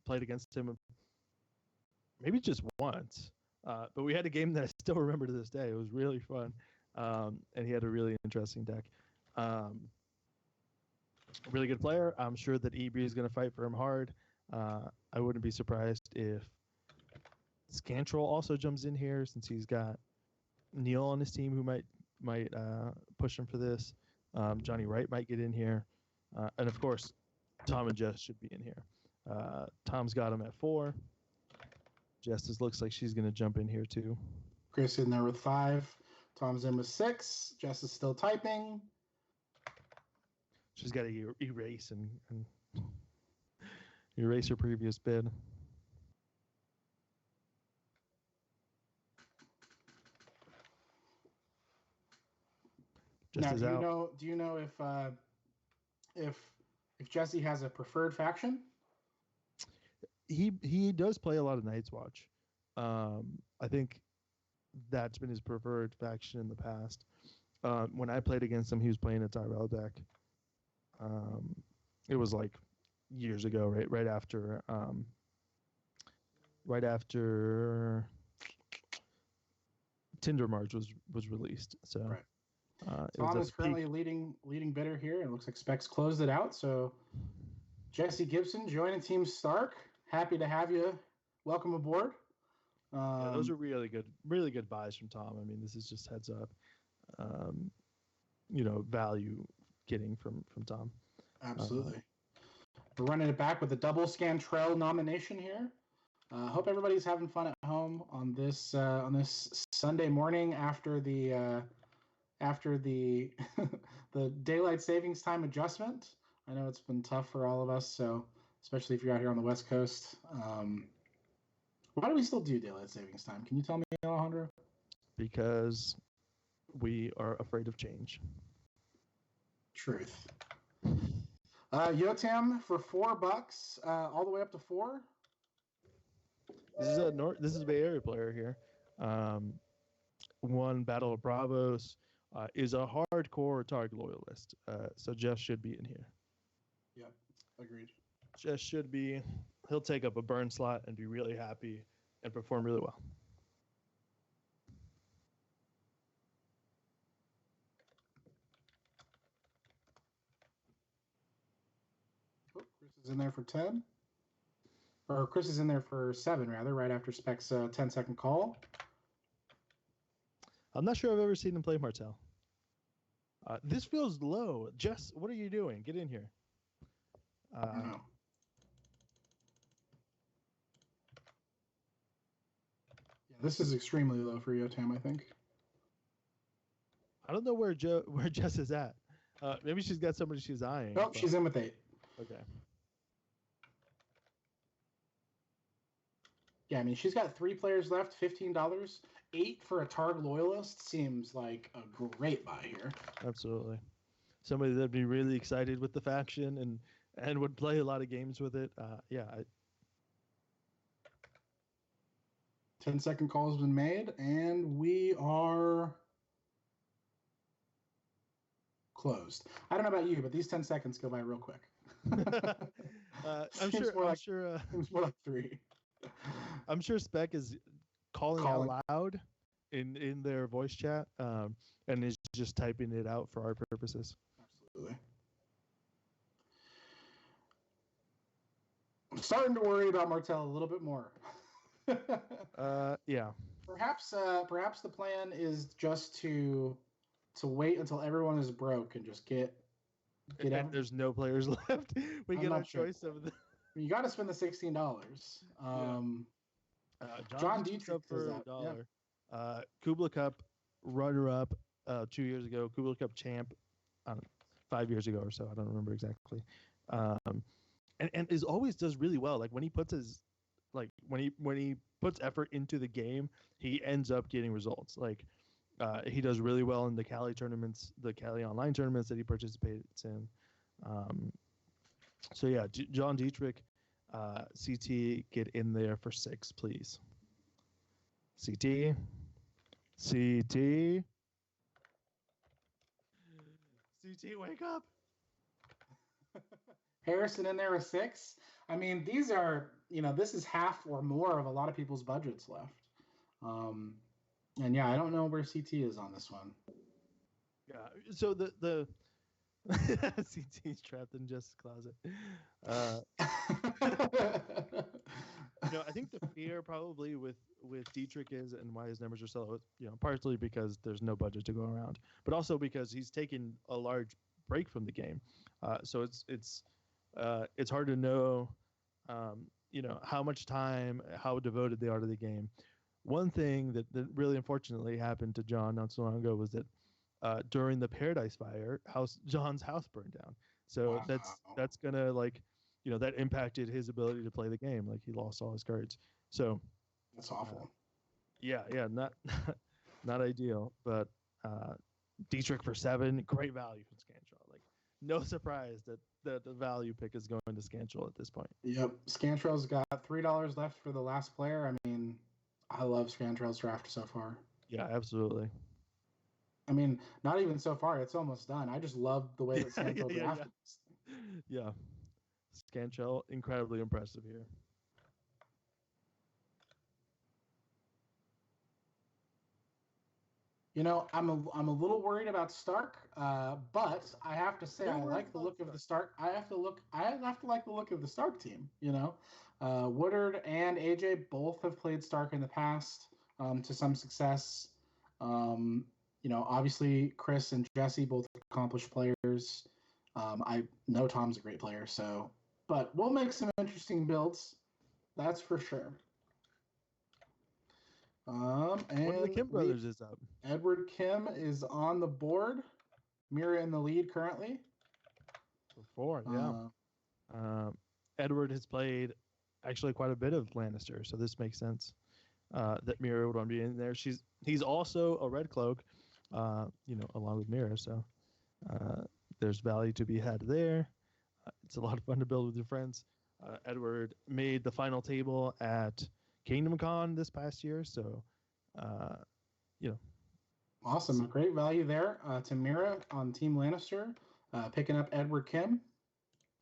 played against him maybe just once, but we had a game that I still remember to this day. It was really fun, and he had a really interesting deck. A really good player. I'm sure that Ebrey is going to fight for him hard. I wouldn't be surprised if Scantrell also jumps in here, since he's got Neil on his team who might push him for this. Johnny Wright might get in here, and of course, Tom and Jess should be in here. Tom's got him at 4. Jess looks like she's going to jump in here too. Chris in there with 5. Tom's in with 6. Jess is still typing. She's got to erase and erase her previous bid. Now, do you know if Jesse has a preferred faction? He does play a lot of Night's Watch. I think that's been his preferred faction in the past. When I played against him, he was playing a Tyrell deck. It was like years ago, right after Tinder March was released. So right. Tom is currently leading bidder here, and it looks like Specs closed it out. So Jesse Gibson joining Team Stark. Happy to have you. Welcome aboard. Those are really good buys from Tom. I mean, this is just heads up. value getting from Tom. Absolutely. We're running it back with a double Scantrell nomination here. Hope everybody's having fun at home on this Sunday morning after the the daylight savings time adjustment. I know it's been tough for all of us, so especially if you're out here on the West Coast. Why do we still do daylight savings time? Can you tell me, Alejandro? Because we are afraid of change. Truth. Yotam for $4, all the way up to 4. This is a Bay Area player here. Won Battle of Bravos. Is a hardcore Targ loyalist. So Jeff should be in here. Yep, agreed. Jeff should be. He'll take up a burn slot and be really happy and perform really well. Oh, Chris is in there for 10. Or Chris is in there for 7, rather, right after Spec's 10-second call. I'm not sure I've ever seen him play Martel. This feels low. Jess, what are you doing? Get in here. I don't know. Yeah, this is extremely low for Yotam, I think. I don't know where Jess is at. Maybe she's got somebody she's eyeing. Oh, she's in with 8. Okay. Yeah, I mean, she's got 3 players left, $15. 8 for a Targ loyalist seems like a great buy here. Absolutely. Somebody that'd be really excited with the faction and would play a lot of games with it. 10-second call has been made, and we are closed. I don't know about you, but these 10 seconds go by real quick. I'm sure. Seems more like 3. I'm sure Spec is calling out loud in their voice chat, and is just typing it out for our purposes. Absolutely. I'm starting to worry about Martel a little bit more. Yeah. Perhaps the plan is just to wait until everyone is broke and just get and there's no players left. We get our choice of the. You got to spend the $16. John Dietrich for $1. Yeah. Kubla Cup runner-up 2 years ago. Kubla Cup champ 5 years ago or so. I don't remember exactly. And is always does really well. Like when he puts when he puts effort into the game, he ends up getting results. Like he does really well in the Cali tournaments, the Cali online tournaments that he participates in. So yeah, John Dietrich, CT, get in there for 6, please. CT, wake up. Harrison in there with 6. I mean, these are, this is half or more of a lot of people's budgets left. And yeah, I don't know where CT is on this one. Yeah, so the CT's trapped in Jess's closet. I think the fear probably with Dietrich is, and why his numbers are so low, partially because there's no budget to go around, but also because he's taken a large break from the game. So it's hard to know, how much time, how devoted they are to the game. One thing that really unfortunately happened to John not so long ago was that during the Paradise Fire, John's house burned down. So wow. that's gonna that impacted his ability to play the game. Like he lost all his cards. So that's awful. Yeah, not ideal. But Dietrich for 7, great value from Scantrell. Like no surprise that the value pick is going to Scantrell at this point. Yep, Scantrell's got $3 left for the last player. I mean, I love Scantrell's draft so far. Yeah, absolutely. I mean, not even so far. It's almost done. I just love the way that Scantrell drafted. Yeah. Scantrell, incredibly impressive here. I'm a little worried about Stark, but I have to say I like the look of the Stark. I have to like the look of the Stark team. Woodard and AJ both have played Stark in the past to some success. Obviously Chris and Jesse both accomplished players. I know Tom's a great player, but we'll make some interesting builds. That's for sure. And one of the Kim brothers is up. Edward Kim is on the board. Mira in the lead currently. For 4, yeah. Edward has played actually quite a bit of Lannister, so this makes sense that Mira would want to be in there. He's also a Red Cloak, along with Mira, so there's value to be had there. It's a lot of fun to build with your friends. Edward made the final table at Kingdom Con this past year, so Awesome. Great value there to Mira on Team Lannister, picking up Edward Kim.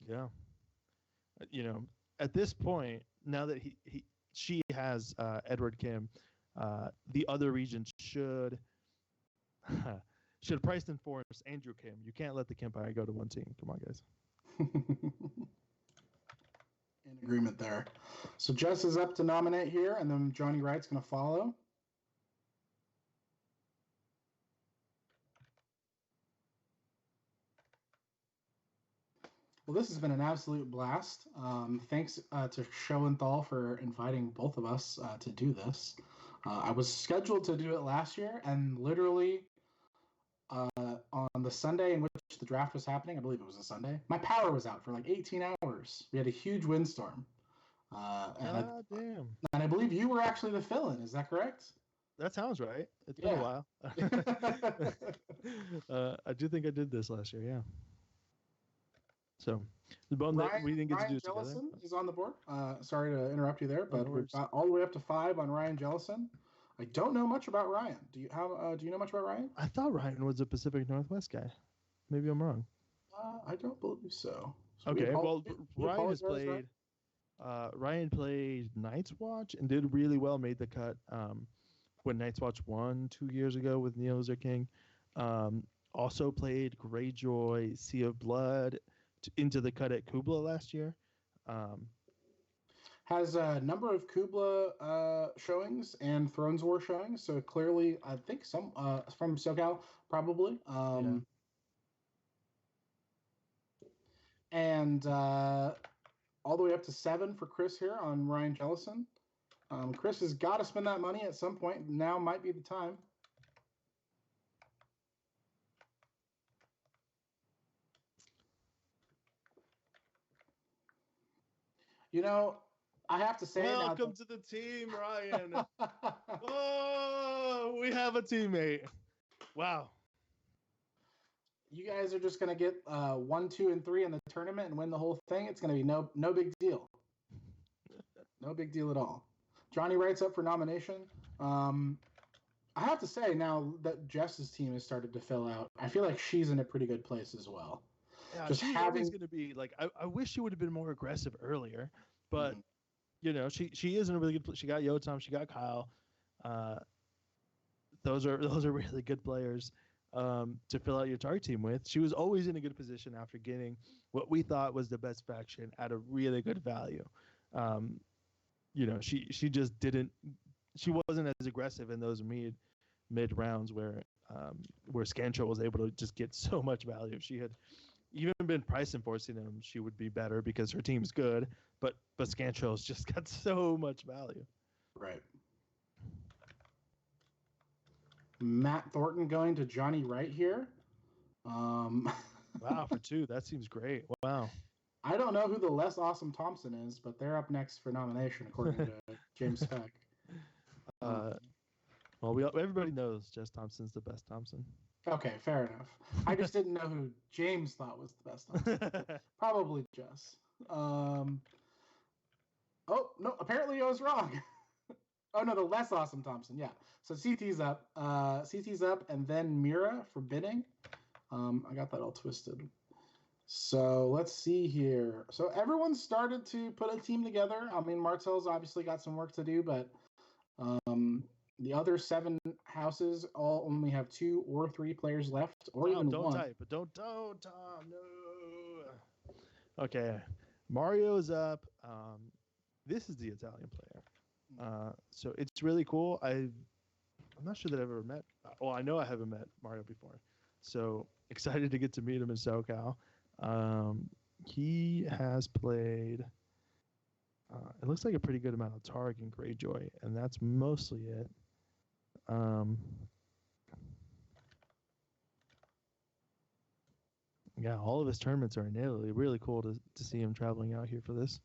Yeah. At this point, now that she has Edward Kim, the other regions should price and force Andrew Kim. You can't let the Kempire go to one team. Come on, guys. In agreement there. So Jess is up to nominate here, and then Johnny Wright's going to follow. Well, this has been an absolute blast. Thanks to Showenthal for inviting both of us to do this. I was scheduled to do it last year, and literally on the Sunday in which the draft was happening, I believe it was a Sunday, my power was out for like 18 hours. We had a huge windstorm. Damn. And I believe you were actually the fill-in. Is that correct? That sounds right. It's been a while. I do think I did this last year, yeah. So the bum that we didn't get to do Jellison together. is on the board. Sorry to interrupt you there, but we've got all the way up to 5 on Ryan Jellison. I don't know much about Ryan. Do you know much about Ryan? I thought Ryan was a Pacific Northwest guy. Maybe I'm wrong. I don't believe so. Okay, Ryan has played. Ryan played Night's Watch and did really well. Made the cut when Night's Watch won 2 years ago with Neil Lizard King. Also played Greyjoy, Sea of Blood into the cut at Kubla last year. Has a number of Kubla showings and ThronesWAR showings, so clearly I think some from SoCal probably. And all the way up to 7 for Chris here on Ryan Jellison. Chris has got to spend that money at some point. Now might be the time. I have to say, welcome to the team, Ryan. Oh, we have a teammate. Wow. You guys are just going to get 1, 2, and 3 in the tournament and win the whole thing. It's going to be no big deal. No big deal at all. Johnny Wright's up for nomination. I have to say now that Jess's team has started to fill out, I feel like she's in a pretty good place as well. Yeah, she's always going to be like. I wish she would have been more aggressive earlier, but she is in a really good place. She got Yotam, she got Kyle. Those are really good players to fill out your target team with. She was always in a good position after getting what we thought was the best faction at a really good value. She just didn't. She wasn't as aggressive in those mid rounds where Scantrell was able to just get so much value. If she had even been price enforcing him, she would be better because her team's good. But Scantrell's just got so much value. Right. Matt Thornton going to Johnny Wright here. Wow, for 2, that seems great. Wow. I don't know who the less awesome Thompson is, but they're up next for nomination according to James Speck. Everybody knows Jess Thompson's the best Thompson. Okay, fair enough. I just didn't know who James thought was the best Thompson. Probably Jess. Oh, no, apparently I was wrong. Oh, no, the less awesome Thompson, yeah. So CT's up, and then Mira for bidding. I got that all twisted. So let's see here. So everyone started to put a team together. I mean, Martel's obviously got some work to do, but the other 7 houses all only have 2 or 3 players left, or even don't 1. Type, but don't, Tom, no. Okay, Mario's up. This is the Italian player. So it's really cool. I'm not sure that I've ever met. Well, I know I haven't met Mario before. So excited to get to meet him in SoCal. He has played. It looks like a pretty good amount of Targ and Greyjoy, and that's mostly it. Yeah, all of his tournaments are in Italy. Really cool to see him traveling out here for this.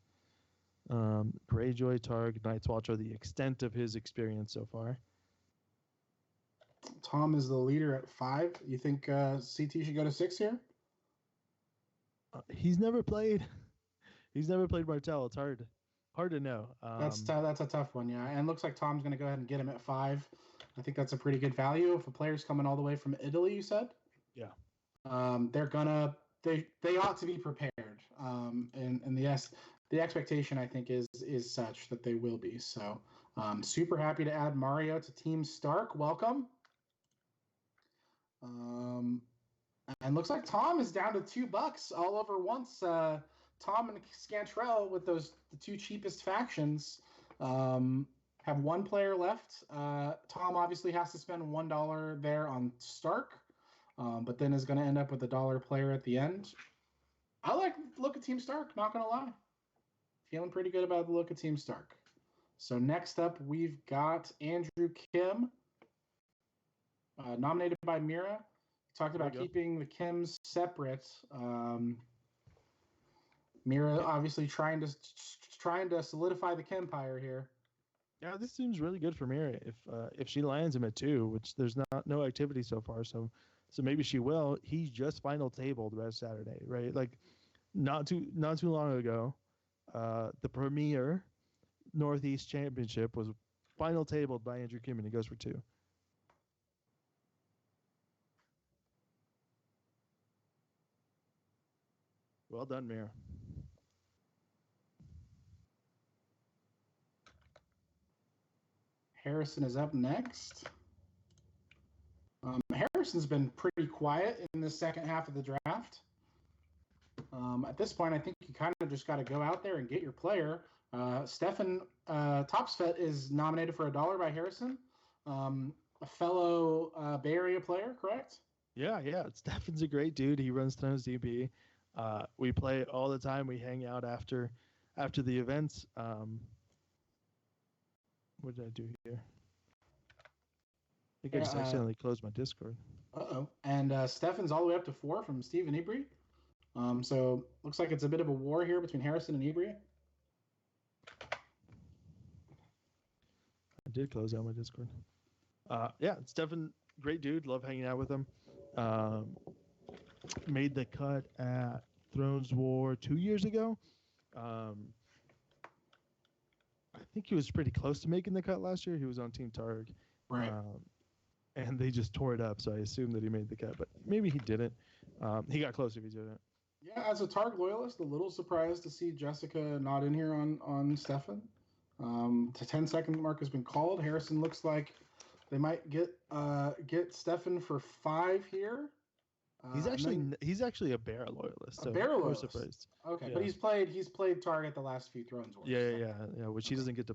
Greyjoy, Targ, Night's Watch are the extent of his experience so far. Tom is the leader at 5. You think CT should go to 6 here? He's never played. He's never played Martell. It's hard to know. That's a tough one, yeah. And it looks like Tom's going to go ahead and get him at 5. I think that's a pretty good value. If a player's coming all the way from Italy, you said? Yeah. They ought to be prepared. And the expectation, I think, is such that they will be. So super happy to add Mario to Team Stark. Welcome. And looks like Tom is down to $2 all over once. Tom and Scantrell with the 2 cheapest factions have 1 player left. Tom obviously has to spend $1 there on Stark, but then is going to end up with a $1 player at the end. I like the look of Team Stark, not going to lie. Feeling pretty good about the look of Team Stark. So next up, we've got Andrew Kim, nominated by Mira. Talked about keeping the Kims separate. Mira obviously trying to solidify the Kempire here. Yeah, this seems really good for Mira if she lands him at 2, which there's no activity so far. So maybe she will. He just final tabled last Saturday, right? Like not too long ago, the premier Northeast Championship was final tabled by Andrew Kim, and he goes for 2. Well done, Mira. Harrison is up next. Harrison's been pretty quiet in the second half of the draft. At this point, I think you kind of just got to go out there and get your player. Stefan Topsvet is nominated for $1 by Harrison, a fellow Bay Area player, correct? Yeah. Stefan's a great dude. He runs Thrones DB. We play all the time. We hang out after the events. What did I do here? I think I just accidentally closed my Discord. Uh-oh. And Stefan's all the way up to 4 from Steve and Ibri. So looks like it's a bit of a war here between Harrison and Ibri. I did close out my Discord. Yeah, Stefan, great dude. Love hanging out with him. Made the cut at ThronesWAR 2 years ago. I think he was pretty close to making the cut last year. He was on Team Targ. Right. And they just tore it up, so I assumed that he made the cut, but maybe he didn't. He got close if he didn't. Yeah, as a Targ loyalist, a little surprised to see Jessica not in here on Stefan. The 10-second mark has been called. Harrison looks like they might get Stefan for 5 here. He's actually a Bear loyalist. So a Bear loyalist. Surprised. Okay, yeah. But he's played Target the last few Thrones Wars. Yeah. Which he doesn't get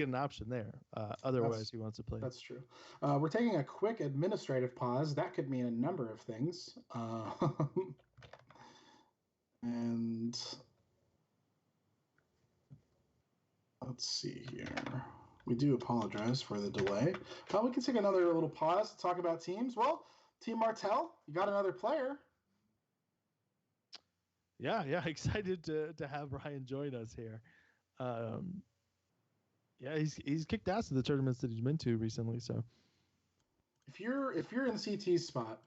an option there. Otherwise, he wants to play. That's true. We're taking a quick administrative pause. That could mean a number of things. And let's see here. We do apologize for the delay. We can take another little pause to talk about teams. Well, Team Martell, you got another player. Yeah, excited to have Ryan join us here. Yeah, he's kicked ass in the tournaments that he's been to recently. So, if you're in CT's spot,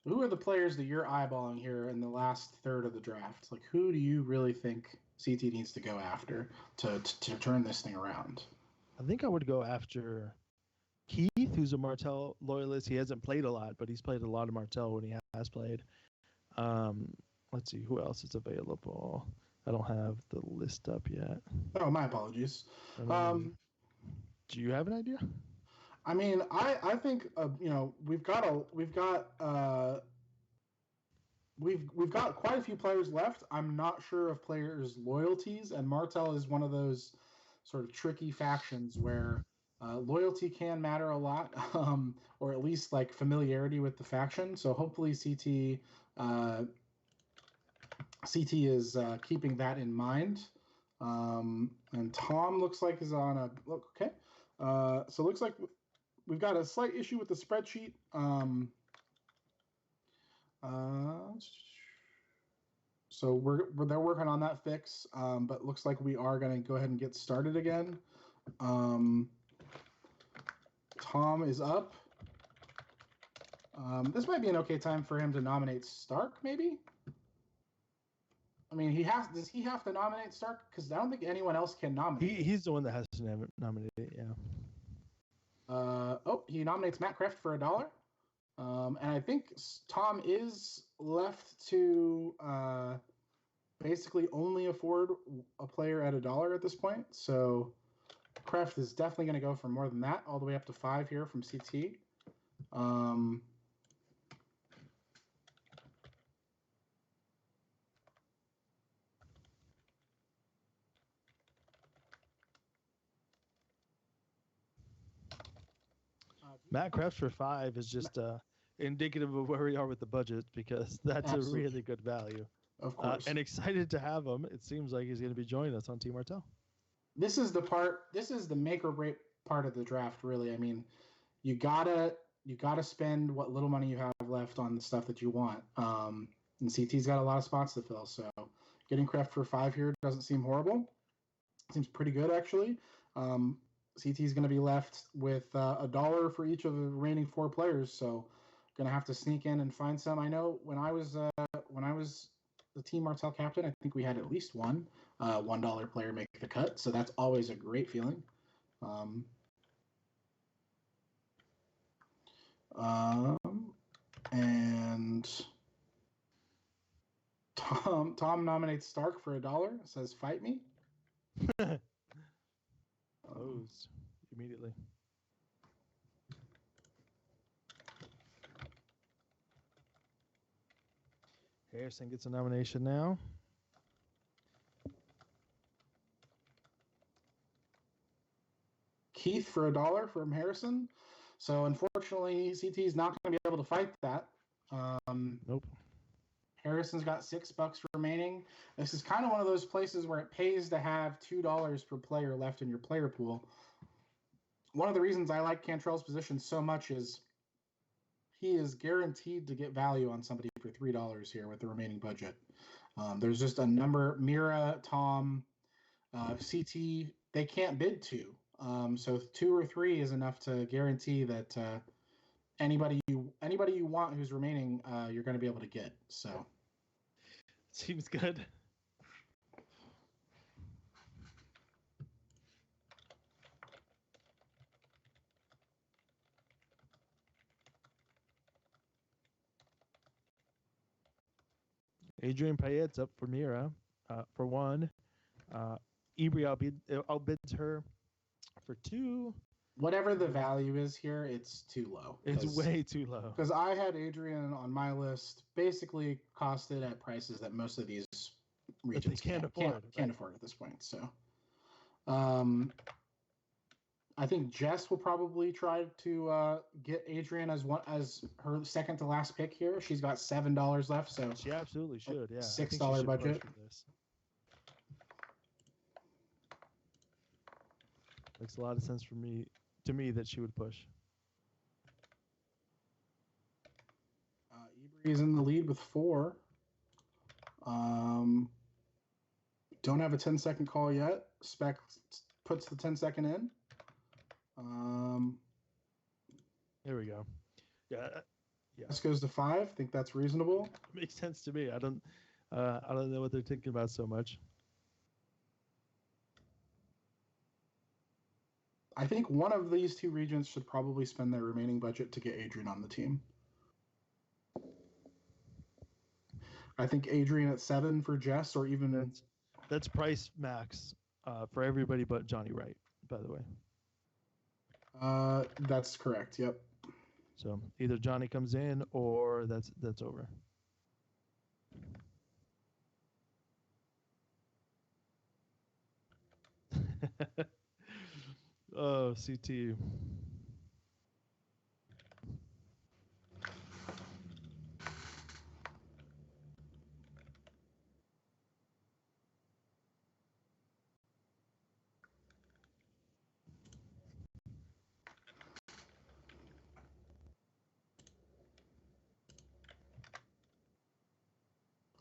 who are the players that you're eyeballing here in the last third of the draft? Like, who do you really think CT needs to go after to turn this thing around? I think I would go after Keith, who's a Martell loyalist. He hasn't played a lot, but he's played a lot of Martell when he has played. Let's see who else is available. I don't have the list up yet. Oh, my apologies. Do you have an idea? I mean, I think we've got quite a few players left. I'm not sure of players' loyalties, and Martell is one of those sort of tricky factions where Loyalty can matter a lot, or at least like familiarity with the faction. So hopefully CT is keeping that in mind. And Tom looks like is on a look. Okay, so looks like we've got a slight issue with the spreadsheet. So they're working on that fix, but looks like we are going to go ahead and get started again. Tom is up. This might be an okay time for him to nominate Stark, maybe. I mean, does he have to nominate Stark? Because I don't think anyone else can nominate. He's the one that has to nominate it. Yeah. He nominates Matt Kreft for $1. And I think Tom is left to basically only afford a player at $1 at this point. So Kreft is definitely going to go for more than that, all the way up to 5 here from CT. Matt Kreft for 5 is just indicative of where we are with the budget, because that's Absolutely. a really good value. Of course. And excited to have him. It seems like he's going to be joining us on Team Martell. This is the make or break part of the draft, really. I mean, you gotta spend what little money you have left on the stuff that you want. And CT's got a lot of spots to fill, so getting Kreft for 5 here doesn't seem horrible. Seems pretty good, actually. CT's going to be left with $1 for each of the remaining 4 players, so going to have to sneak in and find some. I know when I was the Team Martell captain, I think we had at least one $1 player make the cut, so that's always a great feeling. And Tom nominates Stark for $1. Says, "Fight me." Closed immediately. Harrison gets a nomination now. Keith for $1 from Harrison. So unfortunately, CT is not going to be able to fight that. Nope. Harrison's got $6 remaining. This is kind of one of those places where it pays to have $2 per player left in your player pool. One of the reasons I like Cantrell's position so much is he is guaranteed to get value on somebody for $3 here with the remaining budget. There's just a number, Mira, Tom, CT, they can't bid 2. So 2 or 3 is enough to guarantee that anybody you want who's remaining, you're going to be able to get. So seems good. Adrian Payet's up for Mira for 1. Ibri outbids her for 2. Whatever the value is here, it's too low. It's way too low. Because I had Adrian on my list, basically costed at prices that most of these regions can't afford at this point. So, I think Jess will probably try to get Adrian as her second to last pick here. She's got $7 left, so she absolutely should. Yeah, $6 budget. Makes a lot of sense to me that she would push. Ibri is in the lead with 4. Don't have a 10-second call yet. Spec puts the 10-second in. There we go. Yeah. This goes to 5. Think that's reasonable. Makes sense to me. I don't know what they're thinking about so much. I think one of these 2 regions should probably spend their remaining budget to get Adrian on the team. I think Adrian at 7 for Jess, or even that's price max for everybody but Johnny Wright, by the way. That's correct. Yep. So either Johnny comes in or that's over. Oh, CT.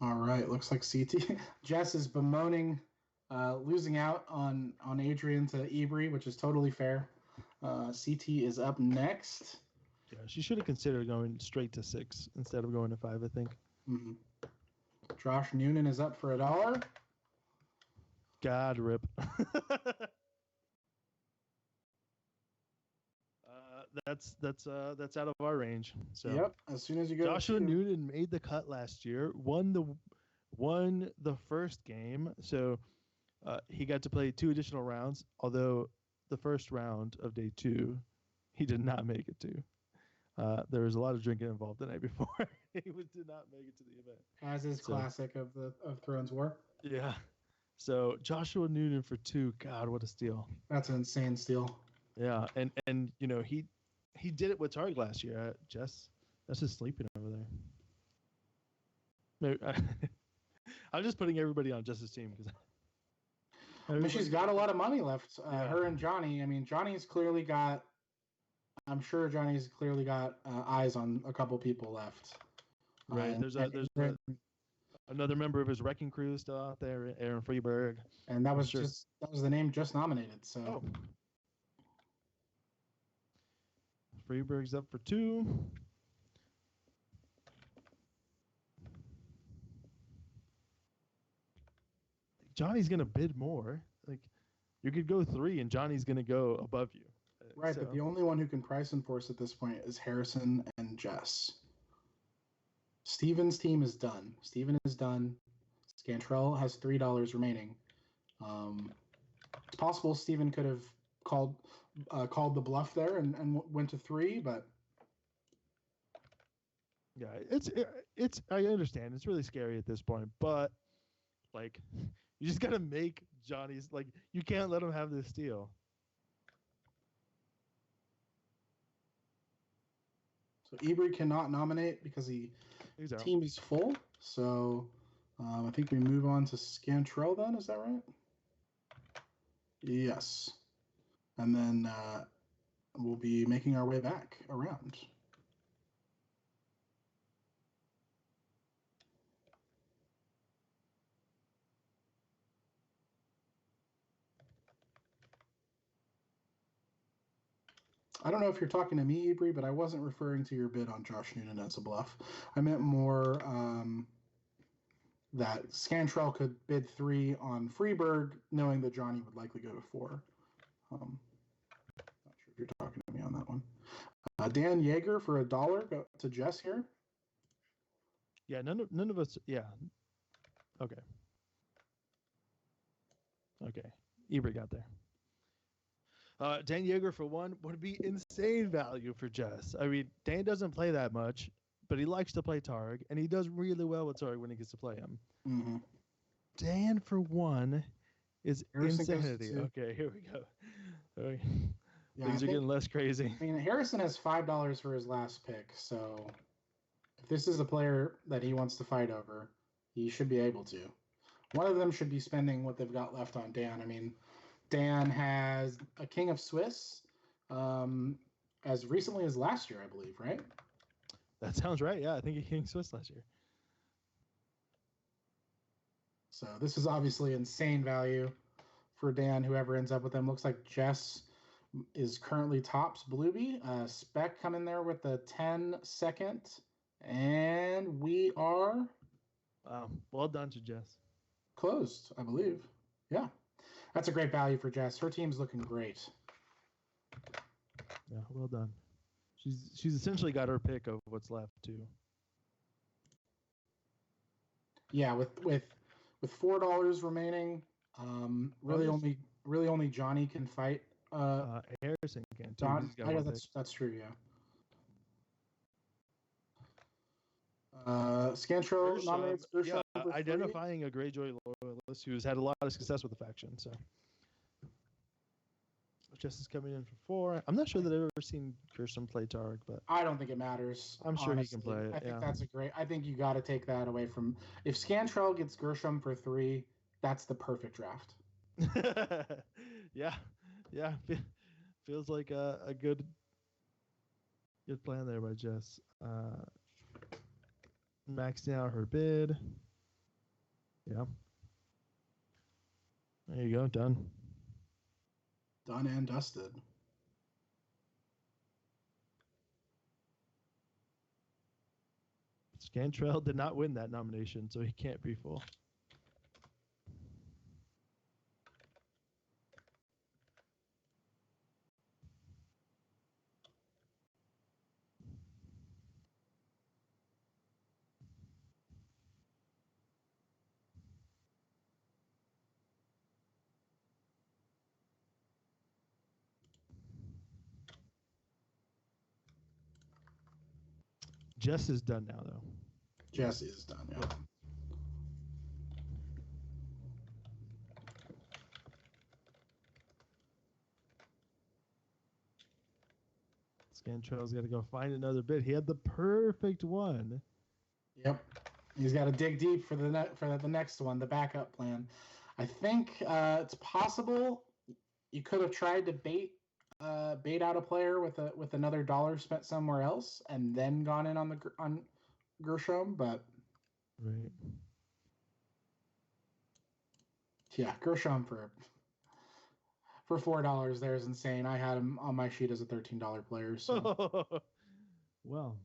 All right, looks like CT. Jess is bemoaning losing out on Adrian to Ibri, which is totally fair. CT is up next. Yeah, she should have considered going straight to 6 instead of going to 5, I think. Mm-hmm. Josh Noonan is up for $1. God rip. That's out of our range. So Yep. As soon as you go, Joshua Noonan made the cut last year, won the first game, so he got to play 2 additional rounds. Although the first round of day 2, he did not make it to. There was a lot of drinking involved the night before. He did not make it to the event. as is classic of Thrones War. Yeah. So Joshua Noonan for 2. God, what a steal! That's an insane steal. Yeah, and you know he did it with Targ last year. Jess is sleeping over there. No, I'm just putting everybody on Jess's team because. I mean, she's got a lot of money left. Yeah. Her and Johnny. I mean, Johnny's clearly got. I'm sure Johnny's clearly got eyes on a couple people left. Right. There's another member of his wrecking crew still out there, Aaron Freeberg. And that was that was the name just nominated. So. Oh. Freeberg's up for 2. Johnny's gonna bid more. Like, you could go 3, and Johnny's gonna go above you. Right, but the only one who can price enforce at this point is Harrison and Jess. Steven's team is done. Steven is done. Scantrell has $3 remaining. It's possible Steven could have called the bluff there and went to 3, but yeah, it's I understand it's really scary at this point, but like you just gotta make Johnny's, like, you can't let him have this steal. So Ibri cannot nominate because the team is full. So I think we move on to Scantrell then. Is that right? Yes. And then we'll be making our way back around. I don't know if you're talking to me, Ibri, but I wasn't referring to your bid on Josh Noonan as a bluff. I meant more that Scantrell could bid 3 on Freeberg, knowing that Johnny would likely go to 4. Not sure if you're talking to me on that one. Dan Yeager for $1 go to Jess here. Yeah, none of us. Yeah. Okay. Ibri got there. Dan Yeager for 1 would be insane value for Jess. I mean, Dan doesn't play that much, but he likes to play Targ, and he does really well with Targ when he gets to play him. Mm-hmm. Dan for 1 is insanity. Okay, here we go. Okay. Yeah, things are getting less crazy. I mean, Harrison has $5 for his last pick, so if this is a player that he wants to fight over, he should be able to. One of them should be spending what they've got left on Dan. I mean, Dan has a King of Swiss as recently as last year, I believe, right? That sounds right. Yeah, I think he King Swiss last year. So this is obviously insane value for Dan, whoever ends up with them. Looks like Jess is currently tops Blueby. Spec coming there with the 10-second. And we are... Wow. Well done to Jess. Closed, I believe. Yeah. That's a great value for Jess. Her team's looking great. Yeah, well done. She's essentially got her pick of what's left too. Yeah, with $4 remaining, really only Johnny can fight. Harrison can too. That's true. Yeah. Scantrell nominates Gershon identifying a Greyjoy loyalist who's had a lot of success with the faction. So Jess is coming in for 4. I'm not sure that I've ever seen Kirsten play Targ, but I don't think it matters. I'm sure honestly. he can play it. I think Yeah. that's a great. I think you got to take that away from. If Scantrell gets Gershom for 3, that's the perfect draft. Yeah, yeah. Feels like a good plan there by Jess. Maxing out her bid. Yeah. There you go. Done. Done and dusted. Scantrell did not win that nomination, so he can't be full. Jess is done now, though. Jess is done. Yeah. Scantrell's got to go find another bid. He had the perfect one. Yep. He's got to dig deep for the next one, the backup plan. I think it's possible you could have tried to bait out a player with another dollar spent somewhere else and then gone in on Gershom, but right. Yeah, Gershom for $4 there is insane. I had him on my sheet as a $13 player. So well,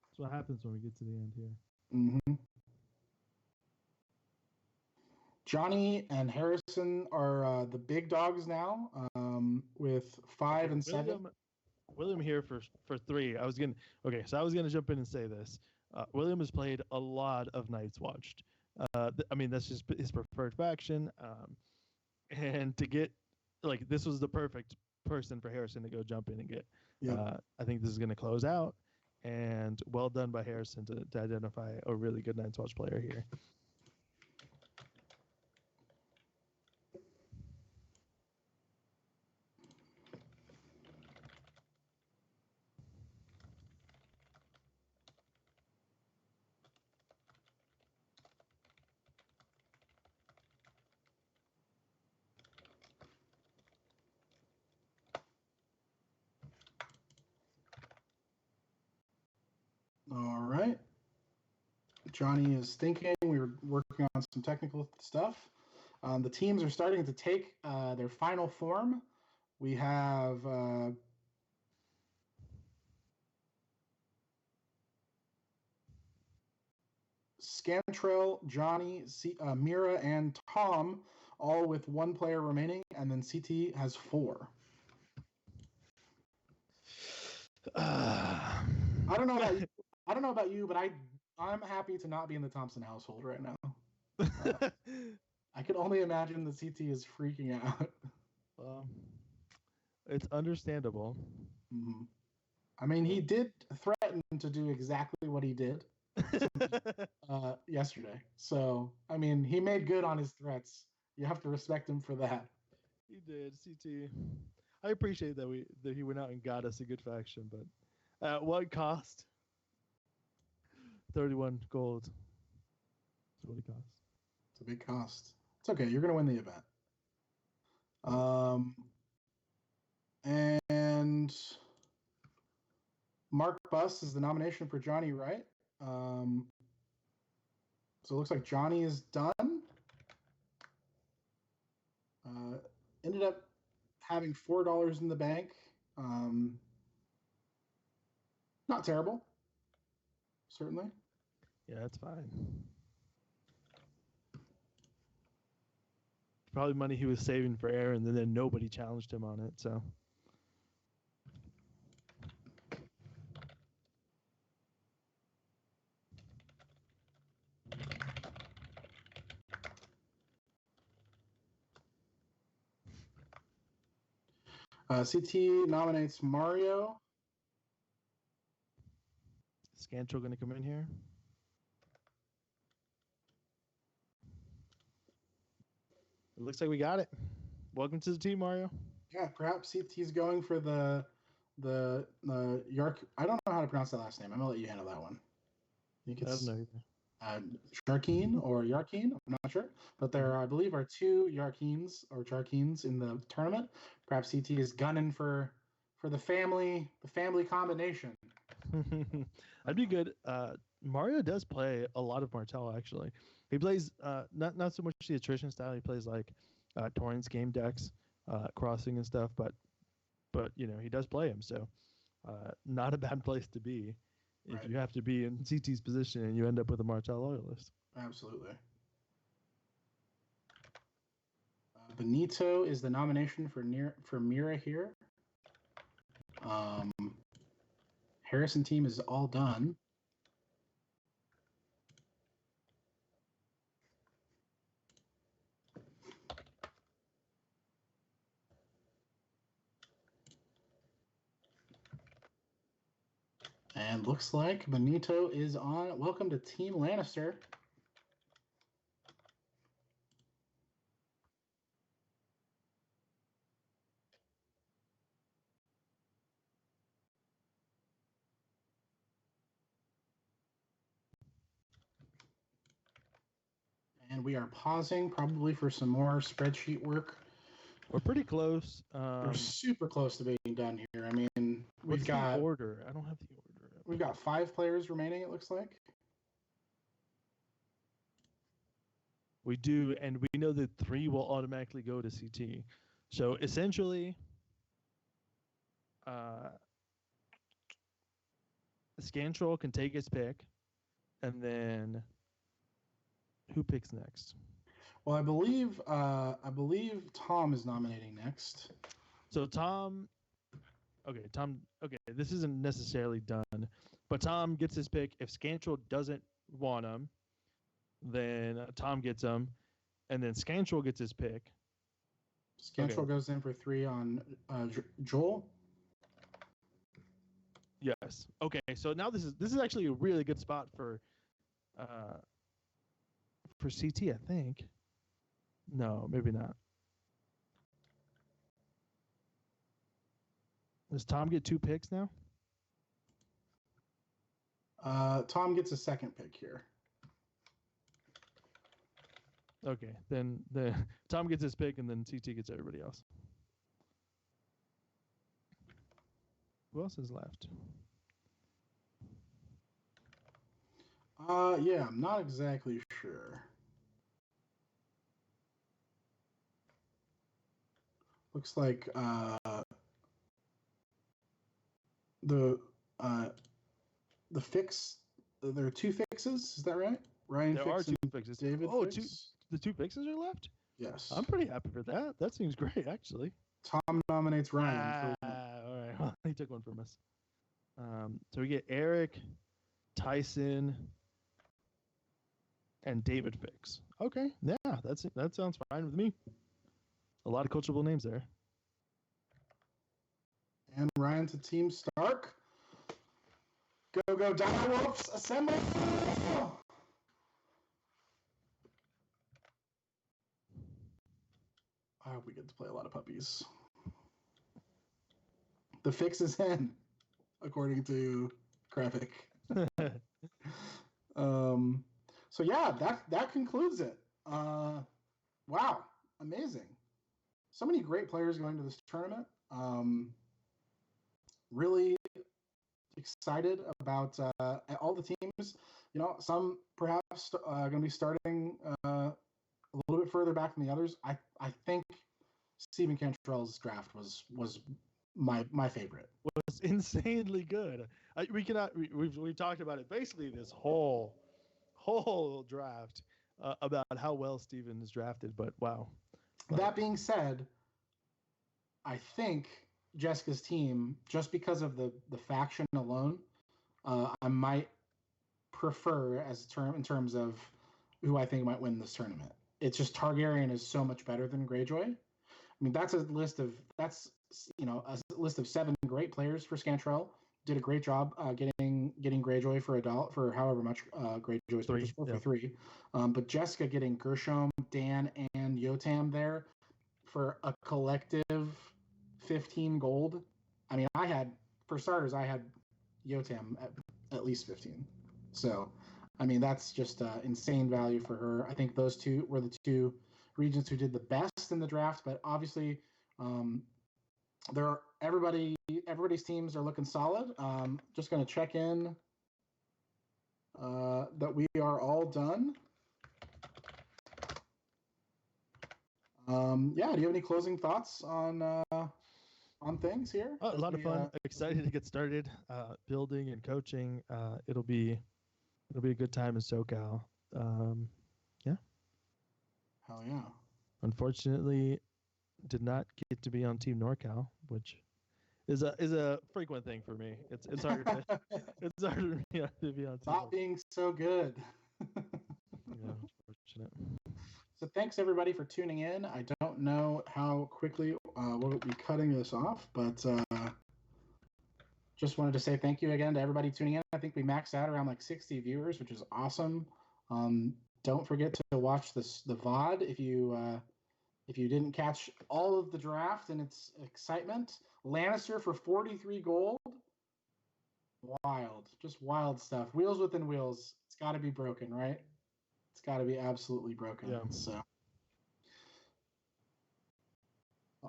that's what happens when we get to the end here. Mm-hmm. Johnny and Harrison are the big dogs now, with 5 and 7. William here for 3. I was gonna jump in and say this. William has played a lot of Night's Watched. I mean, that's just his preferred faction. And to get this was the perfect person for Harrison to go jump in and get. Yep. I think this is going to close out, and well done by Harrison to identify a really good Night's Watch player here. All right. Johnny is thinking. We were working on some technical stuff. The teams are starting to take their final form. We have Scantrell, Johnny, Mira, and Tom, all with 1 player remaining, and then CT has 4. I don't know about you, but I'm happy to not be in the Thompson household right now. I can only imagine the CT is freaking out. It's understandable. Mm-hmm. I mean, he did threaten to do exactly what he did yesterday. So, I mean, he made good on his threats. You have to respect him for that. He did, CT. I appreciate that he went out and got us a good faction, but at what cost? 31 gold. That's what it costs. It's a big cost. It's okay. You're going to win the event. And Mark Buss is the nomination for Johnny Wright. So it looks like Johnny is done. Ended up having $4 in the bank. Not terrible. Certainly. Yeah, that's fine. Probably money he was saving for Aaron, and then nobody challenged him on it, so. CT nominates Mario. Scantrell going to come in here? It looks like we got it. welcome to the team, Mario. Yeah, perhaps he's going for the Yark. I don't know how to pronounce that last name. I'm gonna let you handle that one. I think I don't it's know either. Sharkeen or Yarkeen. I'm not sure, but there, I believe, are two Yarkeens or Charkeens in the tournament. Perhaps CT is gunning for the family combination. That'd be good. Mario does play a lot of Martell actually. He plays not so much the attrition style. He plays like Torrent's game decks, crossing and stuff. But he does play him, so not a bad place to be if Right. you have to be in CT's position and you end up with a Martell loyalist. Absolutely. Benito is the nomination for Mira here. Harrison team is all done. And looks like Benito is on. Welcome to Team Lannister. And we are pausing probably for some more spreadsheet work. We're pretty close. We're super close to being done here. I mean, What's the order? I don't have the order. We've got 5 players remaining, it looks like. We do, and we know that 3 will automatically go to CT. So essentially, Scantrol can take his pick, and then who picks next? Well, I believe Tom is nominating next. So Tom, okay, this isn't necessarily done, but Tom gets his pick. If Scantrol doesn't want him, then Tom gets him, and then Scantrol gets his pick. Scantrol goes in for 3 on Joel. Yes. Okay. So now this is actually a really good spot for CT, I think. No, maybe not. Does Tom get 2 picks now? Tom gets a second pick here. Okay, then Tom gets his pick, and then CT gets everybody else. Who else is left? Yeah, I'm not exactly sure. Looks like the fix. There are 2 fixes. Is that right? Ryan there Fix are 2 and fixes. David Fix? The 2 fixes are left? Yes. I'm pretty happy for that. That seems great, actually. Tom nominates Ryan. All right. Well, he took one from us. So we get Eric, Tyson, and David Fix. Okay. Yeah, that's it. That sounds fine with me. A lot of coachable names there. And Ryan to Team Stark. Go, Direwolves, assemble! I hope we get to play a lot of puppies. The fix is in, according to Graphic. So yeah, that concludes it. Wow, amazing. So many great players going to this tournament. Really excited about all the teams. Some perhaps going to be starting a little bit further back than the others. I think Stephen Cantrell's draft was my favorite. Was insanely good. We've talked about it basically this whole draft about how well Stephen is drafted, but wow. That being said, I think Jessica's team, just because of the faction alone, I might prefer in terms of who I think might win this tournament. It's just Targaryen is so much better than Greyjoy. I mean, that's a list of 7 great players for Scantrell. Did a great job getting Greyjoy for $1 for however much Greyjoy's purchased for 3. But Jessica getting Gershom, Dan, and Yotam there for a collective 15 gold. I mean, for starters, I had Yotam at least 15. So, I mean, that's just insane value for her. I think those two were the two regions who did the best in the draft, but obviously, everybody's teams are looking solid. Just going to check in that we are all done. Yeah, do you have any closing thoughts on things here? A lot of fun. Excited to get started building and coaching. It'll be a good time in SoCal. Yeah. Hell yeah. Unfortunately, did not get to be on Team NorCal, which is a frequent thing for me. It's hard to it's harder to be on Team. Not being so good. Yeah, unfortunate. So thanks everybody for tuning in. I don't know how quickly we'll be cutting this off, but just wanted to say thank you again to everybody tuning in. I think we maxed out around like 60 viewers, which is awesome. Don't forget to watch the VOD if you didn't catch all of the draft and its excitement. Lannister for 43 gold. Wild, just wild stuff. Wheels within wheels. It's got to be broken, right? It's got to be absolutely broken. Yeah. So,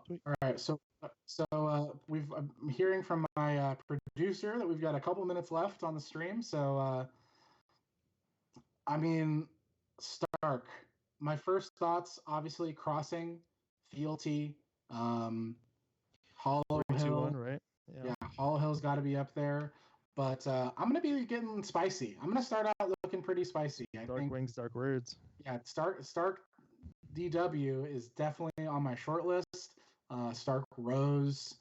Sweet. all right. So I'm hearing from my producer that we've got a couple minutes left on the stream. So, I mean, Stark. My first thoughts, obviously, crossing, fealty, Hollow Hill, right? Yeah, Hollow Hill's got to be up there. But I'm gonna be getting spicy. I'm gonna start out looking pretty spicy. I Dark think, Wings, Dark Words. Yeah, Stark DW is definitely on my short list. Stark Rose,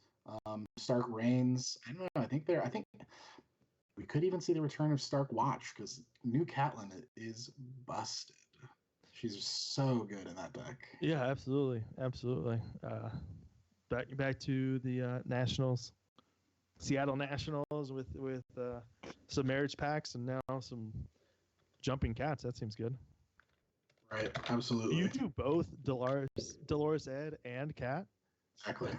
Stark Reigns. I don't know. I think we could even see the return of Stark Watch because new Catelyn is busted. She's so good in that deck. Yeah, absolutely. Back to the Nationals, Seattle Nationals with some marriage packs and now some jumping cats. That seems good. Right, absolutely. You do both Dolores Ed and Cat? Exactly.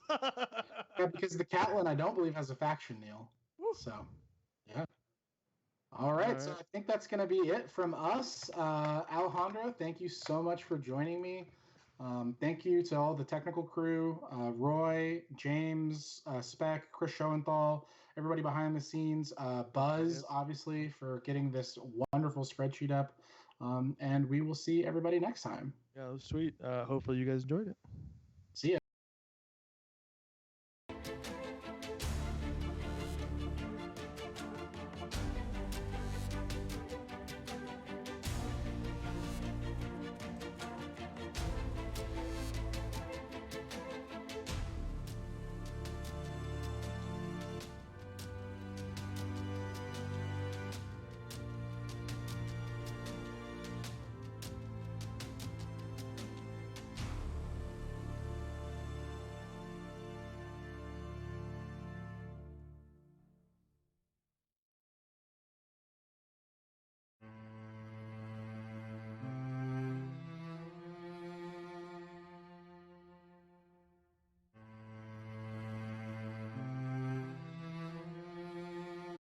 Yeah, because the Catelyn I don't believe has a faction, Neil. Woo. So, yeah. All right, so I think that's going to be it from us. Alejandro, thank you so much for joining me. Thank you to all the technical crew, Roy, James, Spec, Chris Schoenthal, everybody behind the scenes, Buzz, obviously, for getting this wonderful spreadsheet up. And we will see everybody next time. Yeah, it was sweet. Hopefully you guys enjoyed it. See ya.